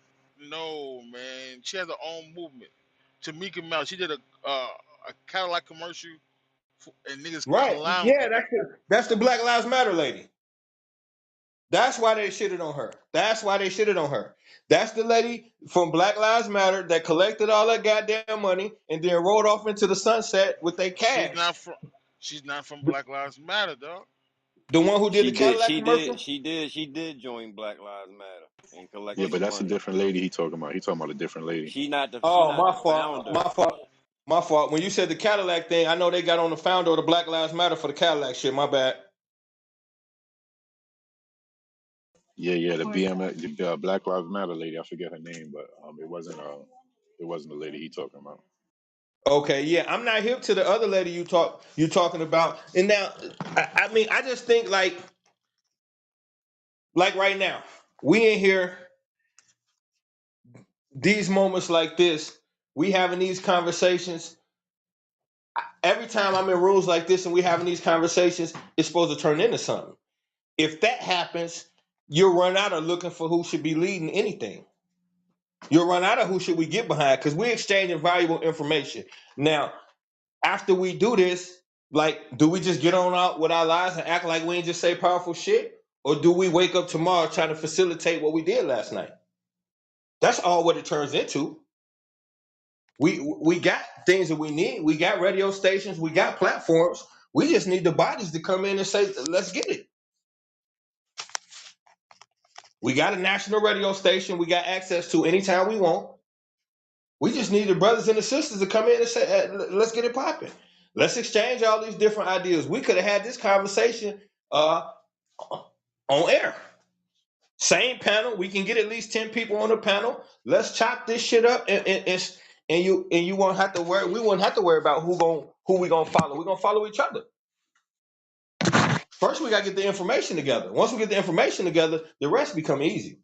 no man. She has her own movement. Tamika Mallory. She did a Cadillac commercial, and niggas Right. clowned Yeah, her. that's the Black Lives Matter lady. That's why they shitted on her. That's why they shitted on her. That's the lady from Black Lives Matter that collected all that goddamn money and then rode off into the sunset with their She's cash. not from. She's not from Black Lives Matter, dog. The one who did she the did. Cadillac She did. commercial? She did. She did join Black Lives Matter and Yeah, collected the but that's a money. different lady he talking about. He talking about a different lady. She not the. She Oh, not the my fault. founder. My fault. My fault. When you said the Cadillac thing, I know they got on the founder of the Black Lives Matter for the Cadillac shit. My bad. Yeah, yeah, the BMX, the Black Lives Matter lady. I forget her name, but it wasn't the lady he talking about. Okay, yeah, I'm not hip to the other lady you talking about. And now, I mean, I just think like right now, we in here, these moments like this, we having these conversations. Every time I'm in rooms like this and we having these conversations, it's supposed to turn into something. If that happens, you'll run out of looking for who should be leading anything. You'll run out of who should we get behind because we're exchanging valuable information. Now, after we do this, like, do we just get on out with our lives and act like we ain't just say powerful shit? Or do we wake up tomorrow trying to facilitate what we did last night? That's all what it turns into. We got things that we need. We got radio stations. We got platforms. We just need the bodies to come in and say, "Let's get it." We got a national radio station. We got access to anytime we want. We just need the brothers and the sisters to come in and say, "Let's get it popping. Let's exchange all these different ideas." We could have had this conversation on air. Same panel. We can get at least 10 people on the panel. Let's chop this shit up, and you won't have to worry. We won't have to worry about who we gonna follow. We're gonna follow each other. First, we gotta get the information together. Once we get the information together, the rest become easy.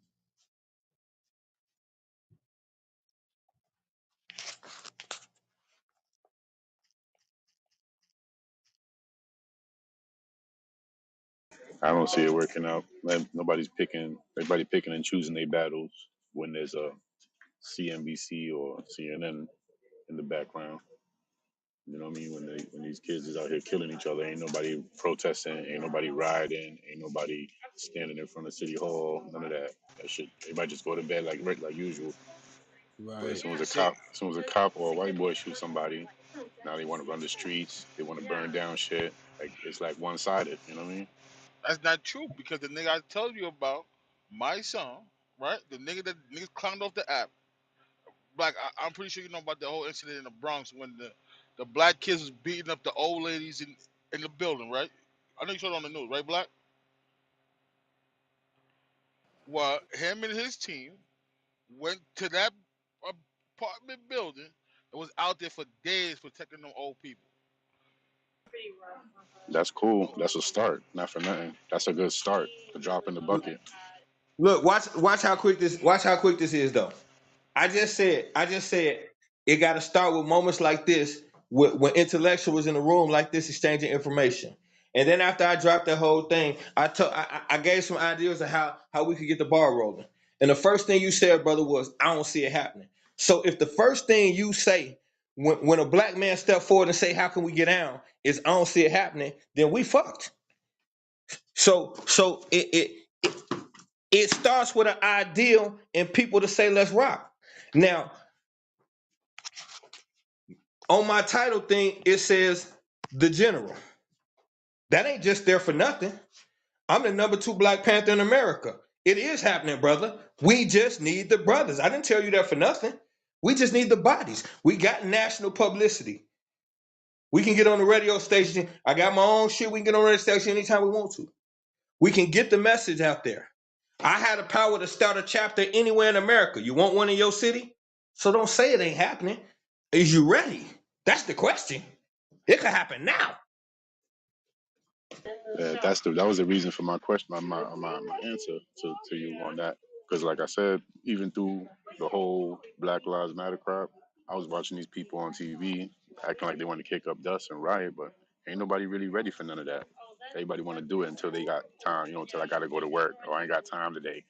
I don't see it working out. Nobody's picking. Everybody picking and choosing their battles when there's a CNBC or CNN in the background. You know what I mean? When these kids is out here killing each other, ain't nobody protesting, ain't nobody rioting, ain't nobody standing in front of City Hall. None of that. That shit. Everybody just go to bed like usual. But Right. as That's it. soon as a cop or a white boy shoots somebody, now they want to run the streets. They want to burn down shit. Like it's like one sided. You know what I mean? That's not true because the nigga I told you about, my son, right? The nigga that niggas clowned off the app. Like I'm pretty sure you know about the whole incident in the Bronx when the black kids was beating up the old ladies in the building, right? I know you saw it on the news, right, Black? Well, him and his team went to that apartment building and was out there for days protecting them old people. That's cool. That's a start. Not for nothing. That's a good start. A drop in the bucket. Look, watch how quick this is though. I just said it got to start with moments like this, when intellectuals in the room like this exchanging information. And then after I dropped the whole thing, I gave some ideas of how we could get the ball rolling. And the first thing you said, brother, was I don't see it happening. So if the first thing you say when a black man step forward and say how can we get down is I don't see it happening, then we fucked. So it starts with an ideal and people to say let's rock. Now on my title thing, it says the general. That ain't just there for nothing. I'm the #2 Black Panther in America. It is happening, brother. We just need the brothers. I didn't tell you that for nothing. We just need the bodies. We got national publicity. We can get on the radio station. I got my own shit. We can get on the radio station anytime we want to. We can get the message out there. I had the power to start a chapter anywhere in America. You want one in your city? So don't say it ain't happening. Is you ready? That's the question. It could happen now. That was the reason for my question, my answer to you on that. Because like I said, even through the whole Black Lives Matter crap, I was watching these people on TV acting like they want to kick up dust and riot, but ain't nobody really ready for none of that. Everybody want to do it until they got time, until I got to go to work or I ain't got time today.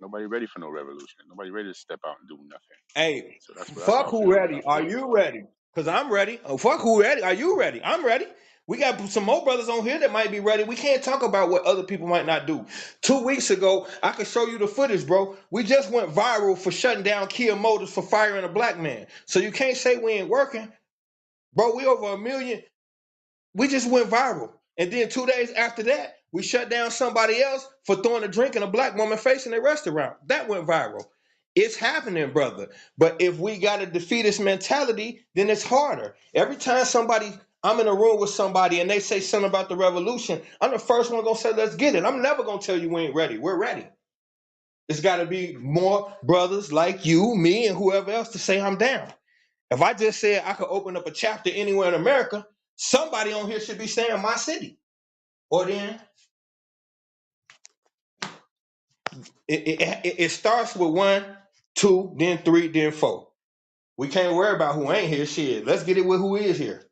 Nobody ready for no revolution. Nobody ready to step out and do nothing. Hey, So that's fuck how I who feel about ready. it. Are you ready? Because I'm ready. Oh, fuck who ready. Are you ready? I'm ready. We got some more brothers on here that might be ready. We can't talk about what other people might not do. 2 weeks ago, I could show you the footage, bro. We just went viral for shutting down Kia Motors for firing a black man. So you can't say we ain't working. Bro, we over 1 million. We just went viral. And then 2 days after that, we shut down somebody else for throwing a drink in a black woman face in a restaurant. That went viral. It's happening, brother. But if we got a defeatist mentality, then it's harder. Every time I'm in a room with somebody and they say something about the revolution, I'm the first one gonna say, let's get it. I'm never gonna tell you we ain't ready. We're ready. It's gotta be more brothers like you, me, and whoever else to say I'm down. If I just said I could open up a chapter anywhere in America, somebody on here should be saying my city. Or then it starts with 1, 2, then 3, then 4. We can't worry about who ain't here. Shit, let's get it with who is here.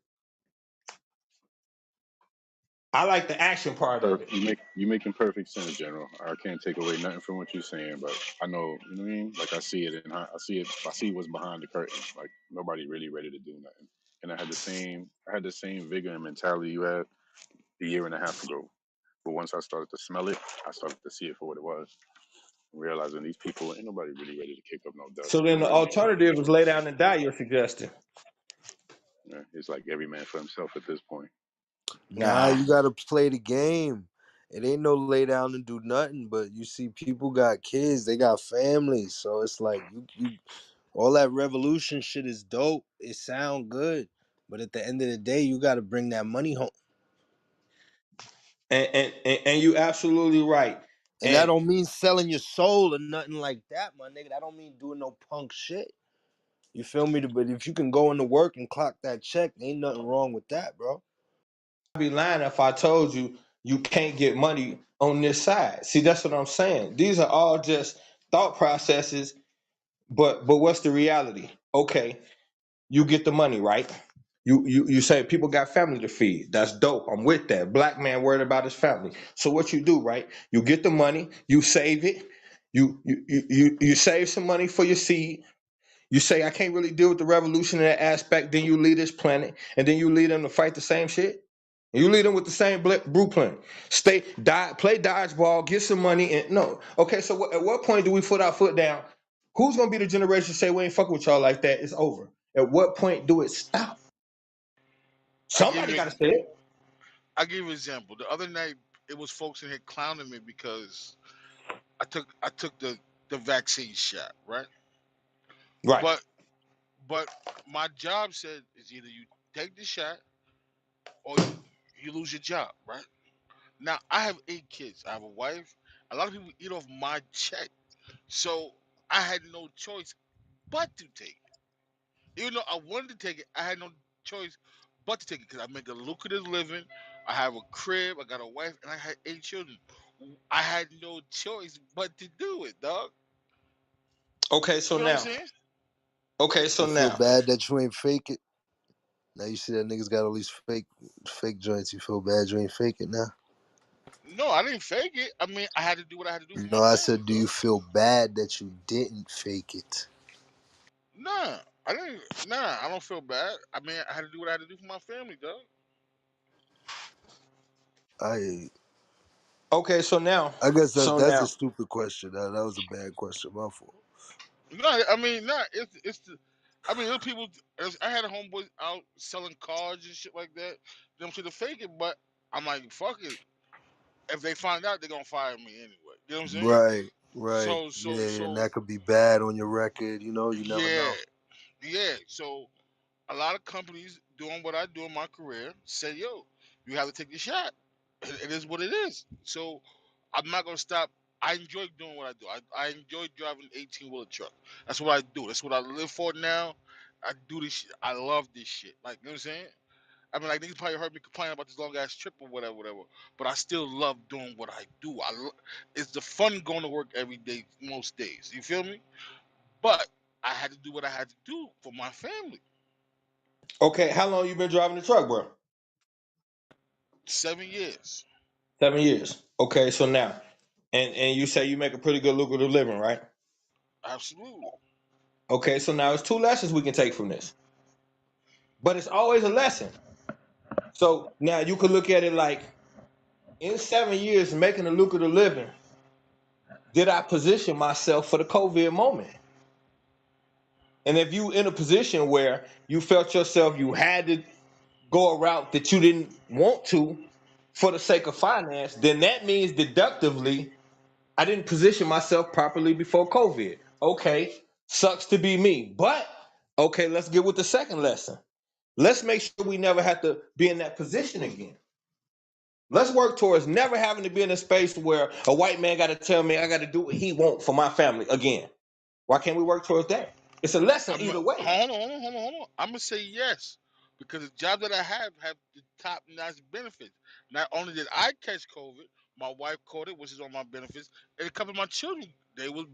I like the action part of it. You making perfect sense, General. I can't take away nothing from what you're saying, but I know, you know what I mean. Like I see it, and I see what's behind the curtain. Like nobody really ready to do nothing. And I had the same vigor and mentality you had a year and a half ago. But once I started to smell it, I started to see it for what it was. realizing these people ain't nobody really ready to kick up no dust So for then the real. alternative is lay down and die. You're suggesting? Yeah, it's like every man for himself at this point. Nah, Nah. you gotta play the game. It ain't no lay down and do nothing, but you see people got kids, they got families. So it's like you all that revolution shit is dope. It sound good. But at the end of the day, you gotta bring that money home. And you absolutely right. And that And don't mean selling your soul or nothing like that, my nigga. That don't mean doing no punk shit. You feel me? But if you can go into work and clock that check, ain't nothing wrong with that, bro. I'd be lying if I told you you can't get money on this side. See, that's what I'm saying. These are all just thought processes, but what's the reality? Okay, you get the money, right? You say people got family to feed. That's dope. I'm with that. Black man worried about his family. So what you do, right? You get the money, you save it, you save some money for your seed. You say I can't really deal with the revolutionary aspect. Then you lead this planet, and then you lead them to fight the same shit. You lead them with the same blueprint. Play dodgeball, get some money, and no. Okay, so at what point do we put our foot down? Who's gonna be the generation to say we ain't fucking with y'all like that? It's over. At what point do it stop? I give Somebody you got to say it. I give you an example. The other night it was folks in here clowning me because I took the vaccine shot, right? Right. But but my job said is either you take the shot or you lose your job, right? Now I have 8 kids. I have a wife. A lot of people eat off my check, so I had no choice but to take it. Even though I wanted to take it, I had no choice but to take it because I make a lucrative living. I have a crib. I got a wife, and I had 8 children. I had no choice but to do it, dog. Okay, You so get what I'm now. saying? Okay, so You feel now. bad that you ain't fake it. Now you see that niggas got all these fake joints. You feel bad you ain't fake it now. No, I didn't fake it. I mean, I had to do what I had to do for my No, I family, said, do you dog. feel bad that you didn't fake it? Nah, I didn't. Nah, I don't feel bad. I mean, I had to do what I had to do for my family, dog. I Okay, so now. I guess So that's a now. stupid question. That was a bad question. My fault. No, I mean, nah. It's the. I mean, there people. I had a homeboy out selling cards and shit like that. Them to the fake it, but I'm like, fuck it. If they find out, they're gonna fire me anyway. You know what I'm saying? Right, right. So, so, Yeah, and so, that could be bad on your record. You know, you never yeah, know. yeah. So, a lot of companies doing what I do in my career say, yo, you have to take the shot. It is what it is. So I'm not gonna stop. I enjoy doing what I do. I enjoy driving 18-wheeler truck. That's what I do. That's what I live for now. I do this shit. I love this shit. Like, you know what I'm saying? I mean, like, niggas probably heard me complain about this long ass trip or whatever, whatever. But I still love doing what I do. It's the fun going to work every day, most days. You feel me? But I had to do what I had to do for my family. Okay, how long you been driving the truck, bro? 7 years. 7 years. Okay, so now. And you say you make a pretty good lucrative living, right? Absolutely. Okay, so now it's two lessons we can take from this. But it's always a lesson. So now you could look at it like in 7 years making a lucrative living, did I position myself for the COVID moment? And if you in a position where you felt yourself you had to go a route that you didn't want to for the sake of finance, then that means deductively I didn't position myself properly before COVID. Okay, sucks to be me. But okay, let's get with the second lesson. Let's make sure we never have to be in that position again. Let's work towards never having to be in a space where a white man got to tell me I got to do what he want for my family again. Why can't we work towards that? It's a lesson I'm either way. hold on. I'm gonna say yes because the job that I have the top notch benefits. Not only did I catch COVID, my wife caught it, which is on my benefits, and a couple of my children they was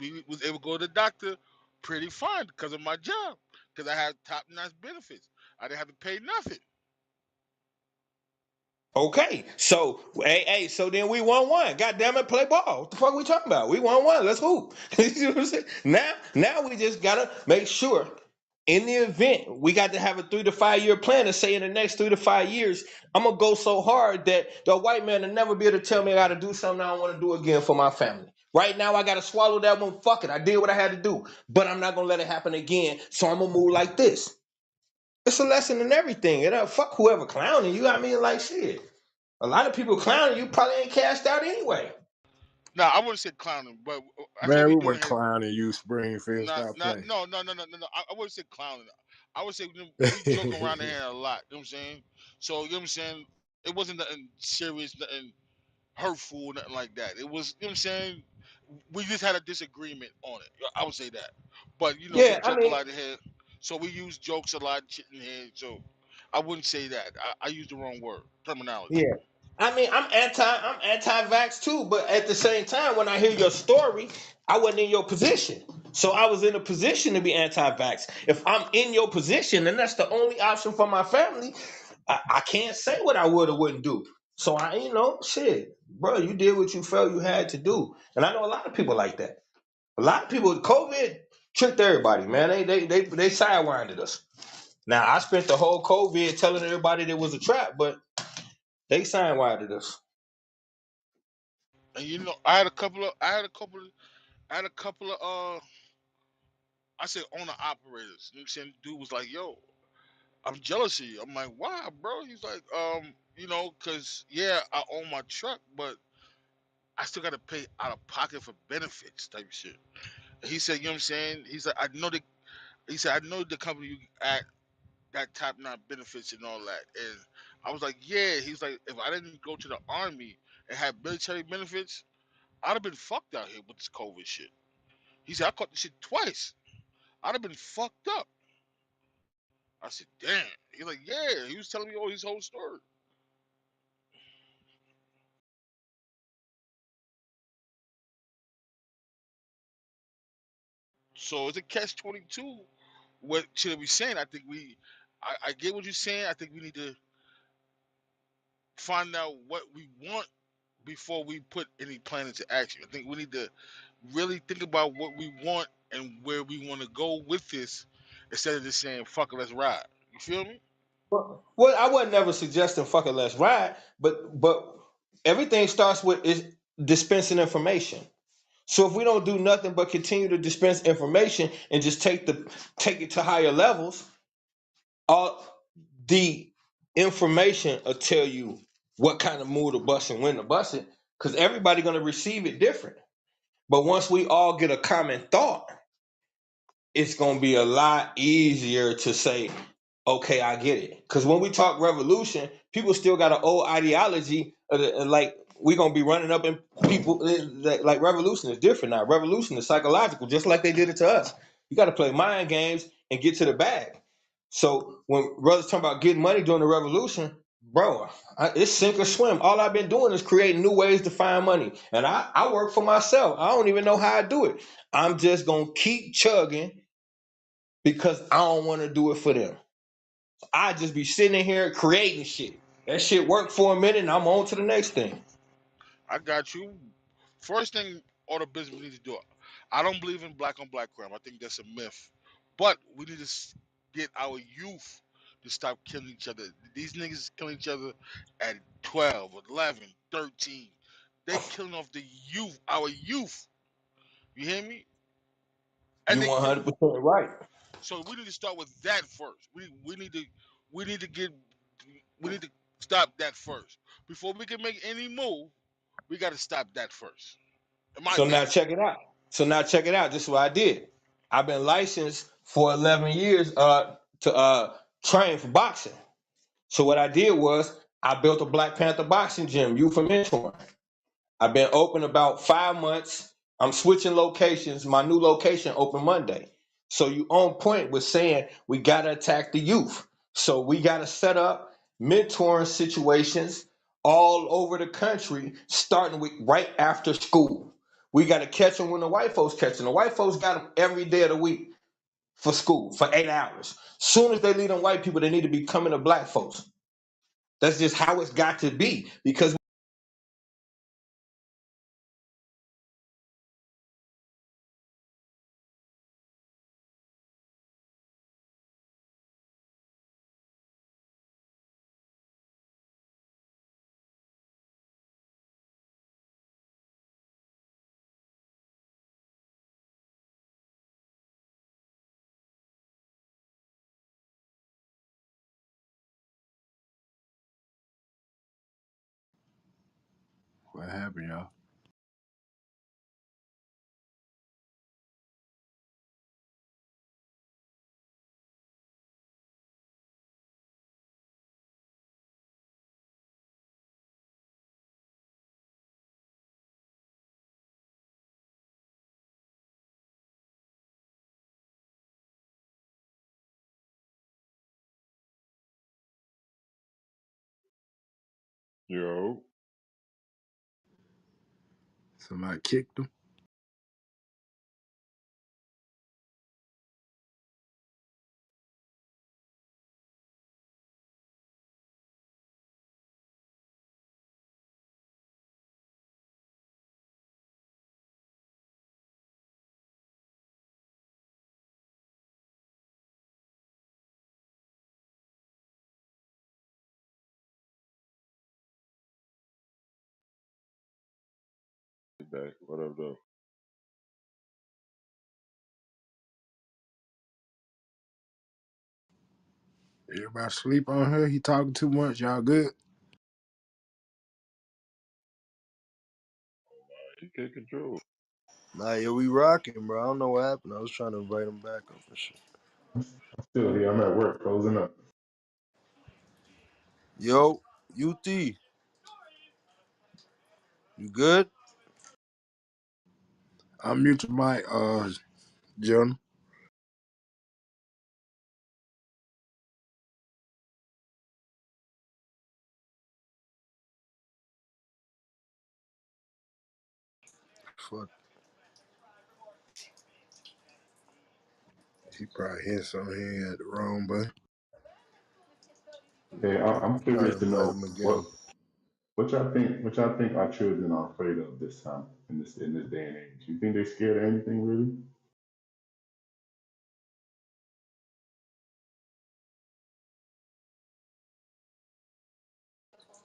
able to go to the doctor pretty fine because of my job because I had top notch benefits. I didn't have to pay nothing. Okay, so so then we won one. God damn it, play ball. What the fuck we talking about? We won one. Let's hoop. You know what I'm saying? Now we just gotta make sure in the event we got to have a 3 to 5 year plan to say in the next 3 to 5 years, I'm gonna go so hard that the white man will never be able to tell me I gotta do something I don't want to do again for my family. Right now, I gotta swallow that one. Fuck it, I did what I had to do, but I'm not gonna let it happen again. So I'm gonna move like this. It's a lesson in everything. And fuck whoever clowning you. I mean, like shit. A lot of people clowning you probably ain't cashed out anyway. Now I wouldn't say clowning, but that's what Man, we we doing were here. clowning you, Springfield. Not, Stop not, playing. no, no, no, no, no, no. I wouldn't say clowning. I would say we joke around in here a lot. You know what I'm saying? So you know what I'm saying. It wasn't nothing serious, nothing hurtful, nothing like that. It was, you know what I'm saying. We just had a disagreement on it. I would say that. But we Yeah, I joke a mean, lot in here, so we use jokes a lot shit in here. So I wouldn't say that. I used the wrong word terminology. yeah. I mean, I'm anti-vax too, but at the same time, when I hear your story, I wasn't in your position. So I was in a position to be anti-vax. If I'm in your position and that's the only option for my family, I can't say what I would or wouldn't do. So shit, bro, you did what you felt you had to do. And I know a lot of people like that. A lot of people, COVID tricked everybody, man. They sidewinded us. Now I spent the whole COVID telling everybody that it was a trap, but they sidewinded us. And I had a couple of I said owner operators. You know what I'm saying? Dude was like, yo, I'm jealous of you. I'm like, why, bro? He's like, cause yeah, I own my truck, but I still gotta pay out of pocket for benefits type shit. He said, you know what I'm saying? He said, I know the company you at that top notch benefits and all that. And I was like, yeah. He's like, if I didn't go to the army and have military benefits, I'd have been fucked out here with this COVID shit. He said, I caught this shit twice. I'd have been fucked up. I said, damn. He's like, yeah. He was telling me all his whole story. So it's a catch 22. What should we saying? I get what you're saying. I think we need to find out what we want before we put any plan into action. I think we need to really think about what we want and where we want to go with this instead of just saying, fuck it, let's ride. You feel me? Well, I wasn't never suggesting fucking let's ride, but everything starts with is dispensing information. So if we don't do nothing but continue to dispense information and just take it to higher levels, all the information will tell you what kind of mood to bust and when to bust it, because everybody gonna receive it different. But once we all get a common thought, it's going to be a lot easier to say, okay, I get it. Because when we talk revolution, people still got an old ideology like we're going to be running up in people. Like revolution is different now. Revolution is psychological, just like they did it to us. You got to play mind games and get to the bag. So when brothers talk about getting money during the revolution, bro, it's sink or swim. All I've been doing is creating new ways to find money. And I work for myself. I don't even know how I do it. I'm just going to keep chugging because I don't want to do it for them. I just be sitting in here creating shit. That shit worked for a minute and I'm on to the next thing. I got you. First thing all the business need to do. I don't believe in black on black crime. I think that's a myth. But we need to get our youth to stop killing each other. These niggas killing each other at 12, 11, 13. They killing off the youth, our youth. You hear me? And You they killing. 100% right. So we need to start with that first. We need to get we need to stop that first before we can make any move. We got to stop that first, in my So now opinion. check it out. This is what I did. I've been licensed for 11 years to train for boxing. So what I did was I built a Black Panther boxing gym, youth and mentoring. I've been open about 5 months. I'm switching locations. My new location open Monday. So you on point with saying we gotta attack the youth. So we gotta set up mentoring situations all over the country, starting with right after school. We gotta catch them when the white folks catch them. The white folks got them every day of the week for school for 8 hours. Soon as they leave them white people, they need to be coming to black folks. That's just how it's got to be because What happened, y'all? Yo, Somebody kicked him. back. What up, though? Everybody sleep on her. He talking too much. Y'all good? You take control. Nah, yeah, we rocking, bro. I don't know what happened. I was trying to invite him back up and shit. I'm still here. I'm at work closing up. Yo, UT, you good? I'm mute your mic, Jim. Fuck. He probably hit something here at the wrong button. Hey, I'm Trying curious to to invite know him again. what y'all think our children are afraid of this time in this day and age. You think they're scared of anything really?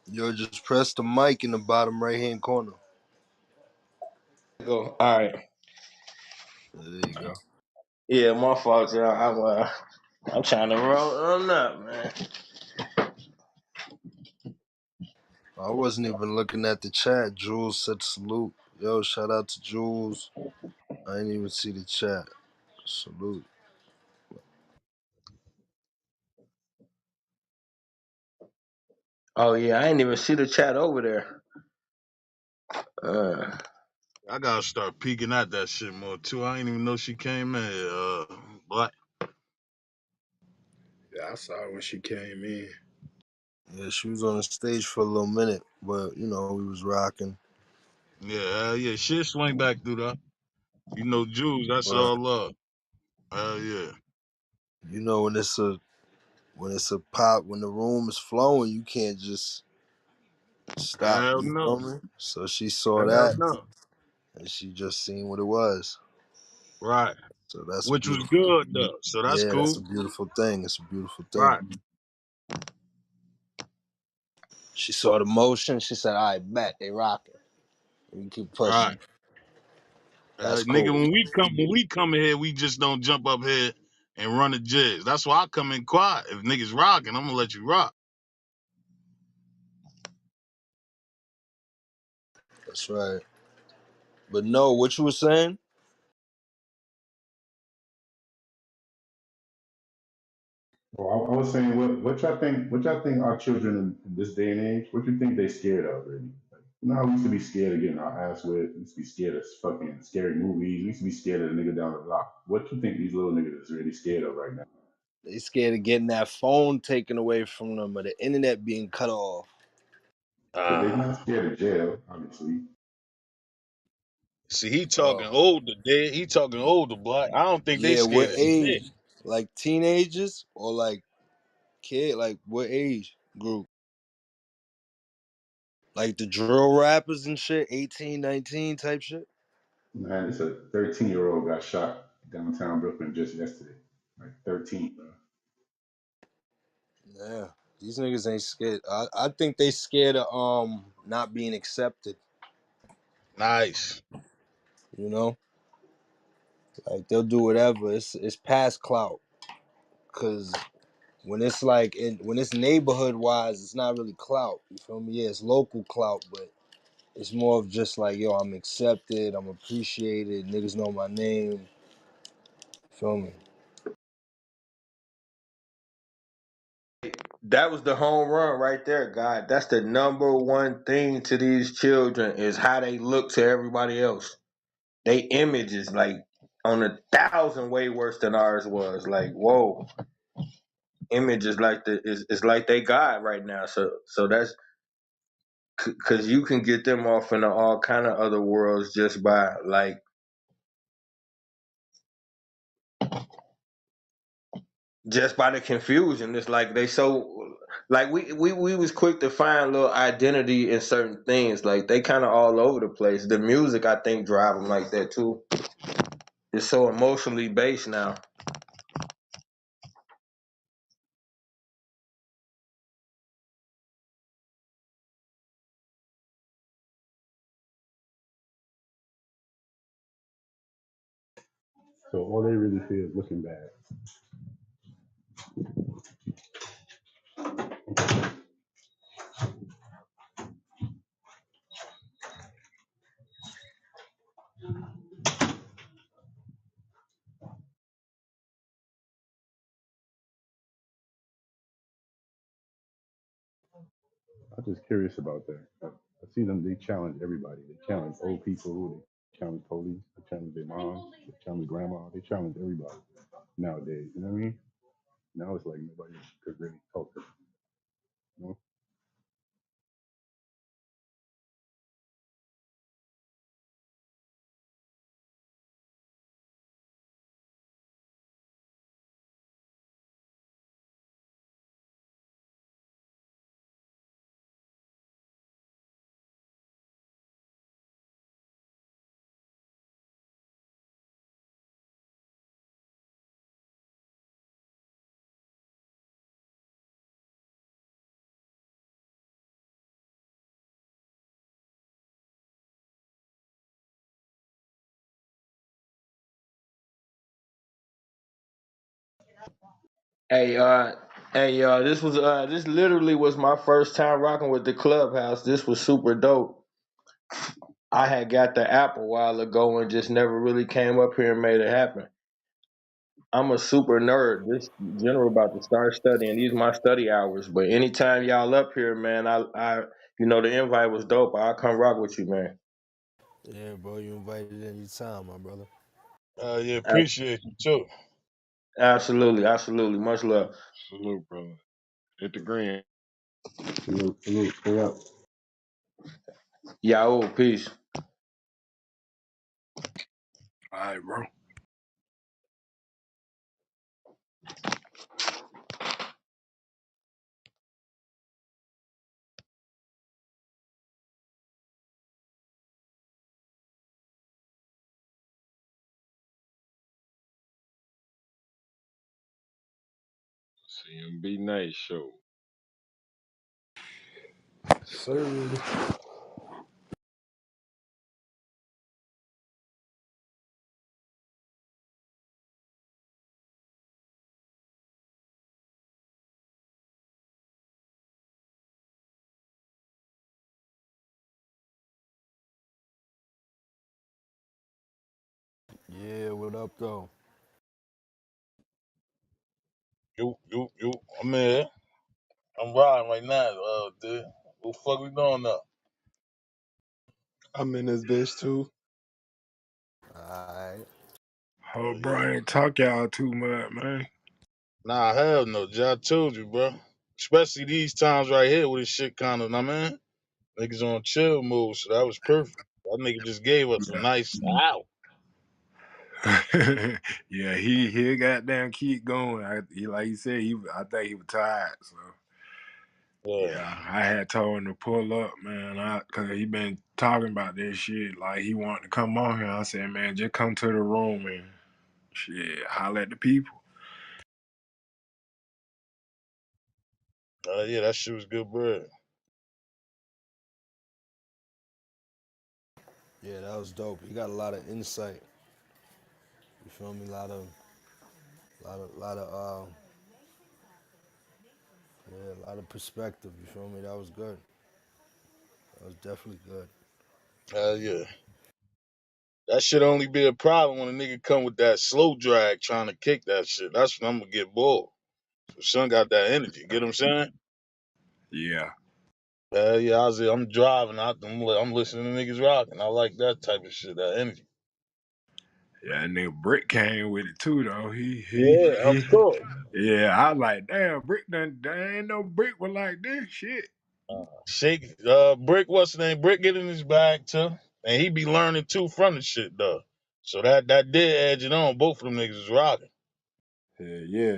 Yo, just press the mic in the bottom right hand corner. Go. All right. There you go. Yeah, my fault, y'all. I'm trying to roll on up, man. I wasn't even looking at the chat. Jules said salute. Yo, shout out to Jules. I didn't even see the chat. Salute. Oh yeah, I ain't even see the chat over there. I gotta start peeking at that shit more too. I ain't even know she came in here. Black. Yeah, I saw her when she came in. Yeah, she was on the stage for a little minute, but you know, we was rocking. Yeah, hell yeah. Shit swing back through that. You know, Jews, that's But all love. Hell yeah. you know, when it's a pop, when the room is flowing, you can't just stop. Hell You no. feel me? So she saw Hell that, no. and she just seen what it was. Right. So that's Which was beautiful. good though. So that's Yeah, that's a cool. beautiful thing. It's a beautiful thing. Right. She saw the motion. She said, "I bet they rocking. We can keep pushing." Right. That's Nigga, cool. when we come in here, we just don't jump up here and run the jigs. That's why I come in quiet. If niggas rocking, I'm gonna let you rock. That's right. But no, what you were saying? Well, I was saying, what y'all think our children in this day and age, what you think they scared of really? Like, you know how we used to be scared of getting our ass whipped, we used to be scared of fucking scary movies, we used to be scared of the nigga down the block. What you think these little niggas is really scared of right now? They scared of getting that phone taken away from them or the internet being cut off. But they're not scared of jail, obviously. See, he talking Oh, older, dead. He talking older, black. I don't think they yeah. scared What of shit. age? Like teenagers or like kid? Like what age group? Like the drill rappers and shit, 18, 19 type shit. Man, it's a 13-year-old got shot downtown Brooklyn just yesterday. Like 13, bro. Yeah, these niggas ain't scared. I think they scared of not being accepted. Nice. You know, like they'll do whatever. It's past clout. Cause when it's when it's neighborhood wise, it's not really clout. You feel me? Yeah, it's local clout, but It's more of just like, yo, I'm accepted, I'm appreciated, niggas know my name. Feel me? That was the home run right there, God. That's the number one thing to these children is how they look to everybody else. They image is like on 1,000 way worse than ours was. Like, whoa, image is like is like they God right now. So that's because you can get them off into all kind of other worlds just by the confusion. It's like they so like we was quick to find little identity in certain things. Like they kind of all over the place. The music I think drive them like that too. It's so emotionally based now. So all they really fear is looking bad. I'm just curious about that. I see them. They challenge everybody. They challenge old people. They challenge police. They challenge their mom. They challenge grandma. They challenge everybody nowadays. You know what I mean? Now it's like nobody could really talk to them. You know? Hey, this literally was my first time rocking with the clubhouse. This was super dope. I had got the app a while ago and just never really came up here and made it happen. I'm a super nerd. This general about to start studying. These my study hours. But anytime y'all up here, man, the invite was dope. I'll come rock with you, man. Yeah, bro, you invited any time, my brother. Yeah, Ab- appreciate you too. Absolutely, absolutely. Much love. Salute, brother. Hit the green. Salute, salute, stay up. Yahoo, peace. All right, bro. CMB Night Show. Sir. Yeah, what up, though? You. I'm here. I'm riding right now. Dude. What the fuck we doing now? I'm in this bitch too. Alright. Oh, Oh bro, yeah. I ain't talk y'all too much, man. Nah, hell no. I told you, bro. Especially these times right here with this shit kind of, man. Niggas on chill mode, so that was perfect. That nigga just gave us a nice out. Yeah, he goddamn keep going. He like you said, I think he was tired. So Yeah. yeah, I had told him to pull up, man. Cause he been talking about this shit. Like he wanted to come on here. I said, man, just come to the room and shit, holler at the people. Yeah, that shit was good bread. Yeah, that was dope. He got a lot of insight. You feel me? A lot of perspective. You feel me? That was good. That was definitely good. Yeah. That shit only be a problem when a nigga come with that slow drag trying to kick that shit. That's when I'm gonna get bored. So son got that energy. Get what I'm saying? Yeah. Yeah, I'm driving out. I'm listening to niggas rocking. I like that type of shit. That energy. Yeah, that nigga Brick came with it too though. Yeah, of course. Yeah, I like damn Brick done there ain't no Brick was like this shit. Shake, Brick, what's the name? Brick get in his bag too, and he be learning too from the shit though. So that did edge it on. Both of them niggas was rocking. Yeah, yeah.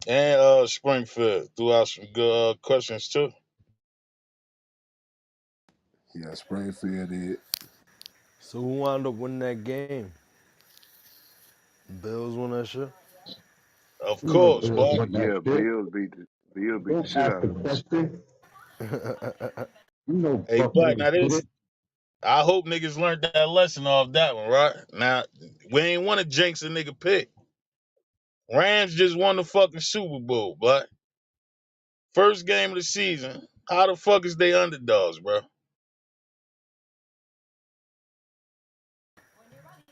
And Springfield threw out some good questions too. Yeah, Springfield did. So who wound up winning that game? Bills won that shit. Of You know, course, Bills boy. won that Yeah, shit. Bill beat the Don't shit ask out the of him. question. You know, Hey, fuck Black. Now niggas did this, it. I hope niggas learned that lesson off that one, right? Now we ain't want to jinx a nigga pick. Rams just won the fucking Super Bowl, but first game of the season. How the fuck is they underdogs, bro?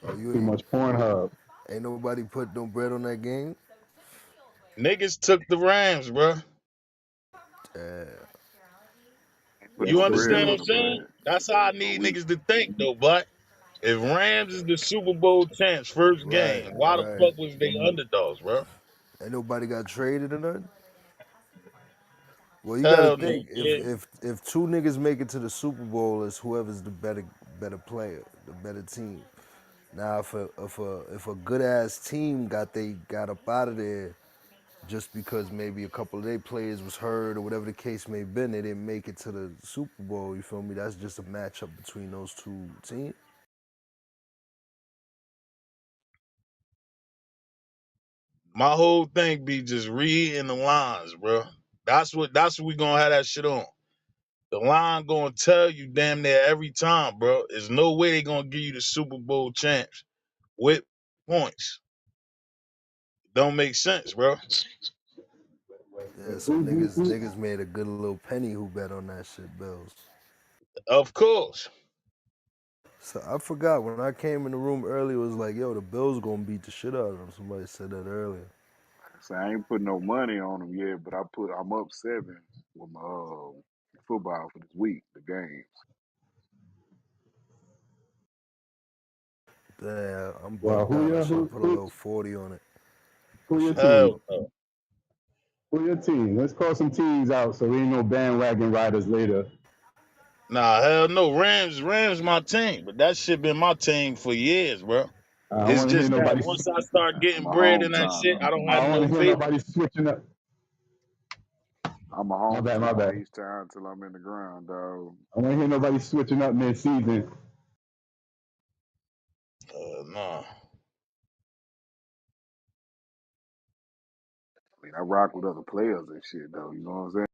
Oh, Too much Pornhub. ain't nobody put no bread on that game. Niggas took the Rams, bro. Yeah, Ain't put You no that's bread understand what crazy. I'm on the saying? bread. That's how I But need we niggas to think, though, but if Rams is the Super Bowl champs first Right, game, why the right. fuck was they underdogs, bro? Ain't nobody got traded or nothing. Well, you got to Hell no, think if kid. if if two niggas make it to the Super Bowl, it's whoever's the better player, the better team. Now, if a good ass team got up out of there just because maybe a couple of their players was hurt or whatever the case may have been, they didn't make it to the Super Bowl. You feel me? That's just a matchup between those two teams. My whole thing be just reading the lines, bro. That's what we gonna have that shit on. The line gonna tell you damn near every time, bro. There's no way they gonna give you the Super Bowl champs with points. Don't make sense, bro. Yeah, so niggas made a good little penny who bet on that shit, Bills. Of course. So I forgot when I came in the room earlier, it was like, yo, the Bills gonna beat the shit out of them. Somebody said that earlier. say I ain't put no money on them yet, but I'm up 7 with my football for this week, the games. Damn, I'm Well, bugged out. I should have put a who little 40 on it. I your should have put a team? Hell little. no. Who your team? Let's call some teams out so we ain't no bandwagon riders later. Nah, hell no. Rams my team, but that shit been my team for years, bro. I don't It's want to hear just that nobody. once I start I'm getting a bread in that hometown. shit, I don't I have don't want no to hear faith. nobody switching up. I'm a My home bad, my team bad. H Town till I'm in the ground, dog. I want to hear nobody switching up mid-season. Nah. I mean, I rock with other players and shit, though. You know what I'm saying?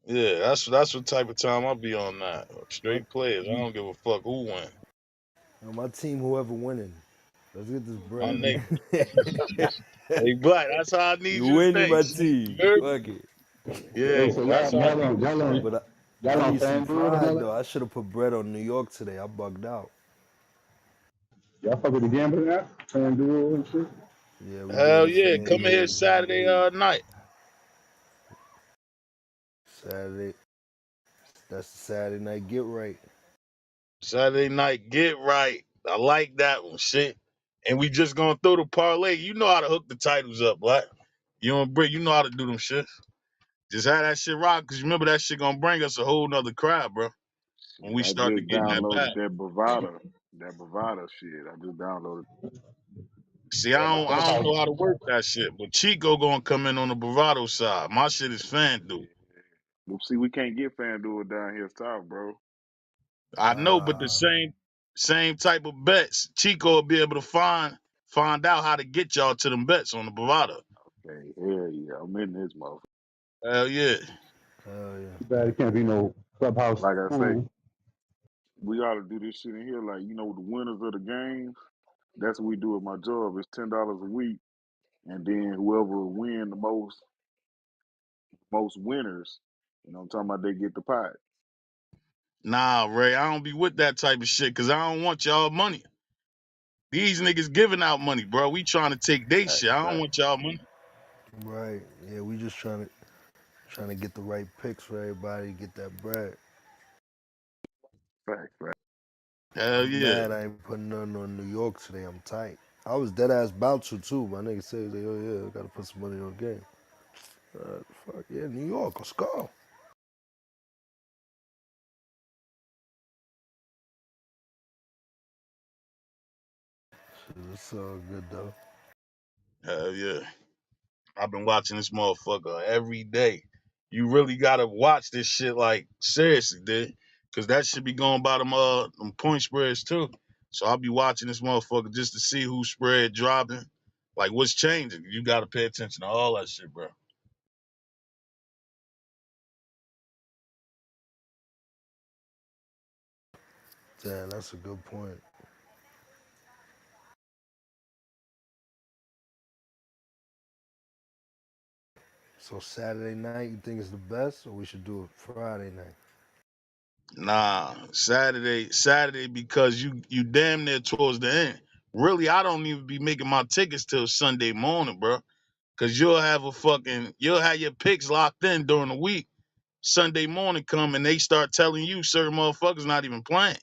Yeah, that's what type of time I be on that. My, Straight players. I don't give a fuck who win. my team, whoever winning. Let's get this My bread, nigga. nigga. Hey, Black, that's how I need You you to winning think. my Slick. You team. heard me? Fuck it. Yeah, Hey, so that's y'all, how I y'all need on, you to y'all on, think. But I y'all on need some FanDuel and all pride that? though. I should have put bread on New York today. I bugged out. Y'all fuck with the gambling app? FanDuel and shit? Yeah, we Hell did yeah. Come in here FanDuel Saturday night. Saturday. That's the Saturday night get right. Saturday night, get right. I like that one. Shit. And we just gonna throw the parlay. You know how to hook the titles up, Black. You don't break, you know how to do them shit. Just have that shit rock, cause remember that shit gonna bring us a whole nother crowd, bro. When Shit, we I start to just get in that bag. downloaded that Bravada shit. I just downloaded. See, I don't know how to work that shit, but Chico gonna come in on the bravado side. My shit is FanDuel. Well, see, we can't get FanDuel down here south, bro. I know, but the same type of bets, Chico will be able to find out how to get y'all to them bets on the bravado. Okay, hell yeah, I'm in this motherfucker. Hell yeah. Hell yeah. Too bad it can't be no clubhouse Like I say, pool. we ought to do this shit in here, like the winners of the games. That's what we do at my job. It's $10 a week, and then whoever win the most winners, you know, what I'm talking about they get the pot. Nah, Ray, I don't be with that type of shit because I don't want y'all money. These niggas giving out money, bro. We trying to take they Fact, shit. I don't fact. want y'all money. Right. Yeah, we just trying to get the right picks for everybody, get that bread. Fact, fact. Hell I'm yeah. mad I ain't putting nothing on New York today. I'm tight. I was dead ass about to too. My nigga said, like, oh yeah, I gotta put some money on the game. Fuck yeah, New York, let's go. Shit, it's all good though. Hell yeah. I've been watching this motherfucker every day. You really gotta watch this shit like seriously, dude. Cause that should be going by them point spreads too. So I'll be watching this motherfucker just to see who spread dropping. Like what's changing. You gotta pay attention to all that shit, bro. Damn, that's a good point. So Saturday night, you think is the best, or we should do it Friday night? Nah, Saturday because you damn near towards the end. Really, I don't even be making my tickets till Sunday morning, bro. Cause you'll have your picks locked in during the week. Sunday morning come and they start telling you certain motherfuckers not even playing.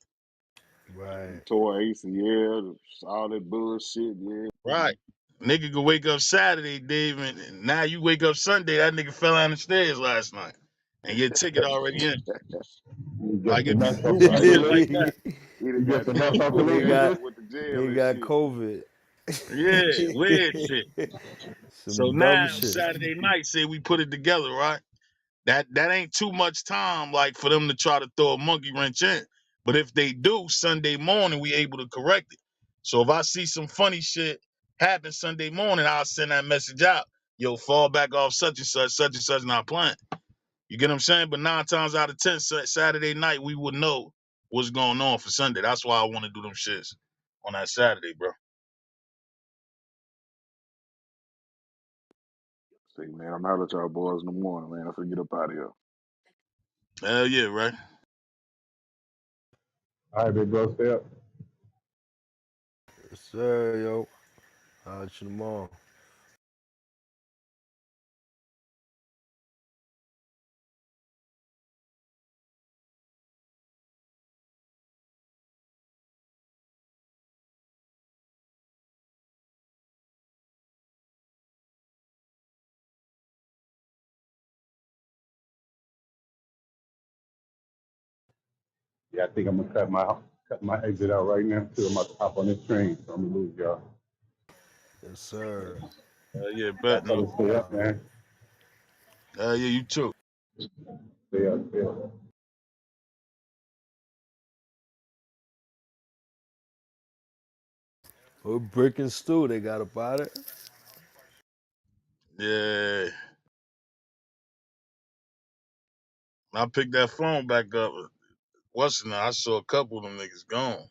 Right. Tore ACL, all that bullshit. Yeah, Right. Nigga could wake up Saturday, Dave, and now you wake up Sunday, that nigga fell down the stairs last night. And your ticket already in. You get Like the it be knocked off the goofy right. shit ACL. like that. He You done get got the knocked off the transported nigga ACL. got with the jail nigga and got shit. COVID. Yeah, weird shit. So Some dumb now shit. Saturday night, say we put it together, right? That ain't too much time, like for them to try to throw a monkey wrench in. But if they do, Sunday morning we able to correct it. So if I see some funny shit happen Sunday morning, I'll send that message out. Yo, fall back off such and such not playing. You get what I'm saying? But 9 times out of 10, Saturday night we would know what's going on for Sunday. That's why I want to do them shits on that Saturday, bro. Say, man, I'm out at y'all boys in the morning, man. I finna get up out of here. Hell yeah, right? All right, big bro, stay up. Yes, sir, yo. I'll let you tomorrow. Yeah, I think I'm gonna cut my exit out right now too. I'm about to hop on this train, so I'm gonna lose y'all. Yes, sir. Hell yeah, Y'all bet, no. fellas stay up, man. Hell yeah, you too. Stay up, stay up. What brick and stew they got about it? Yeah. I picked that phone back up. What's now? I saw a couple of them niggas gone.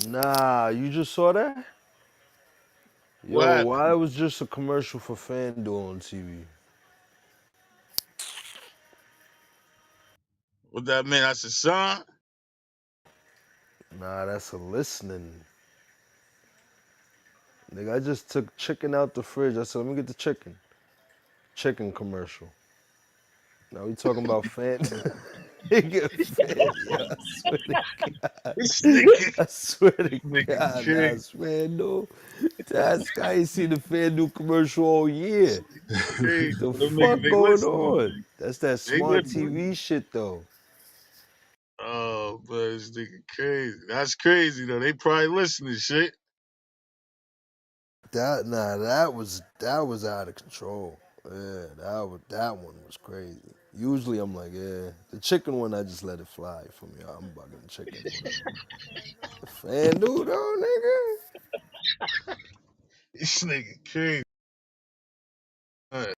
Nah, you just saw that? What Yo, happened? why it was just a commercial for FanDuel on TV? What that mean? I said, son, Nah, that's a listening. Nigga, I just took chicken out the fridge. I said, let me get the chicken. Chicken commercial. Now we talking about fan. Nigga, fan. Yeah, I swear to God. this nigga, I swear to nigga God, king. that's FanDuel. That's I ain't seen the FanDuel commercial all year. Crazy. The Them niggas, fuck they going listening. on? That's that They smart listening. TV shit though. Oh, but this nigga crazy. That's crazy though. They probably listening shit. That was out of control. Yeah, that one was crazy. Usually I'm like, yeah, the chicken one I just let it fly for me. I'm bugging the chicken, whatever. The FanDuel though, nigga. This nigga crazy. Man,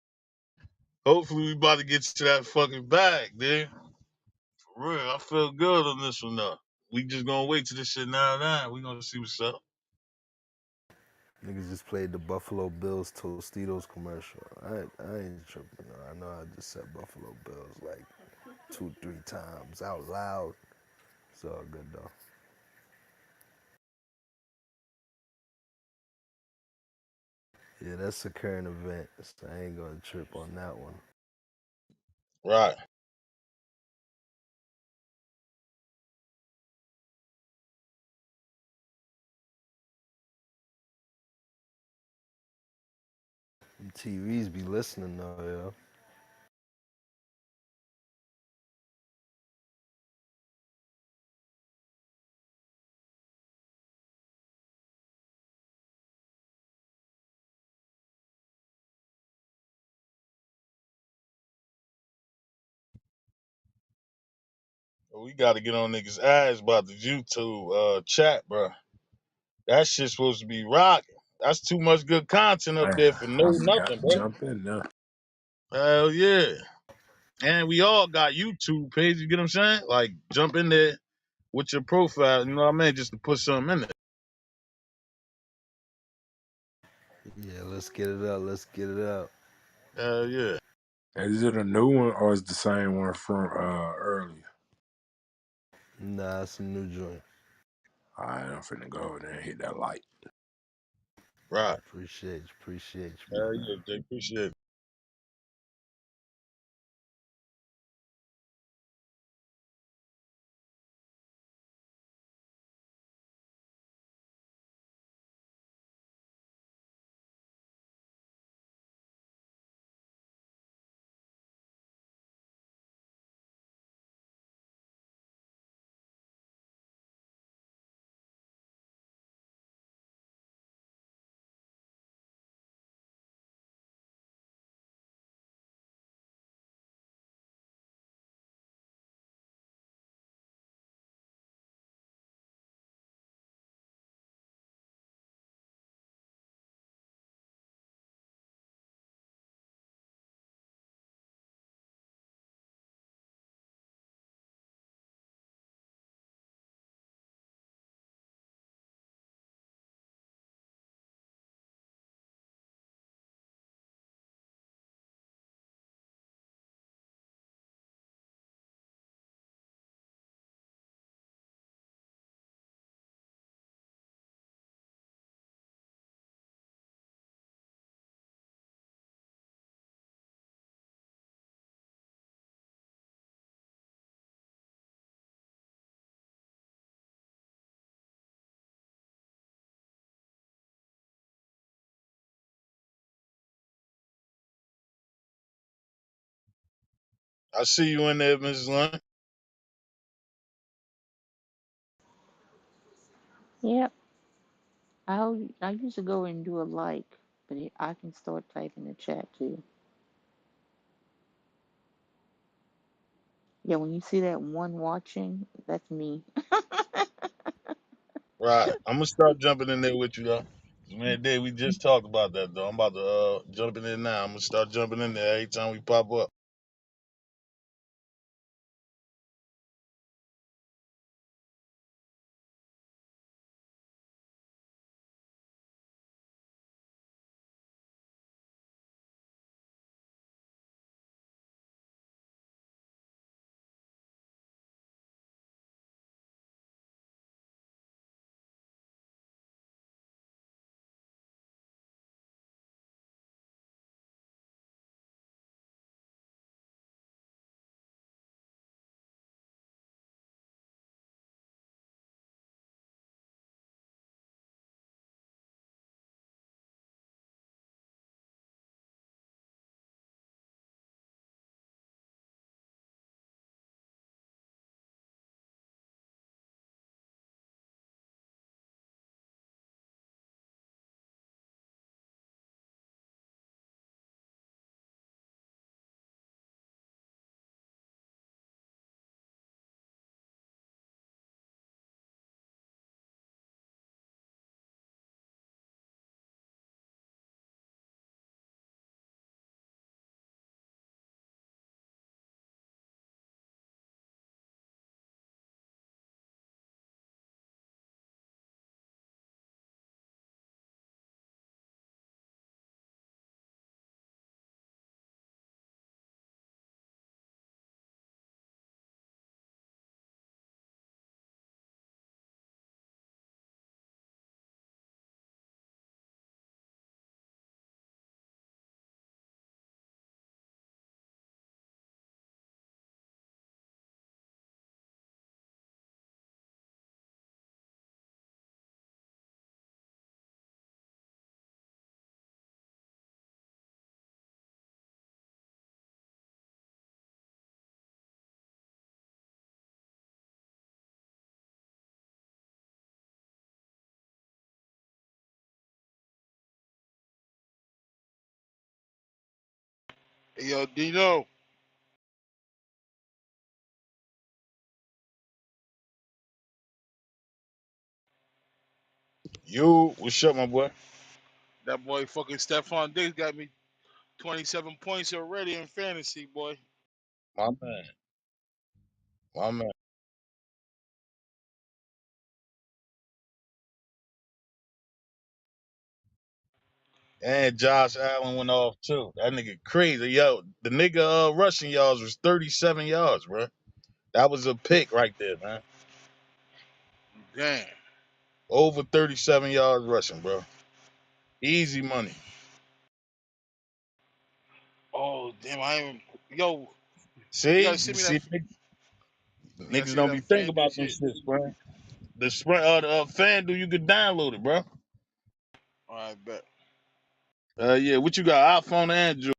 hopefully we about to get to that fucking bag, dude. For real, I feel good on this one though. We just gonna wait till this shit now. We gonna see what's up. Niggas just played the Buffalo Bills Tostitos commercial. I ain't tripping. Though. I know I just said Buffalo Bills like 2-3 times out loud. It's all good though. Yeah, that's a current event, so I ain't gonna trip on that one. Right. Them TVs be listening though, yo. We gotta get on niggas' ass about the YouTube chat, bro. That shit's supposed to be rocking. That's too much good content up Man, there for I no forgot nothing, to bro. jump in there. Hell yeah. And we all got YouTube pages, you get what I'm saying? Like, jump in there with your profile, you know what I mean? Just to put something in there. Yeah, let's get it up. Let's get it up. Hell yeah. Is it a new one or is the same one from earlier? Nah, it's a new joint. Alright, I'm finna go over there and hit that like. Right. Appreciate you, big Hell man. yeah, Jay. Appreciate it. I see you in there, Mrs. Lund. Yep. I used to go and do a like, but I can start typing the chat too. Yeah, when you see that one watching, that's me. Right. I'm gonna start jumping in there with you though. Man, Dave, we just talked about that though. I'm about to jump in there now. I'm gonna start jumping in there every time we pop up. Hey, yo, Dino, You, what's up, my boy? that boy fucking Stephon Diggs got me 27 points already in fantasy, boy. My man. My man. And Josh Allen went off too. That nigga crazy. Yo, the nigga rushing yards was 37 yards, bro. That was a pick right there, man. Damn. Over 37 yards rushing, bro. Easy money. Oh, damn, I ain't. Yo, you See? gotta You send me that. see, You gotta niggas send me don't that be thinking FanDuel about them shit. shits, bro. The sprint the FanDuel, you could download it, bro. All right, bet. Yeah, what you got? iPhone and Android.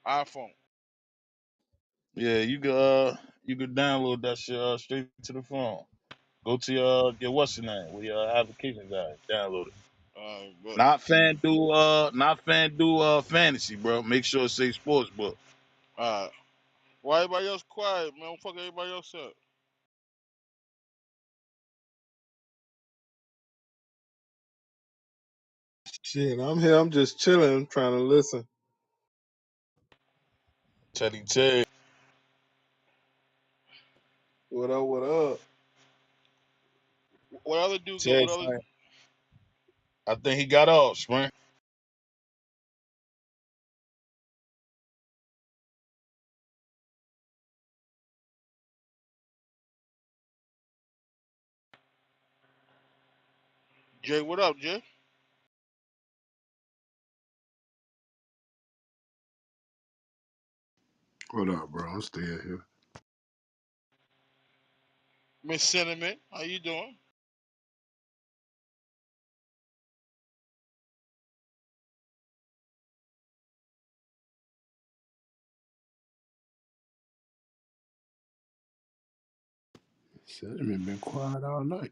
iPhone. Yeah, you could download that shit straight to the phone. Go to your what's your name? Where your application guy. Download it. All right, bet. Not FanDuel fantasy, bro. Make sure it say sports book. All right. Why everybody else quiet, man? Don't fuck everybody else up. Shit, I'm here. I'm just chilling, trying to listen. Teddy Ted. What up? What up? What other dude go? Ted What other? saying, I think he got off, Sprint. Jay, what up, Jay? What up, bro? I'm still here. Miss Sentiment, how you doing? Cinnamon been quiet all night.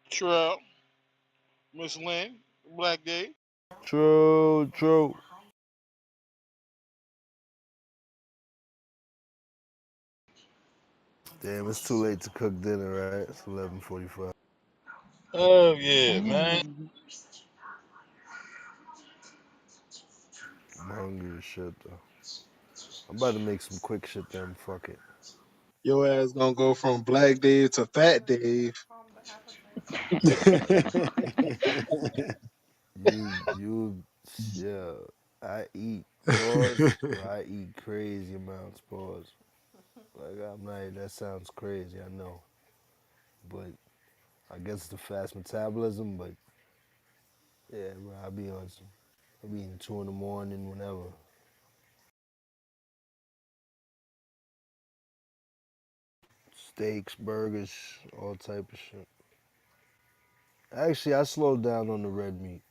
Terrell, Miss Lynn, Black Day. True, true. Damn, it's too late to cook dinner, right? It's 11:45. Oh yeah, man. I'm hungry as shit though. I'm about to make some quick shit then. Fuck it. Your ass gonna go from Black Dave to Fat Dave. You, yeah. I eat pause, but I eat crazy amounts pause. Like I'm not. That sounds crazy. I know, but I guess it's the fast metabolism. But yeah, bro, I be on some. I be eating 2 in the morning whenever. Steaks, burgers, all type of shit. Actually, I slowed down on the red meat.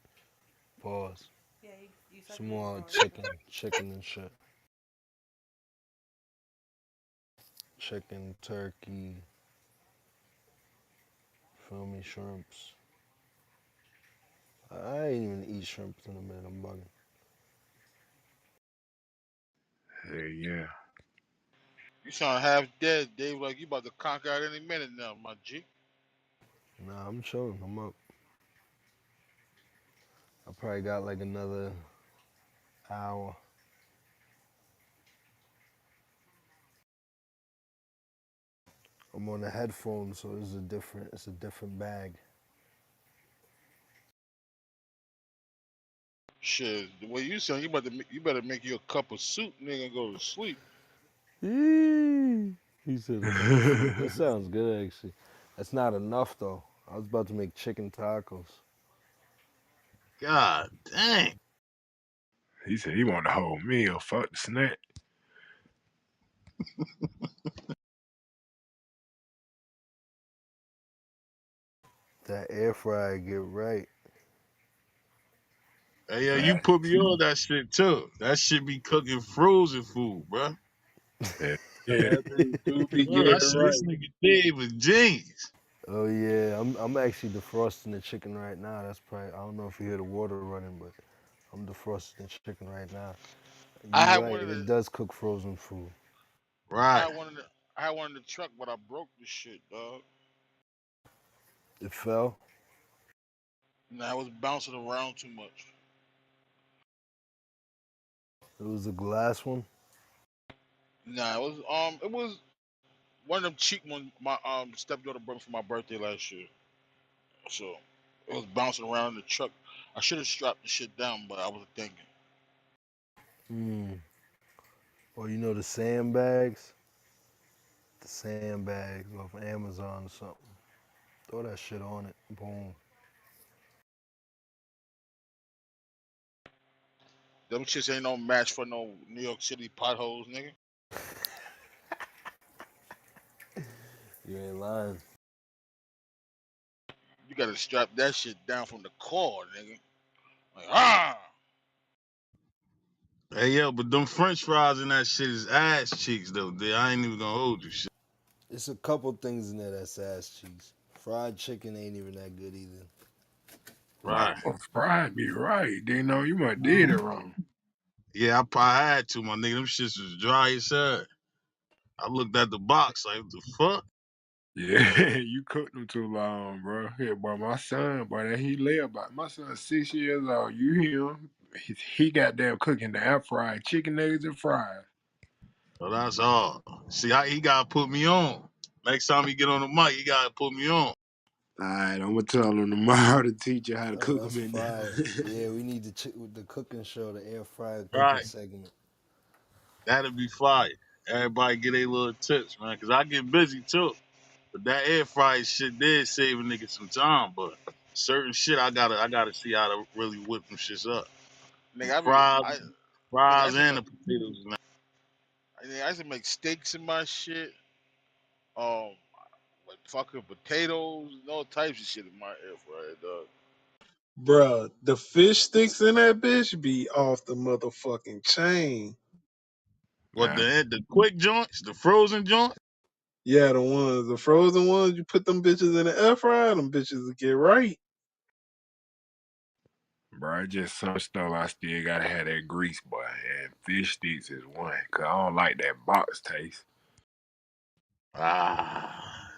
Pause. Some more chicken and shit. Chicken, turkey, feel me, shrimps. I ain't even eat shrimps in a minute. I'm bugging. Hey, yeah. You sound half dead, Dave. Like you about to conk out any minute now, my G. Nah, I'm chilling. I'm up. I probably got like another hour. I'm on the headphones, so it's a different bag. Shit, the way you sound, you better make you a cup of soup, nigga, and go to sleep. Yee. He said a cup of soup. That sounds good, actually. That's not enough, though. I was about to make chicken tacos. God dang. He said he want the whole meal. Fuck the snack. That air fryer get right. Hey, yeah, you Fact. put me on that shit too. That shit be cooking frozen food, bro. Yeah. That thing do be Bro, getting that shit, this right. nigga Dave is genius. Oh yeah, I'm actually defrosting the chicken right now. That's probably I don't know if you hear the water running, but I'm defrosting the chicken right now. I You had right, one of the it does cook frozen food. I Right. had one in the I had one in the truck, but I broke the shit, dog. It fell. Nah, I was bouncing around too much. It was a glass one. Nah, it was one of them cheap ones my stepdaughter brought me for my birthday last year. So it was bouncing around in the truck. I should have strapped the shit down, but I wasn't thinking. Mm. Or you know the sandbags, the sandbags off Amazon or something. Throw that shit on it. Boom. Them shits ain't no match for no New York City potholes, nigga. You ain't lying. You gotta strap that shit down from the core, nigga. Like, ah! Hey yo, but them French fries and that shit is ass cheeks though. Dude. I ain't even gonna hold you shit. It's a couple things in there that's ass cheeks. Fried chicken ain't even that good either. Right. Well, fried be right. They know you might did it wrong. Yeah, I probably had to, my nigga. Them shits was dry as hell. I looked at the box like, what the fuck? Yeah, you cooked them too long, bro. Here, boy, my son, boy, that he lay about. My son's 6 years old. You hear him? He got them cooking the air fried chicken nuggets and fries. So that's all. See, he gotta put me on. Next time he get on the mic, he gotta put me on. All right, I'm gonna tell him tomorrow to teach you how to Oh, cook that's them in fire. there. Yeah, we need the cooking show, the air fryer cooking Right. segment. That'll be fire. Everybody get a little tips, man. Cause I get busy too. But that air fryer shit did save a nigga some time. But certain shit I gotta see how to really whip them shits up. Them Nigga, fries, nigga, I fries used to and make, the potatoes, man. nigga, I used to make steaks in my shit. Um, like fucking potatoes and all types of shit in my air fryer, dog. Bruh, the fish sticks in that bitch be off the motherfucking chain. What Nah, the quick joints, the frozen joints? Yeah, the frozen ones, you put them bitches in the air fryer, them bitches will get right. bro, it's just some stuff I still gotta have that grease, boy. And fish sticks is one, cause I don't like that box taste. Ah,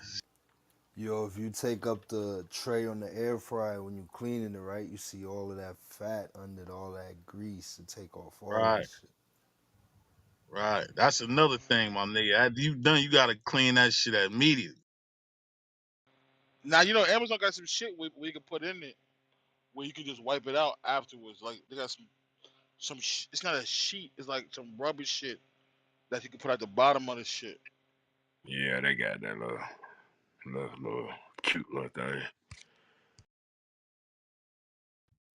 Yo, if you take up the tray on the air fryer when you cleaning it, right, you see all of that fat under all that grease to take off all that right, shit. right. That's another thing, my nigga. After you done, you gotta clean that shit immediately. Now you know Amazon got some shit where you can put in it where you can just wipe it out afterwards. Like they got it's not a sheet. It's like some rubber shit that you can put at the bottom of the shit. Yeah, they got that little cute little thing.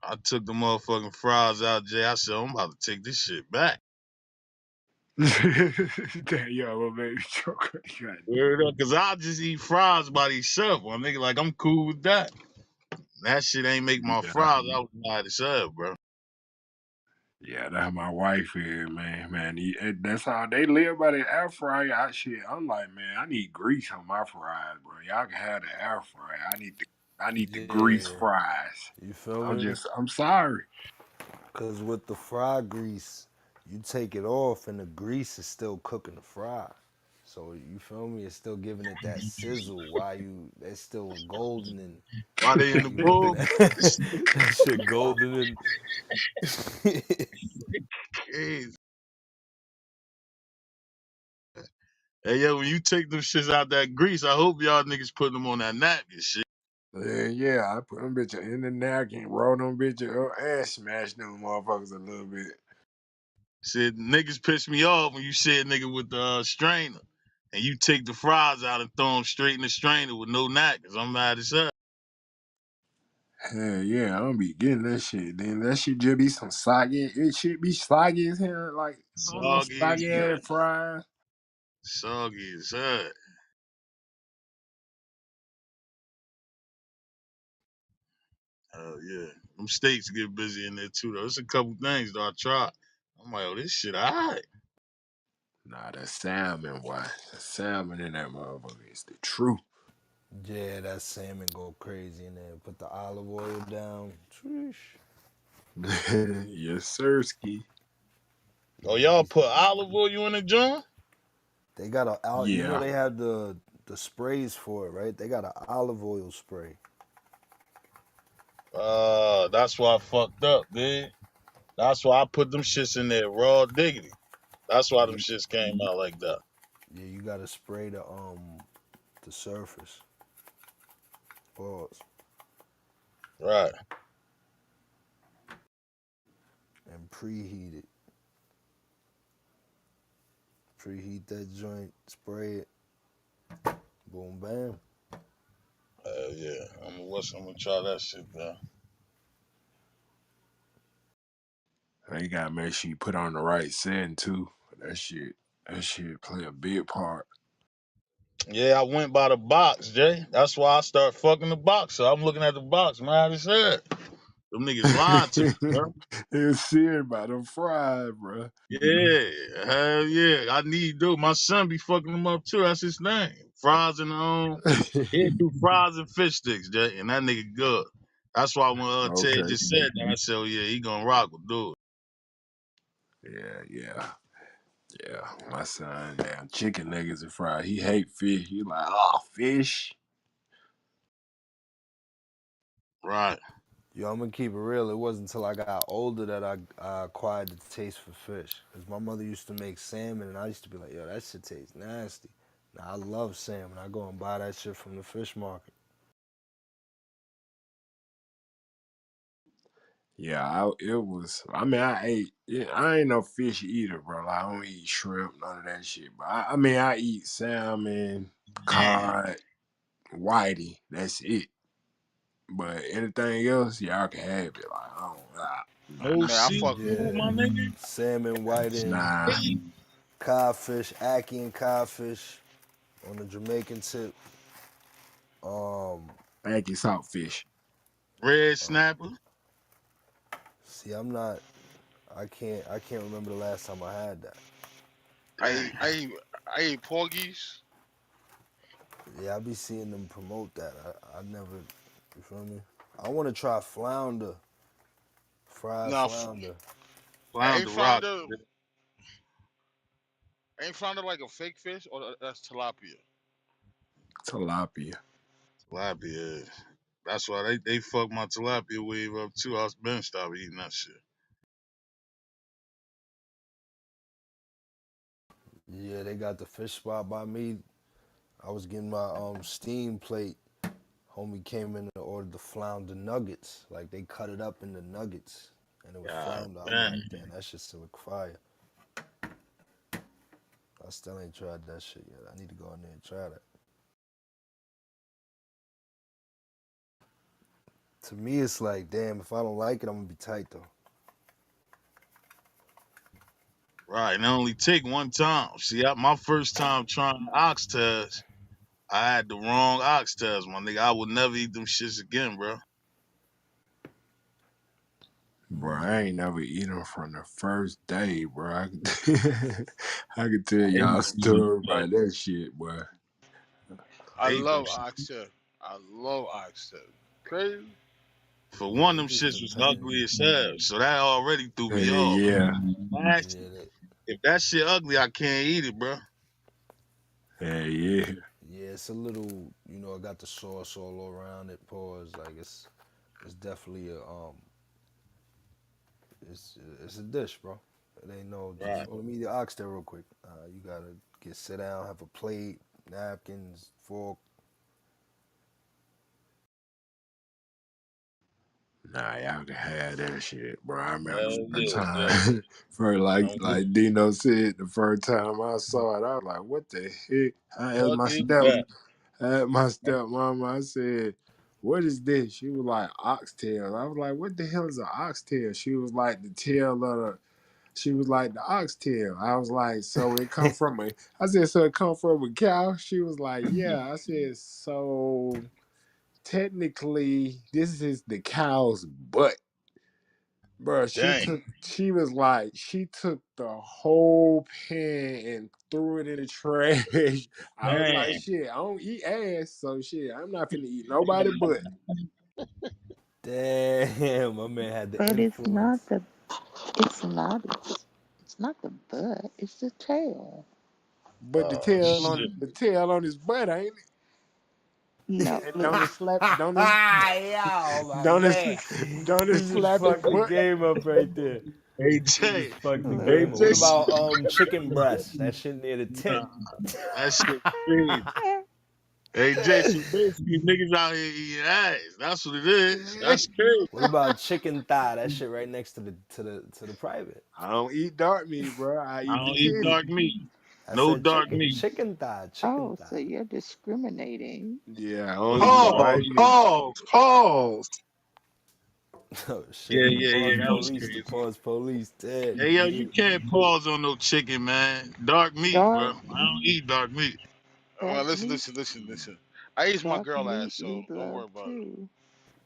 I took the motherfucking fries out, Jay. I said, I'm about to take this shit back. That yo, little baby chocolate. God. Word up, cause I'll just eat fries by themselves. My nigga, like I'm cool with that. That shit ain't make my Yeah, fries out by itself, bro. yeah, that's my wife is, man. Man, that's how they live by the air fryer. I'm like, man, I need grease on my fries, bro. Y'all can have the air fryer. I need the grease Yeah, fries. you feel me? I'm sorry. Cause with the fry grease, you take it off and the grease is still cooking the fry. So you feel me? It's still giving it that sizzle while it's still golden and Why they in the you whipping booth? that, that shit golden and Jeez. Hey yo, when you take them shits out that grease, I hope y'all niggas putting them on that napkin shit. Yeah, I put them bitches in the napkin, roll them bitches up, and smash them motherfuckers a little bit. Said niggas piss me off when you say a nigga with the strainer and you take the fries out and throw them straight in the strainer with no napkins. I'm mad as hell. Hell yeah, I don't be getting that shit. Then that shit just be some soggy. It should be soggy as hell. Like, I don't know, Soggy as soggy hell. ass fries. Soggy as hell. Hell yeah. Them steaks get busy in there too though. There's a couple things though I tried. I'm like, oh, this shit alright. Nah, the salmon, boy. The salmon in that motherfucker is the truth. Yeah, that salmon go crazy in there. Put the olive oil down. Sheesh. Yes, sirski. Oh, Yeah, y'all put olive oil in the joint? they got a you know Yeah. they have the sprays for it, right? They got an olive oil spray. That's why I fucked up, dude. That's why I put them shits in there raw diggity. That's why them You shits came out like that. yeah, you gotta spray the surface. Pause. Right. And preheat it. Preheat that joint, spray it, boom bam. Yeah. I'm gonna try that shit, though. You gotta make sure you put on the right setting too. That shit play a big part. Yeah, I went by the box, Jay. That's why I start fucking the box. So I'm looking at the box, man. As hell. Them niggas lying to me, bro. It's serious about them fries, bro. Yeah, hell yeah. I need dude. My son be fucking them up too. That's his name. Fries and he'll do fries and fish sticks, Jay, and that nigga good. That's why when Ted Okay. just said that, I said, oh yeah, he gonna rock with dude. Yeah. My son, damn chicken nuggets and fries. He hate fish. He like, oh, fish. Right. Yo, I'm gonna keep it real. It wasn't until I got older that I acquired the taste for fish. Cause my mother used to make salmon, and I used to be like, yo, that shit tastes nasty. Now I love salmon. I go and buy that shit from the fish market. Yeah, I mean, I ate. Yeah, I ain't no fish eater, bro. Like, I don't eat shrimp, none of that shit. But I mean, I eat salmon, cod, whitey. That's it. But anything else, y'all can have it. Like, I don't, nah, No nah, Man, I seafood, fuck. Yeah, my nigga. salmon, whiting, nah. codfish, ackee and codfish on the Jamaican tip. Um, Thank you, saltfish. Red snapper. see, I can't remember the last time I had that. I Dang. ain't, I ain't, I ain't porgies. Yeah, I be seeing them promote that. I never, you feel me? I want to try flounder, fried Nah, flounder. ain't Flounder rock. flounder, ain't flounder like a fake fish, or that's tilapia. Tilapia. Tilapia. That's why they fucked my tilapia wave up too. I was been stop eating that shit. Yeah, they got the fish spot by me. I was getting my steam plate. Homie came in and ordered the flounder nuggets. Like they cut it up into nuggets, and it was God flounder. I'm damn. like, damn, that shit still look fire. I still ain't tried that shit yet. I need to go in there and try that. To me, it's like, damn, if I don't like it, I'm gonna be tight though. Right, and it only take one time. See, my first time trying oxtails, I had the wrong oxtails, my nigga. I would never eat them shits again, bro. Bro, I ain't never eaten from the first day, bro. I could tell They y'all a used to be story good. about that shit, boy. I Ate them love shits. oxtail. I love oxtail. Crazy. For Yeah, one, it them just shits was depends. ugly as hell, so that already threw me Hey, off. yeah. Nasty. Yeah, If that shit ugly, I can't eat it, bro. Hey, yeah. yeah, it's a little, it got the sauce all around it. Pause. Like it's definitely it's a dish, bro. It ain't no just. Right. Oh, let me eat the oxtail real quick. You gotta sit down, have a plate, napkins, fork. Nah, y'all can have that shit, bro. I remember Hell the yeah, Jay. time, for I'm with like you. Dino said, the first time I saw it, I was like, "What the heck?" Fuck is that? I asked my stepmama. I said, "What is this?" She was like, "Oxtail." I was like, "What the hell is an oxtail?" She was like, "The tail of the." She was like, "The oxtail." I was like, "So it come from a?" I said, "So it come from a cow?" She was like, "Yeah." I said, "So." Technically, this is the cow's butt. Bruh, Dang. she took the whole pan and threw it in the trash. I was like, Man. shit, I don't eat ass, so shit, I'm not finna eat nobody but. Damn, my man had the But it's not influence. the. It's not. It's not the butt. It's the tail. But Oh shit. the tail on his butt, ain't No, it? And look. Yo, my don't it man. don't it He just slap his fucked the butt? game up right there. Hey He just Jay. fucked the Hey game up. What Look. Jay. about chicken breast? That shit near the Nah, tent. that shit crazy. Hey Jay, so basically niggas out here eating ass. That's what it is. That's crazy. What about chicken thigh? That shit right next to the private. I don't eat dark meat, bro. I I eat the don't eat titty. dark meat. I No said dark chicken, meat. chicken thigh, chicken Oh, so thigh. you're discriminating. Yeah, No dark Pause, meat. pause, pause. Oh shit, Yeah, the yeah, pause yeah. That was police, the crazy. pause police. Dead. Hey yo, you can't pause on no chicken, man. Dark meat, bro. Dark, I don't eat dark meat. Well, dark listen, meat, listen, listen, listen. I ate my dark girl ass, meat so need don't love worry about it. too.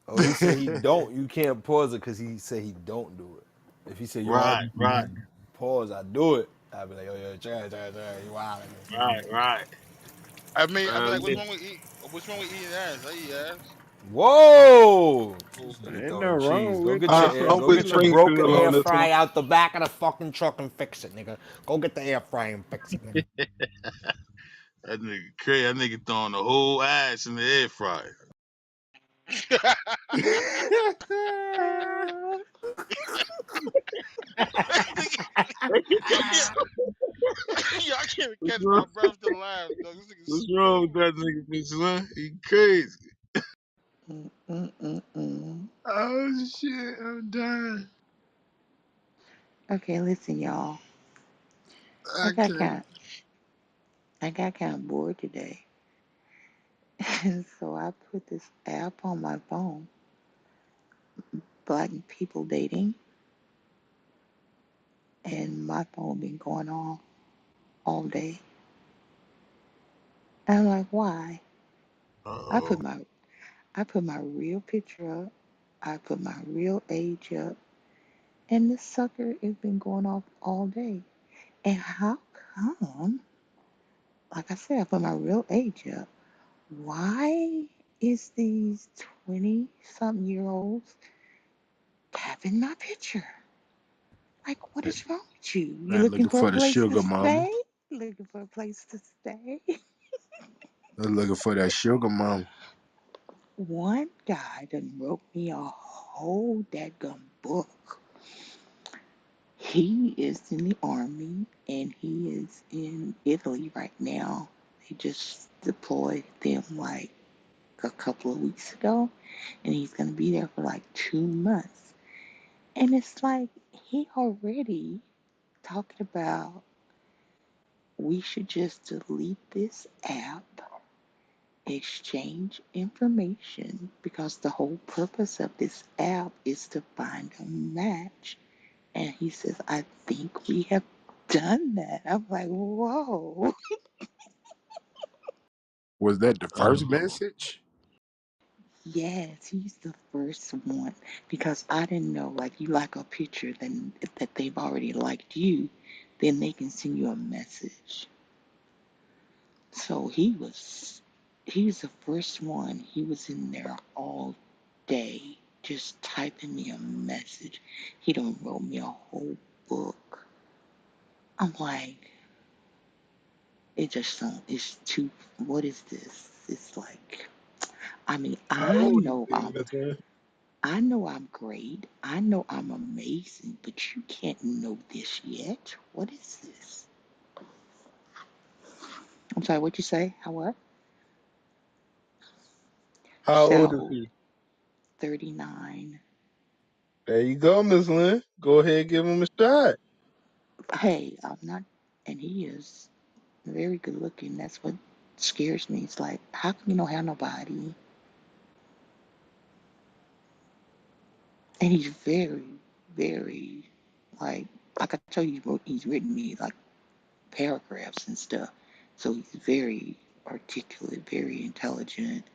Oh, he said he don't. You can't pause it because he said he don't do it. If he said, yo, I Right, right, pause, I do it. I'd be like, yo, you wild. right, right. I mean, like, Yeah. what's wrong with eating ass? I eat ass. Whoa! This nigga Ain't no throwing cheese. wrong with it. I'm Go with get your Ain't broken Springfield air on this one. fry out the back of the fucking truck and fix it, nigga. Go get the air fry and fix it, nigga. That nigga crazy. That nigga throwing the whole ass in the air fryer. Ah, I can't, yo, I can't even What's catch wrong? my breath to laugh, dog. This nigga's What's wrong with stupid. that nigga, bitch, man? He crazy. mm. oh shit, I'm done. Okay, listen, y'all. I got Okay. kind. I got kind of bored today, and so I put this app on my phone, Black People Dating, and my phone been going on all day. And I'm like, why? I Uh-oh. put my I put my real picture up. I put my real age up, and this sucker has been going off all day. And how come? Like I said, I put my real age up. Why is these 20 something year olds tapping my picture? Like, what is wrong with you? You Man, looking looking for a for the place to sugar mama. stay? Looking for a place to stay? They're looking for that sugar mama. One guy done wrote me a whole dadgum book. He is in the army and he is in Italy right now. They just deployed them like a couple of weeks ago, and he's gonna be there for like 2 months. And it's like he already talking about we should just delete this app, exchange information, because the whole purpose of this app is to find a match. And he says, I think we have done that. I'm like, whoa. Was that the first Uh-oh. message? Yes, he's the first one because I didn't know. Like, you like a picture, then that they've already liked you, then they can send you a message. So he's the first one. He was in there all day just typing me a message. He done wrote me a whole book. I'm like, it just don't. It's too. What is this? It's like, I mean, How old is he, Miss Lynn? I know I'm great. I know I'm amazing, but you can't know this yet. What is this? I'm sorry, what you say? How what? How She said old how is old? he? 39. There you go, Miss Lynn. Go ahead, give him a shot. Hey, I'm not, and he is very good looking. That's what scares me. It's like, how come you don't have nobody? And he's very, very, like, I told you, he's written me like paragraphs and stuff. So he's very articulate, very intelligent.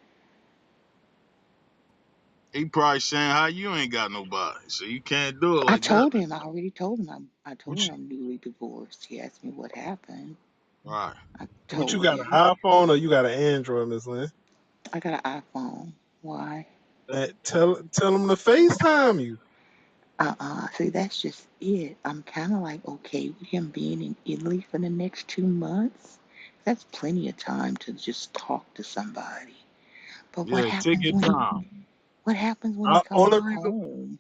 He probably saying how you ain't got nobody, so you can't do it I like that. told him, I already told him, I told What him you, I'm newly divorced. He asked me what happened. right? I What you told got, an him. iPhone or you got an Android, Miss Lynn? I got an iPhone. Why? Tell him to FaceTime you. See, that's just it. I'm kind of like okay with him being in Italy for the next 2 months. That's plenty of time to just talk to somebody. But Yeah, take your time. what happens when he comes Only reason home?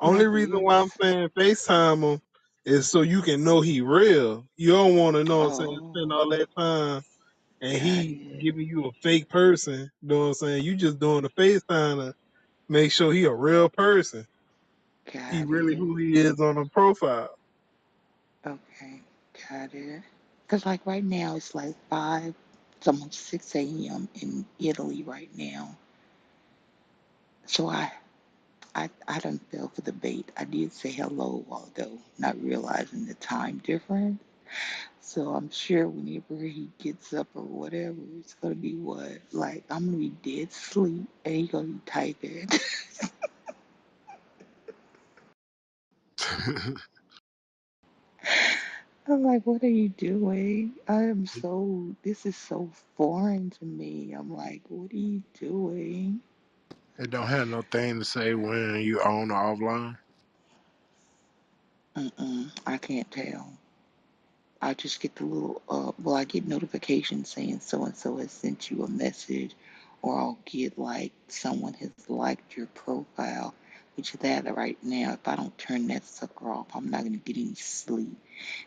only Like reason why I'm what's saying FaceTime him is so you can know he real. You don't want to know what I'm saying, oh, spend all that time and got he it, giving you a fake person. You know what I'm saying? You just doing the FaceTime to make sure he a real person. He got really it. who he is on the profile. Okay, got it. Cause like right now it's like 5, it's almost 6 a.m. in Italy right now. So I done fell for the bait. I did say hello a while ago, not realizing the time difference. So I'm sure whenever he gets up or whatever, it's gonna be what? Like I'm gonna be dead asleep and he gonna be typing. I'm like, what are you doing? This is so foreign to me. I'm like, what are you doing? It don't have no thing to say when you on or offline. I can't tell. I just get the little, well, I get notifications saying so and so has sent you a message, or I'll get like someone has liked your profile, which that right now, if I don't turn that sucker off, I'm not gonna get any sleep.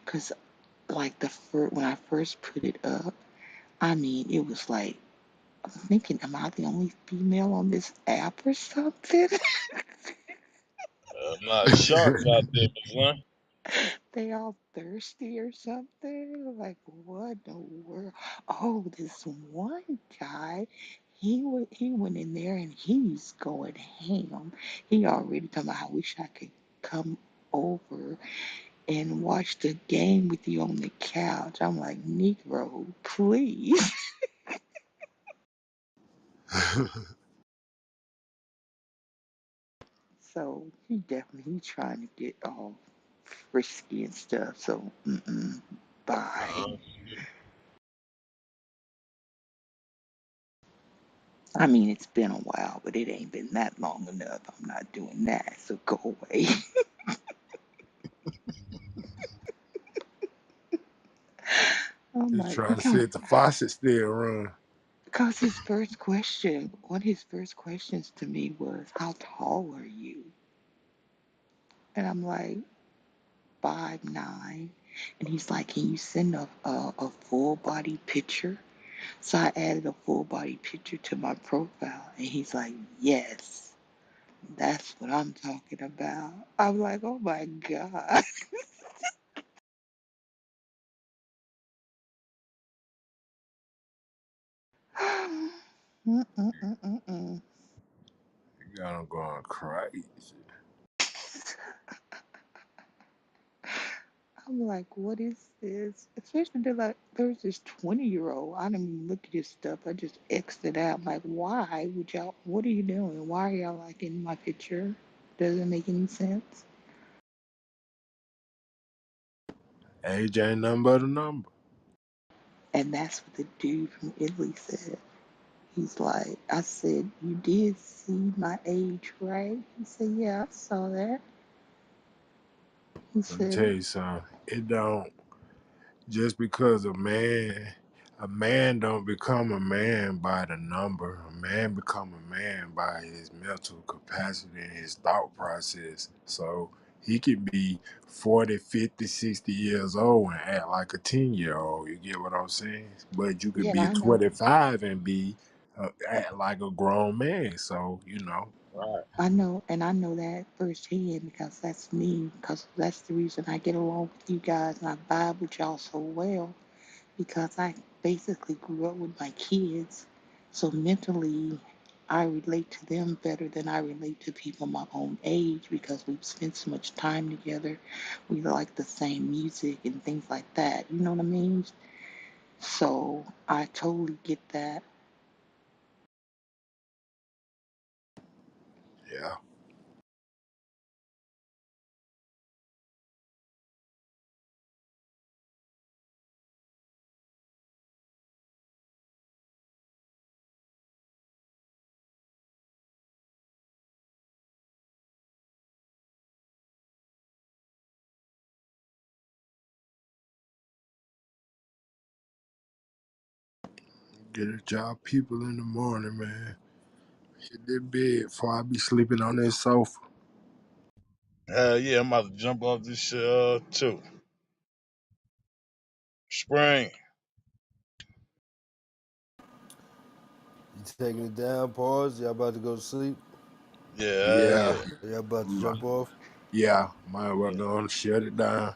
Cause like when I first put it up, I mean, it was like I'm thinking, am I the only female on this app or something? I'm not sharks out there, Miss Lynn. They all thirsty or something? Like what in the world? Oh, this one guy, he went in there and he's going ham. He already told me, I wish I could come over and watch the game with you on the couch. I'm like, Negro, please. So he's trying to get all frisky and stuff. So bye. Uh, I mean, it's been a while, but it ain't been that long enough. I'm not doing that. So go away. I'm He like, trying to see if the faucet still run. because one of his first questions to me was, how tall are you? And I'm like, 5'9". And he's like, can you send a full body picture? So I added a full body picture to my profile, and he's like, yes, that's what I'm talking about. I'm like, oh my God. Mm-mm-mm-mm-mm. You got him going crazy. I'm like, what is this? Especially there's this 20-year-old. I didn't even look at his stuff. I just X'd it out. I'm like, why would y'all, what are you doing? Why are y'all liking my picture? Doesn't make any sense. Age ain't nothing but a number. And that's what the dude from Italy said. He's like, I said, you did see my age, right? He said, yeah, I saw that. He Let me tell said, you something. It don't just because a man don't become a man by the number. A man become a man by his mental capacity and his thought process. So he can be 40, 50, 60 years old and act like a 10-year-old. You get what I'm saying? But you could yeah, be I know. 25 and be act like a grown man. So, right. I know that firsthand because that's me. Because that's the reason I get along with you guys and I vibe with y'all so well. Because I basically grew up with my kids. So mentally, I relate to them better than I relate to people my own age because we've spent so much time together. We like the same music and things like that. You know what I mean? So I totally get that. Yeah. Get a job people in the morning, man. Hit that bed before I be sleeping on that sofa. Hell yeah, I'm about to jump off this shit too. Spring. You taking it down, pause? Y'all about to go to sleep? Yeah, Yeah. yeah. Y'all about to Mm, jump off? Yeah. Might well Yeah. go and shut it down.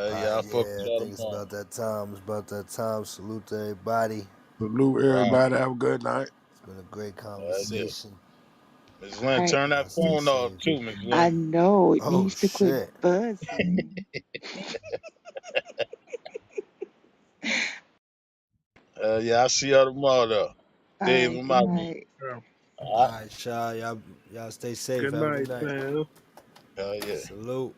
Yeah, Alright, I'll fuck with yeah, I y'all think it's tomorrow. about that time. It's about that time. Salute to everybody. Salute All right. everybody. Have a good night. It's been a great Yeah. conversation. Miss All Lynn, right. turn that Y'all stay phone off safe. too, Miss I Lynn. know it Oh needs to quit shit. buzzing. Yeah, I'll see y'all tomorrow though. All Dave, right. I'm Good out there. night. Yeah. All right. Alright, Shaw. Y'all stay safe. Good Have a good night, night. fam. Yeah. Salute.